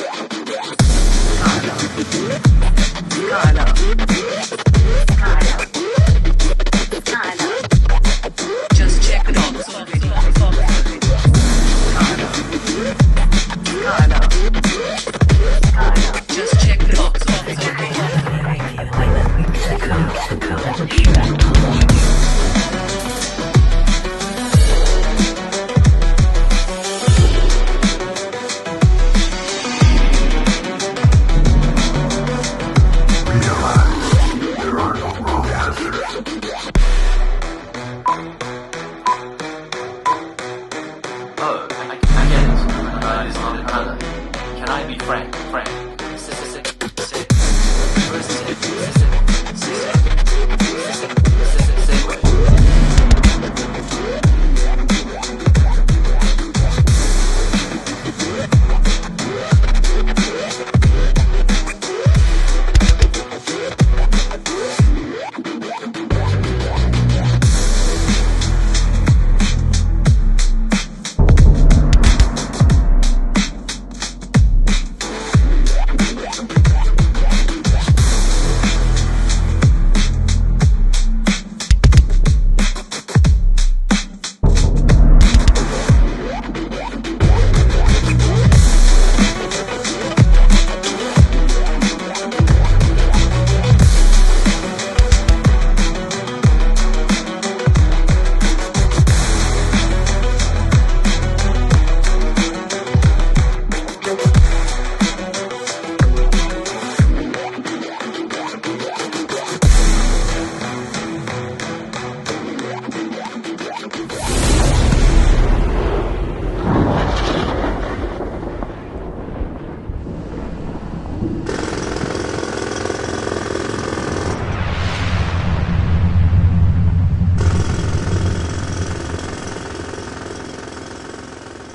Just check the box already. Just check the box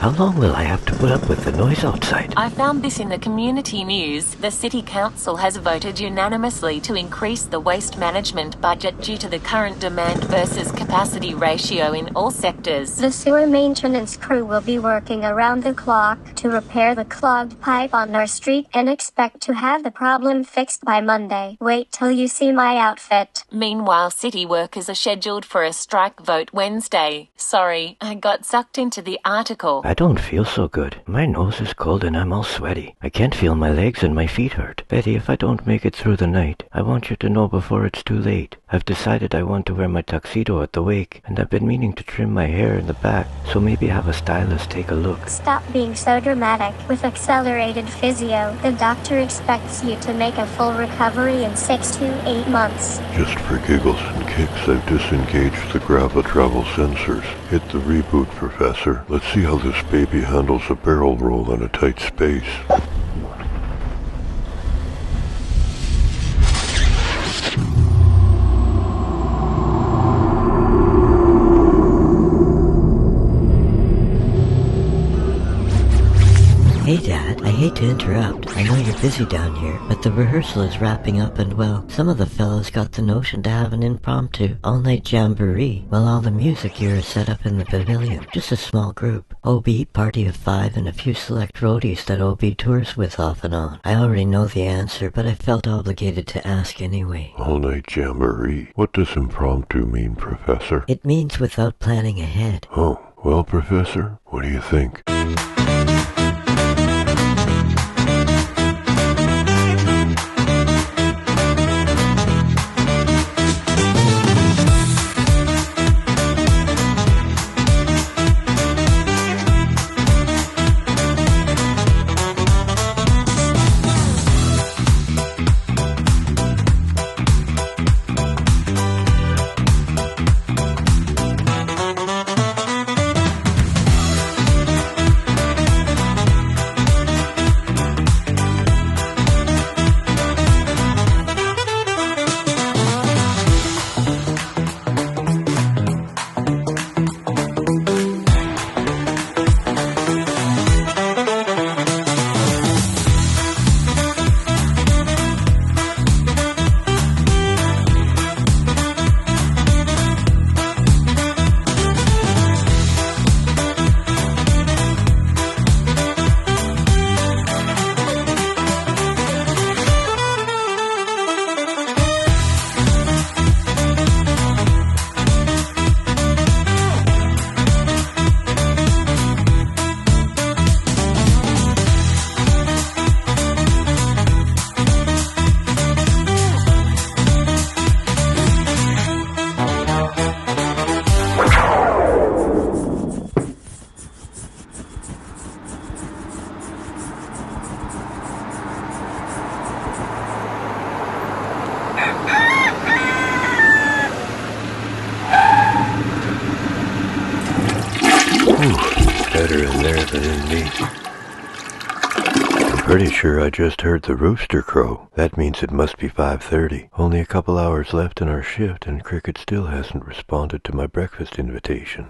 How long will I have to put up with the noise outside? I found this in the community news. The city council has voted unanimously to increase the waste management budget due to the current demand versus capacity ratio in all sectors. The sewer maintenance crew will be working around the clock to repair the clogged pipe on our street and expect to have the problem fixed by Monday. Wait till you see my outfit. Meanwhile, city workers are scheduled for a strike vote Wednesday. Sorry, I got sucked into the article. I don't feel so good. My nose is cold and I'm all sweaty. I can't feel my legs and my feet hurt. Betty, if I don't make it through the night, I want you to know before it's too late. I've decided I want to wear my tuxedo at the wake, and I've been meaning to trim my hair in the back, so maybe have a stylist take a look. Stop being so dramatic. With accelerated physio, the doctor expects you to make a full recovery in 6 to 8 months. Just for giggles and kicks, I've disengaged the gravitravel sensors. Hit the reboot, Professor. Let's see how this baby handles a barrel roll in a tight space. Hey Dad, I hate to interrupt. I know you're busy down here, but the rehearsal is wrapping up and well, some of the fellows got the notion to have an impromptu all-night jamboree while all the music here is set up in the pavilion. Just a small group. OB, party of 5, and a few select roadies that OB tours with off and on. I already know the answer, but I felt obligated to ask anyway. All-night jamboree? What does impromptu mean, Professor? It means without planning ahead. Oh, well, Professor, what do you think? Better in there than in me. I'm pretty sure I just heard the rooster crow. That means it must be 5:30. Only a couple hours left in our shift, and Cricket still hasn't responded to my breakfast invitation.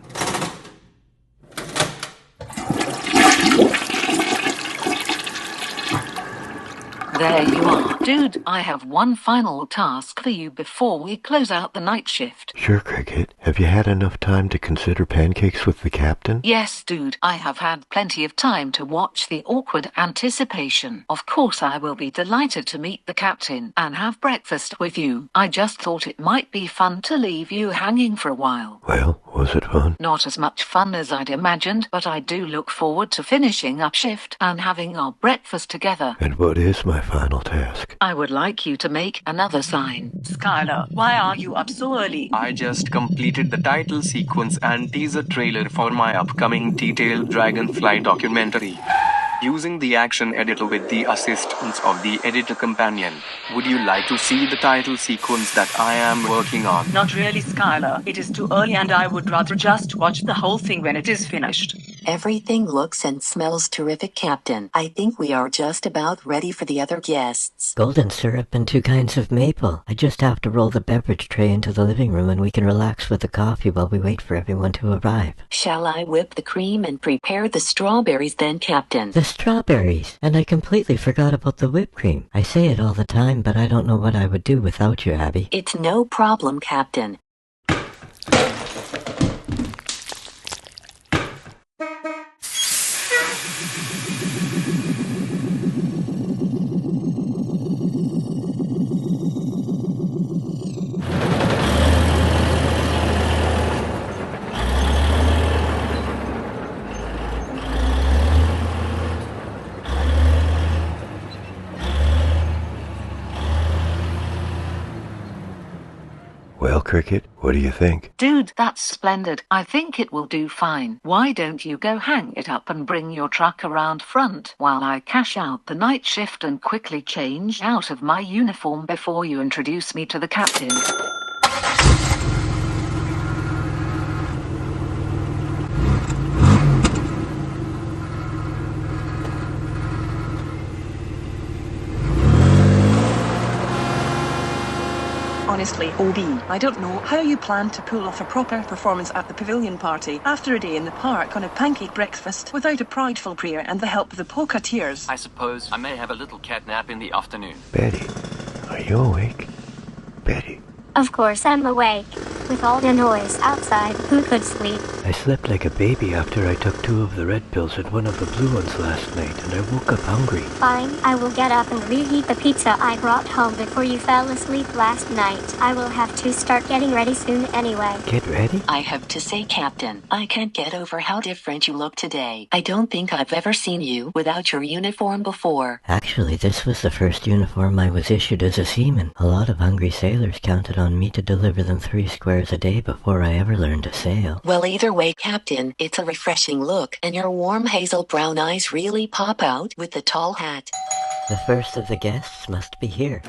There you are. Dude, I have one final task for you before we close out the night shift. Sure, Cricket. Have you had enough time to consider pancakes with the captain? Yes, dude, I have had plenty of time to watch the awkward anticipation. Of course I will be delighted to meet the captain and have breakfast with you. I just thought it might be fun to leave you hanging for a while. Well, was it fun? Not as much fun as I'd imagined, but I do look forward to finishing up shift and having our breakfast together. And what is my final task? I would like you to make another sign. Skylar, why are you up so early? I just completed the title sequence and teaser trailer for my upcoming detailed Dragonfly documentary. Using the action editor with the assistance of the editor companion. Would you like to see the title sequence that I am working on? Not really, Skylar. It is too early and I would rather just watch the whole thing when it is finished. Everything looks and smells terrific, Captain. I think we are just about ready for the other guests. Golden syrup and 2 kinds of maple. I just have to roll the beverage tray into the living room and we can relax with the coffee while we wait for everyone to arrive. Shall I whip the cream and prepare the strawberries then, Captain? The strawberries! And I completely forgot about the whipped cream. I say it all the time, but I don't know what I would do without you, Abby. It's no problem, Captain. Well, Cricket, what do you think? Dude, that's splendid. I think it will do fine. Why don't you go hang it up and bring your truck around front while I cash out the night shift and quickly change out of my uniform before you introduce me to the captain? Honestly, OB, I don't know how you plan to pull off a proper performance at the pavilion party after a day in the park on a pancake breakfast without a prideful prayer and the help of the Percussive. I suppose I may have a little cat nap in the afternoon. Betty, are you awake? Betty. Of course I'm awake. With all the noise outside, who could sleep? I slept like a baby after I took 2 of the red pills and 1 of the blue ones last night, and I woke up hungry. Fine, I will get up and reheat the pizza I brought home before you fell asleep last night. I will have to start getting ready soon anyway. Get ready? I have to say, Captain, I can't get over how different you look today. I don't think I've ever seen you without your uniform before. Actually, this was the first uniform I was issued as a seaman. A lot of hungry sailors counted on me to deliver them 3 squares a day before I ever learned to sail. Well, either way, Captain, it's a refreshing look, and your warm hazel brown eyes really pop out with the tall hat. The first of the guests must be here.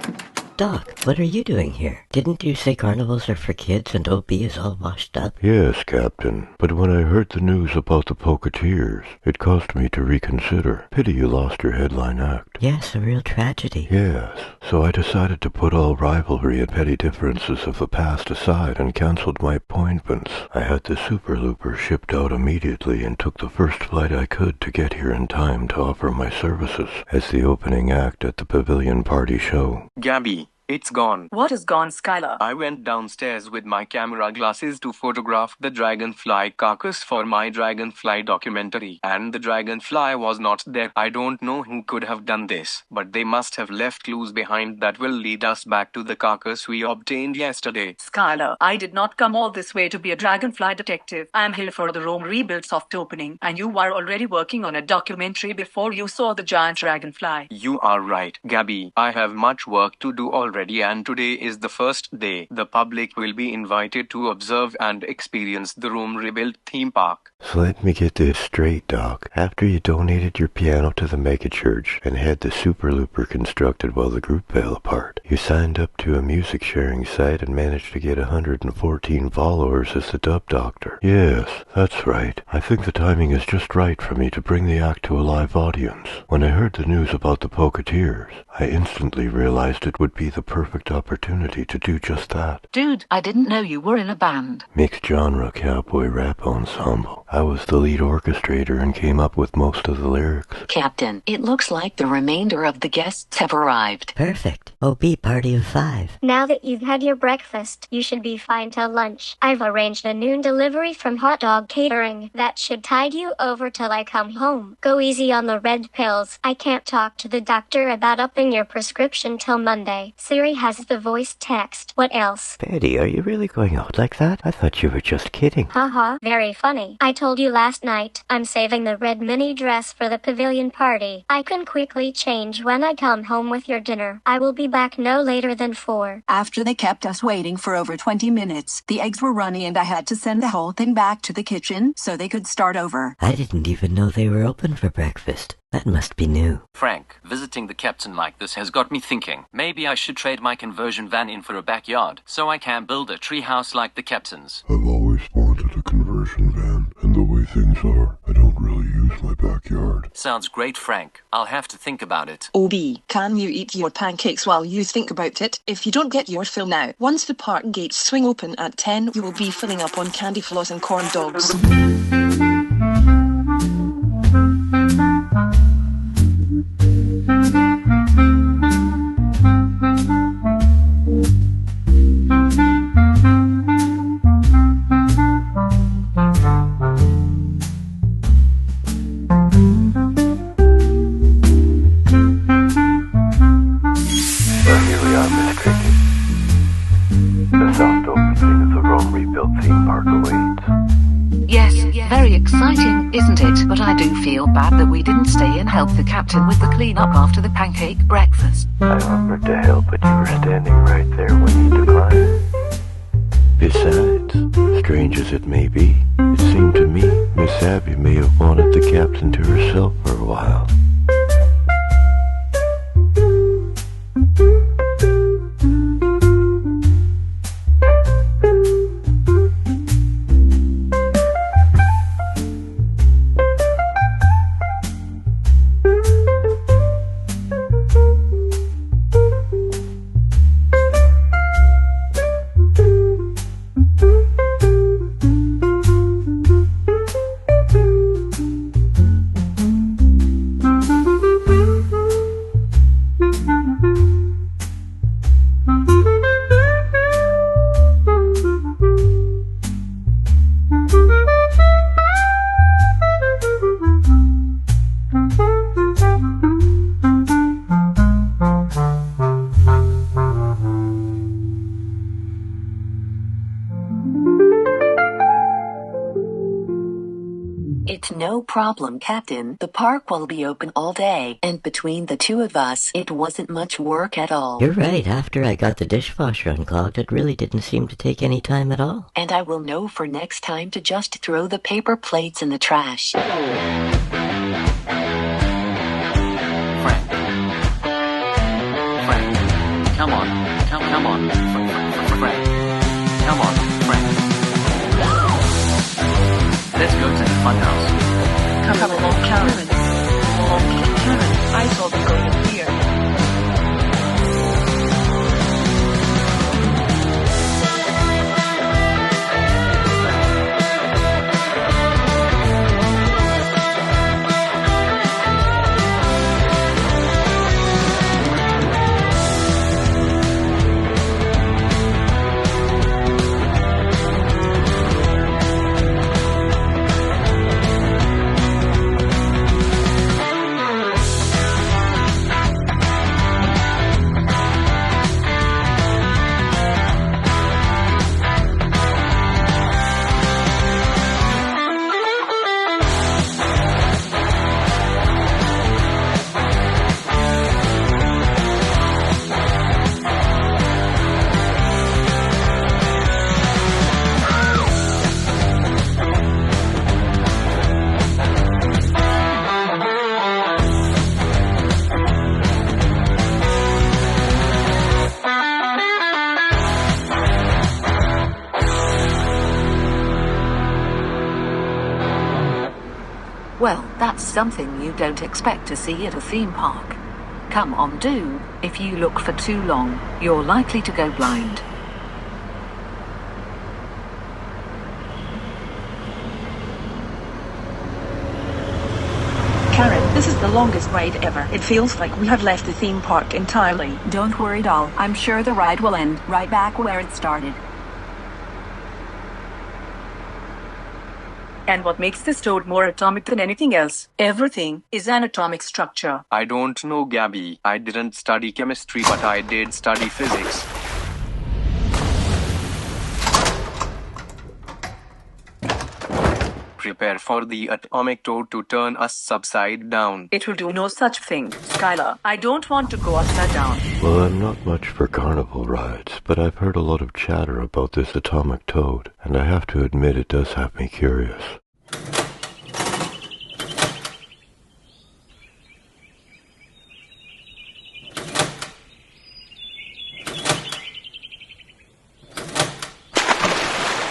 Doc, what are you doing here? Didn't you say carnivals are for kids and OB is all washed up? Yes, Captain, but when I heard the news about the Pocketeers, it caused me to reconsider. Pity you lost your headline act. Yes, a real tragedy. Yes, so I decided to put all rivalry and petty differences of the past aside and cancelled my appointments. I had the Super Looper shipped out immediately and took the first flight I could to get here in time to offer my services as the opening act at the Pavilion Party show. Gabby, it's gone. What is gone, Skylar? I went downstairs with my camera glasses to photograph the dragonfly carcass for my dragonfly documentary, and the dragonfly was not there. I don't know who could have done this, but they must have left clues behind that will lead us back to the carcass we obtained yesterday. Skylar, I did not come all this way to be a dragonfly detective. I am here for the Rome Rebuild soft opening, and you were already working on a documentary before you saw the giant dragonfly. You are right, Gabby. I have much work to do already, and today is the first day. The public will be invited to observe and experience the Rome Rebuild theme park. So let me get this straight, Doc. After you donated your piano to the megachurch and had the Super Looper constructed while the group fell apart, you signed up to a music sharing site and managed to get 114 followers as the Dub Doctor. Yes, that's right. I think the timing is just right for me to bring the act to a live audience. When I heard the news about the Pocketeers, I instantly realized it would be the perfect opportunity to do just that. Dude, I didn't know you were in a band. Mixed genre cowboy rap ensemble. I was the lead orchestrator and came up with most of the lyrics. Captain, it looks like the remainder of the guests have arrived. Perfect. OB party of 5. Now that you've had your breakfast, you should be fine till lunch. I've arranged a noon delivery from Hot Dog Catering. That should tide you over till I come home. Go easy on the red pills. I can't talk to the doctor about upping your prescription till Monday. Siri has the voice text. What else? Betty, are you really going out like that? I thought you were just kidding. Haha, very funny. I told you last night, I'm saving the red mini dress for the pavilion party. I can quickly change when I come home with your dinner. I will be back no later than 4. After they kept us waiting for over 20 minutes, the eggs were runny and I had to send the whole thing back to the kitchen so they could start over. I didn't even know they were open for breakfast. That must be new. Frank, visiting the captain like this has got me thinking. Maybe I should trade my conversion van in for a backyard, so I can build a treehouse like the captain's. I've always wanted a conversion van, and the way way things are, I don't really use my backyard. Sounds great, Frank. I'll have to think about it. OB, can you eat your pancakes while you think about it? If you don't get your fill now, once the park gates swing open at 10, you will be filling up on candy floss and corn dogs. Exciting, isn't it? But I do feel bad that we didn't stay and help the captain with the clean-up after the pancake breakfast. I offered to help, but you were standing right there when he declined. Besides, strange as it may be, it seemed to me Miss Abby may have wanted the captain to herself for a while. It's no problem, Captain. The park will be open all day, and between the two of us, it wasn't much work at all. You're right, after I got the dishwasher unclogged, it really didn't seem to take any time at all. And I will know for next time to just throw the paper plates in the trash. Frank. Come on. Come on. Frank. Come on, Frank. Let's go to the funhouse. Come along, Karen. Karen, I saw them going up here. Well, that's something you don't expect to see at a theme park. Come on, do. If you look for too long, you're likely to go blind. Karen, this is the longest ride ever. It feels like we have left the theme park entirely. Don't worry, doll. I'm sure the ride will end right back where it started. And what makes this toad more atomic than anything else? Everything is an atomic structure. I don't know, Gabby. I didn't study chemistry, but I did study physics. Prepare for the atomic toad to turn us upside down. It will do no such thing. Skylar, I don't want to go upside down. Well, I'm not much for carnival rides, but I've heard a lot of chatter about this atomic toad, and I have to admit it does have me curious.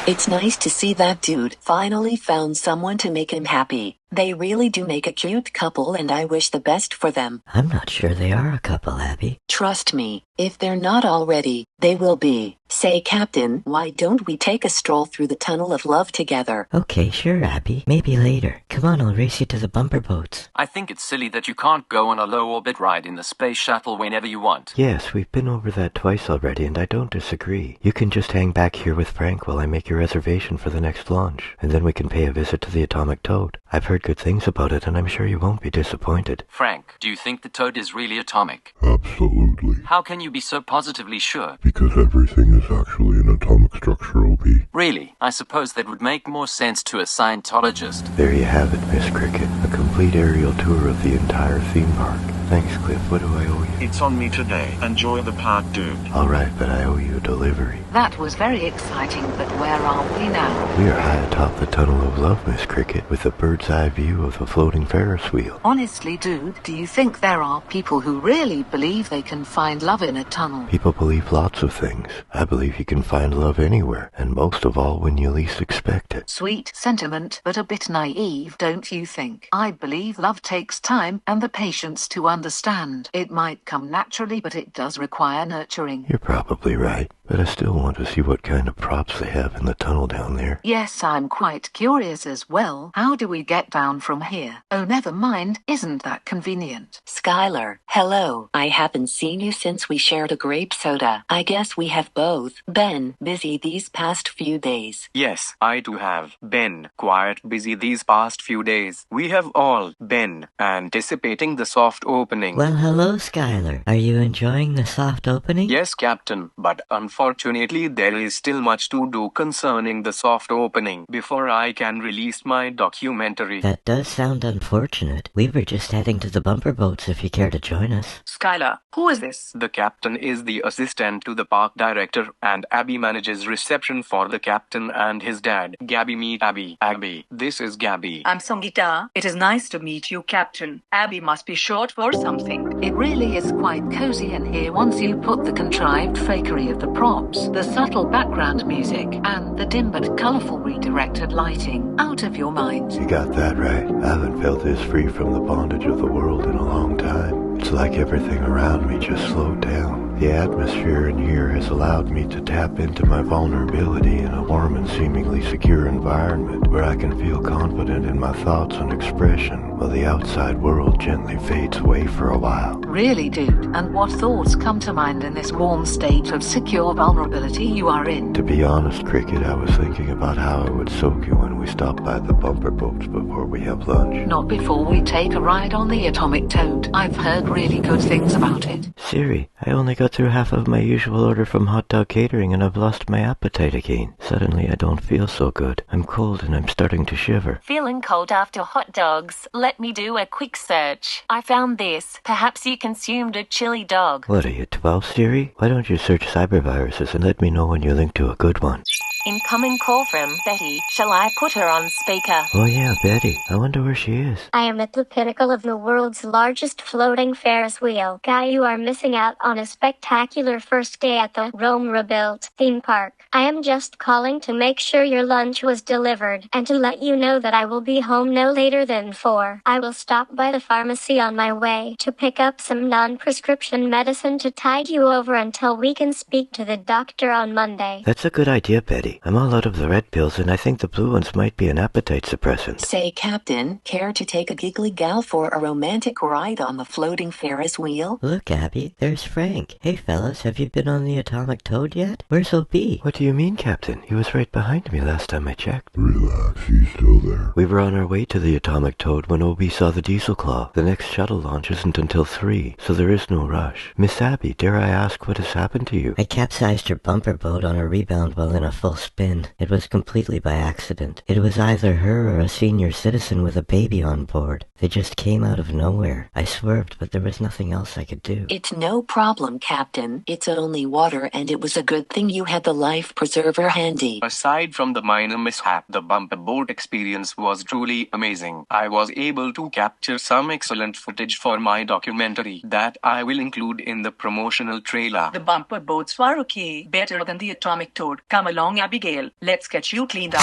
It's nice to see that dude finally found someone to make him happy. They really do make a cute couple and I wish the best for them. I'm not sure they are a couple, Abby. Trust me, if they're not already, they will be. Say, Captain, why don't we take a stroll through the tunnel of love together? Okay, sure, Abby. Maybe later. Come on, I'll race you to the bumper boats. I think it's silly that you can't go on a low-orbit ride in the space shuttle whenever you want. Yes, we've been over that twice already, and I don't disagree. You can just hang back here with Frank while I make your reservation for the next launch, and then we can pay a visit to the Atomic Toad. I've heard good things about it, and I'm sure you won't be disappointed. Frank, do you think the toad is really atomic? Absolutely. How can you be so positively sure? Because everything is actually an atomic structure, OB. Really? I suppose that would make more sense to a Scientologist. There you have it, Miss Cricket. A complete aerial tour of the entire theme park. Thanks, Cliff. What do I owe you? It's on me today. Enjoy the park, dude. All right, but I owe you a delivery. That was very exciting, but where are we now? We are high atop the Tunnel of Love, Miss Cricket, with a bird's eye view of the floating Ferris wheel. Honestly, dude, do you think there are people who really believe they can find love in a tunnel? People believe lots of things. I believe you can find love anywhere, and most of all when you least expect it. Sweet sentiment, but a bit naive, don't you think? I believe love takes time and the patience to understand. It might come naturally, but it does require nurturing. You're probably right, but I still want to see what kind of props they have in the tunnel down there. Yes, I'm quite curious as well. How do we get down from here? Oh, never mind. Isn't that convenient? Skylar, hello. I haven't seen you since we shared a grape soda. I guess we have both been busy these past few days. Yes, I too have been quite busy these past few days. We have all been anticipating the soft opening. Well, hello, Skylar. Are you enjoying the soft opening? Yes, Captain, but unfortunately there is still much to do concerning the soft opening before I can release my documentary. That does sound unfortunate. We were just heading to the bumper boats if you care to join us. Skylar, who is this? The captain is the assistant to the park director, and Abby manages reception for the captain and his dad. Gabby, meet Abby. Abby, this is Gabby. I'm Sangita. It is nice to meet you, Captain. Abby must be short for something. It really is quite cozy in here once you put the contrived fakery of the props, the subtle background music, and the dim but colourful redirected lighting out of your mind. You got that right. I haven't felt this free from the bondage of the world in a long time. It's like everything around me just slowed down. The atmosphere in here has allowed me to tap into my vulnerability in a warm and seemingly secure environment where I can feel confident in my thoughts and expression while the outside world gently fades away for a while. Really, dude? And what thoughts come to mind in this warm state of secure vulnerability you are in? To be honest, Cricket, I was thinking about how I would soak you when we stop by the bumper boats before we have lunch. Not before we take a ride on the Atomic Toad. I've heard really good things about it. Siri, I only got through half of my usual order from Hot Dog Catering and I've lost my appetite again. Suddenly I don't feel so good. I'm cold and I'm starting to shiver. Feeling cold after hot dogs? Let me do a quick search. I found this. Perhaps you consumed a chili dog. What are you, 12, Siri? Why don't you search cyberviruses and let me know when you link to a good one? Incoming call from Betty. Shall I put her on speaker? Oh yeah, Betty. I wonder where she is. I am at the pinnacle of the world's largest floating Ferris wheel. Guy, you are missing out on a spectacular first day at the Rome Rebuilt theme park. I am just calling to make sure your lunch was delivered and to let you know that I will be home no later than 4. I will stop by the pharmacy on my way to pick up some non-prescription medicine to tide you over until we can speak to the doctor on Monday. That's a good idea, Betty. I'm all out of the red pills and I think the blue ones might be an appetite suppressant. Say, Captain, care to take a giggly gal for a romantic ride on the floating Ferris wheel? Look, Abby, there's Frank. Hey, fellas, have you been on the Atomic Toad yet? Where's O.B.? What do you mean, Captain? He was right behind me last time I checked. Relax, he's still there. We were on our way to the Atomic Toad when O.B. saw the diesel claw. The next shuttle launch isn't until 3, so there is no rush. Miss Abby, dare I ask what has happened to you? I capsized her bumper boat on a rebound while in a full spin. It was completely by accident. It was either her or a senior citizen with a baby on board. They just came out of nowhere. I swerved, but there was nothing else I could do. It's no problem, Captain. It's only water, and it was a good thing you had the life preserver handy. Aside from the minor mishap, the bumper boat experience was truly amazing. I was able to capture some excellent footage for my documentary that I will include in the promotional trailer. The bumper boats were okay. Better than the Atomic Toad. Come along, Abigail, let's get you cleaned up.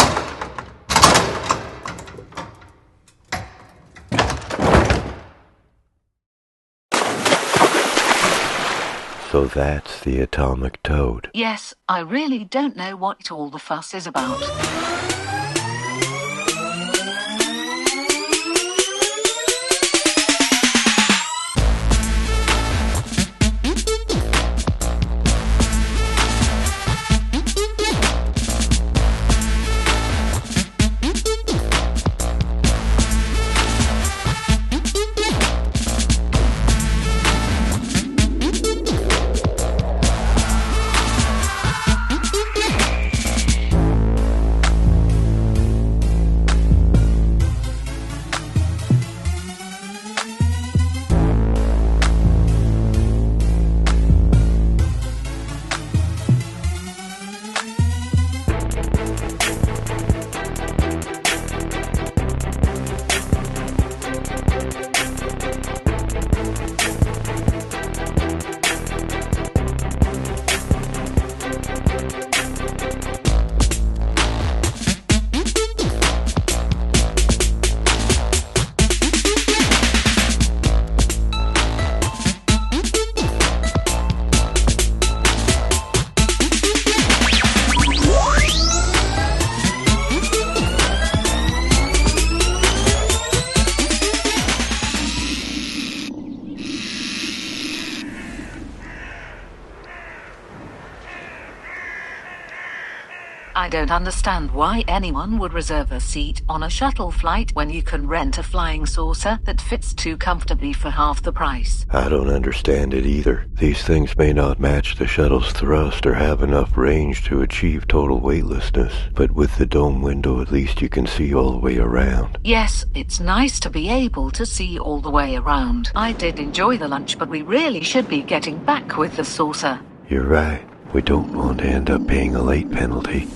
So that's the atomic toad. Yes, I really don't know what all the fuss is about. I don't understand why anyone would reserve a seat on a shuttle flight when you can rent a flying saucer that fits too comfortably for half the price. I don't understand it either. These things may not match the shuttle's thrust or have enough range to achieve total weightlessness, but with the dome window at least you can see all the way around. Yes, it's nice to be able to see all the way around. I did enjoy the lunch, but we really should be getting back with the saucer. You're right. We don't want to end up paying a late penalty.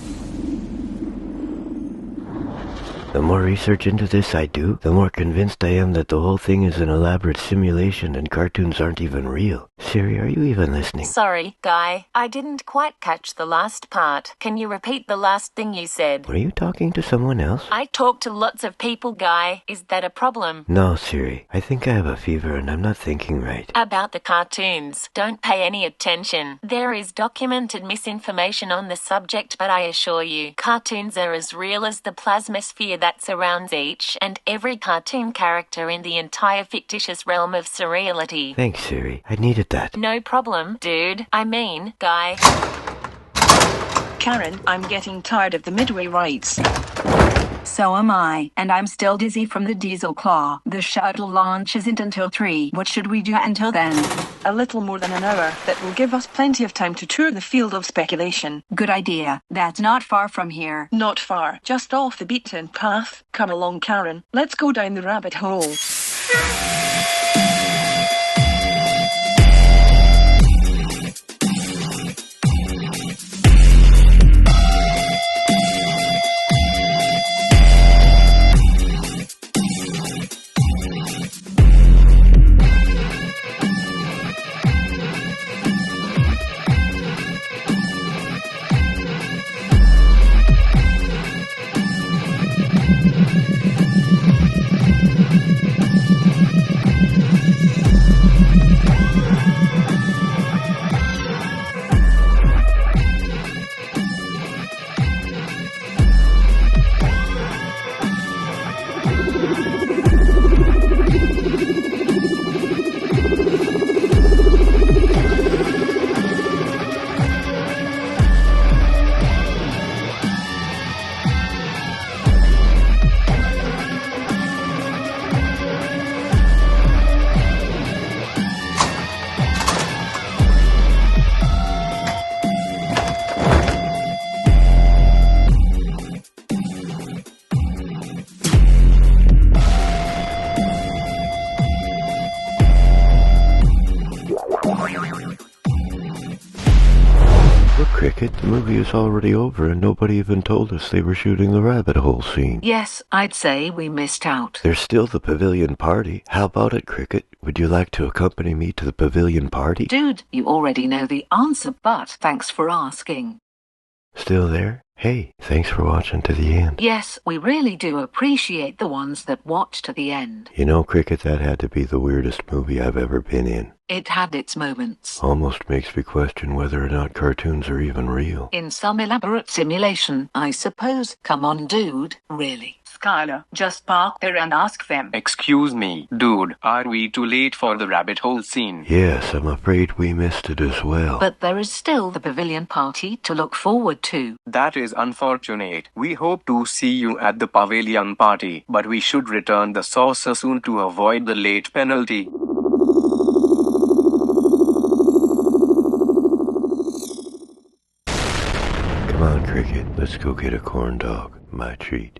The more research into this I do, the more convinced I am that the whole thing is an elaborate simulation and cartoons aren't even real. Siri, are you even listening? Sorry, Guy. I didn't quite catch the last part. Can you repeat the last thing you said? Were you talking to someone else? I talk to lots of people, Guy. Is that a problem? No, Siri. I think I have a fever and I'm not thinking right. About the cartoons. Don't pay any attention. There is documented misinformation on the subject, but I assure you, cartoons are as real as the plasmasphere that surrounds each and every cartoon character in the entire fictitious realm of surreality. Thanks, Siri. I needed that. No problem, dude. I mean, Guy. Karen, I'm getting tired of the midway rides. So am I, and I'm still dizzy from the diesel claw. The shuttle launch isn't until 3. What should we do until then? A little more than an hour. That will give us plenty of time to tour the field of speculation. Good idea. That's not far from here. Not far. Just off the beaten path. Come along, Karen. Let's go down the rabbit hole. Cricket, the movie is already over and nobody even told us they were shooting the rabbit hole scene. Yes, I'd say we missed out. There's still the pavilion party. How about it, Cricket? Would you like to accompany me to the pavilion party? Dude, you already know the answer, but thanks for asking. Still there? Hey, thanks for watching to the end. Yes, we really do appreciate the ones that watch to the end. You know, Cricket, that had to be the weirdest movie I've ever been in. It had its moments. Almost makes me question whether or not cartoons are even real. In some elaborate simulation, I suppose. Come on, dude, really. Skylar, just park there and ask them. Excuse me, dude, are we too late for the rabbit hole scene? Yes, I'm afraid we missed it as well. But there is still the pavilion party to look forward to. That is unfortunate. We hope to see you at the pavilion party, but we should return the saucer soon to avoid the late penalty. Come on, Cricket, let's go get a corn dog. My treat.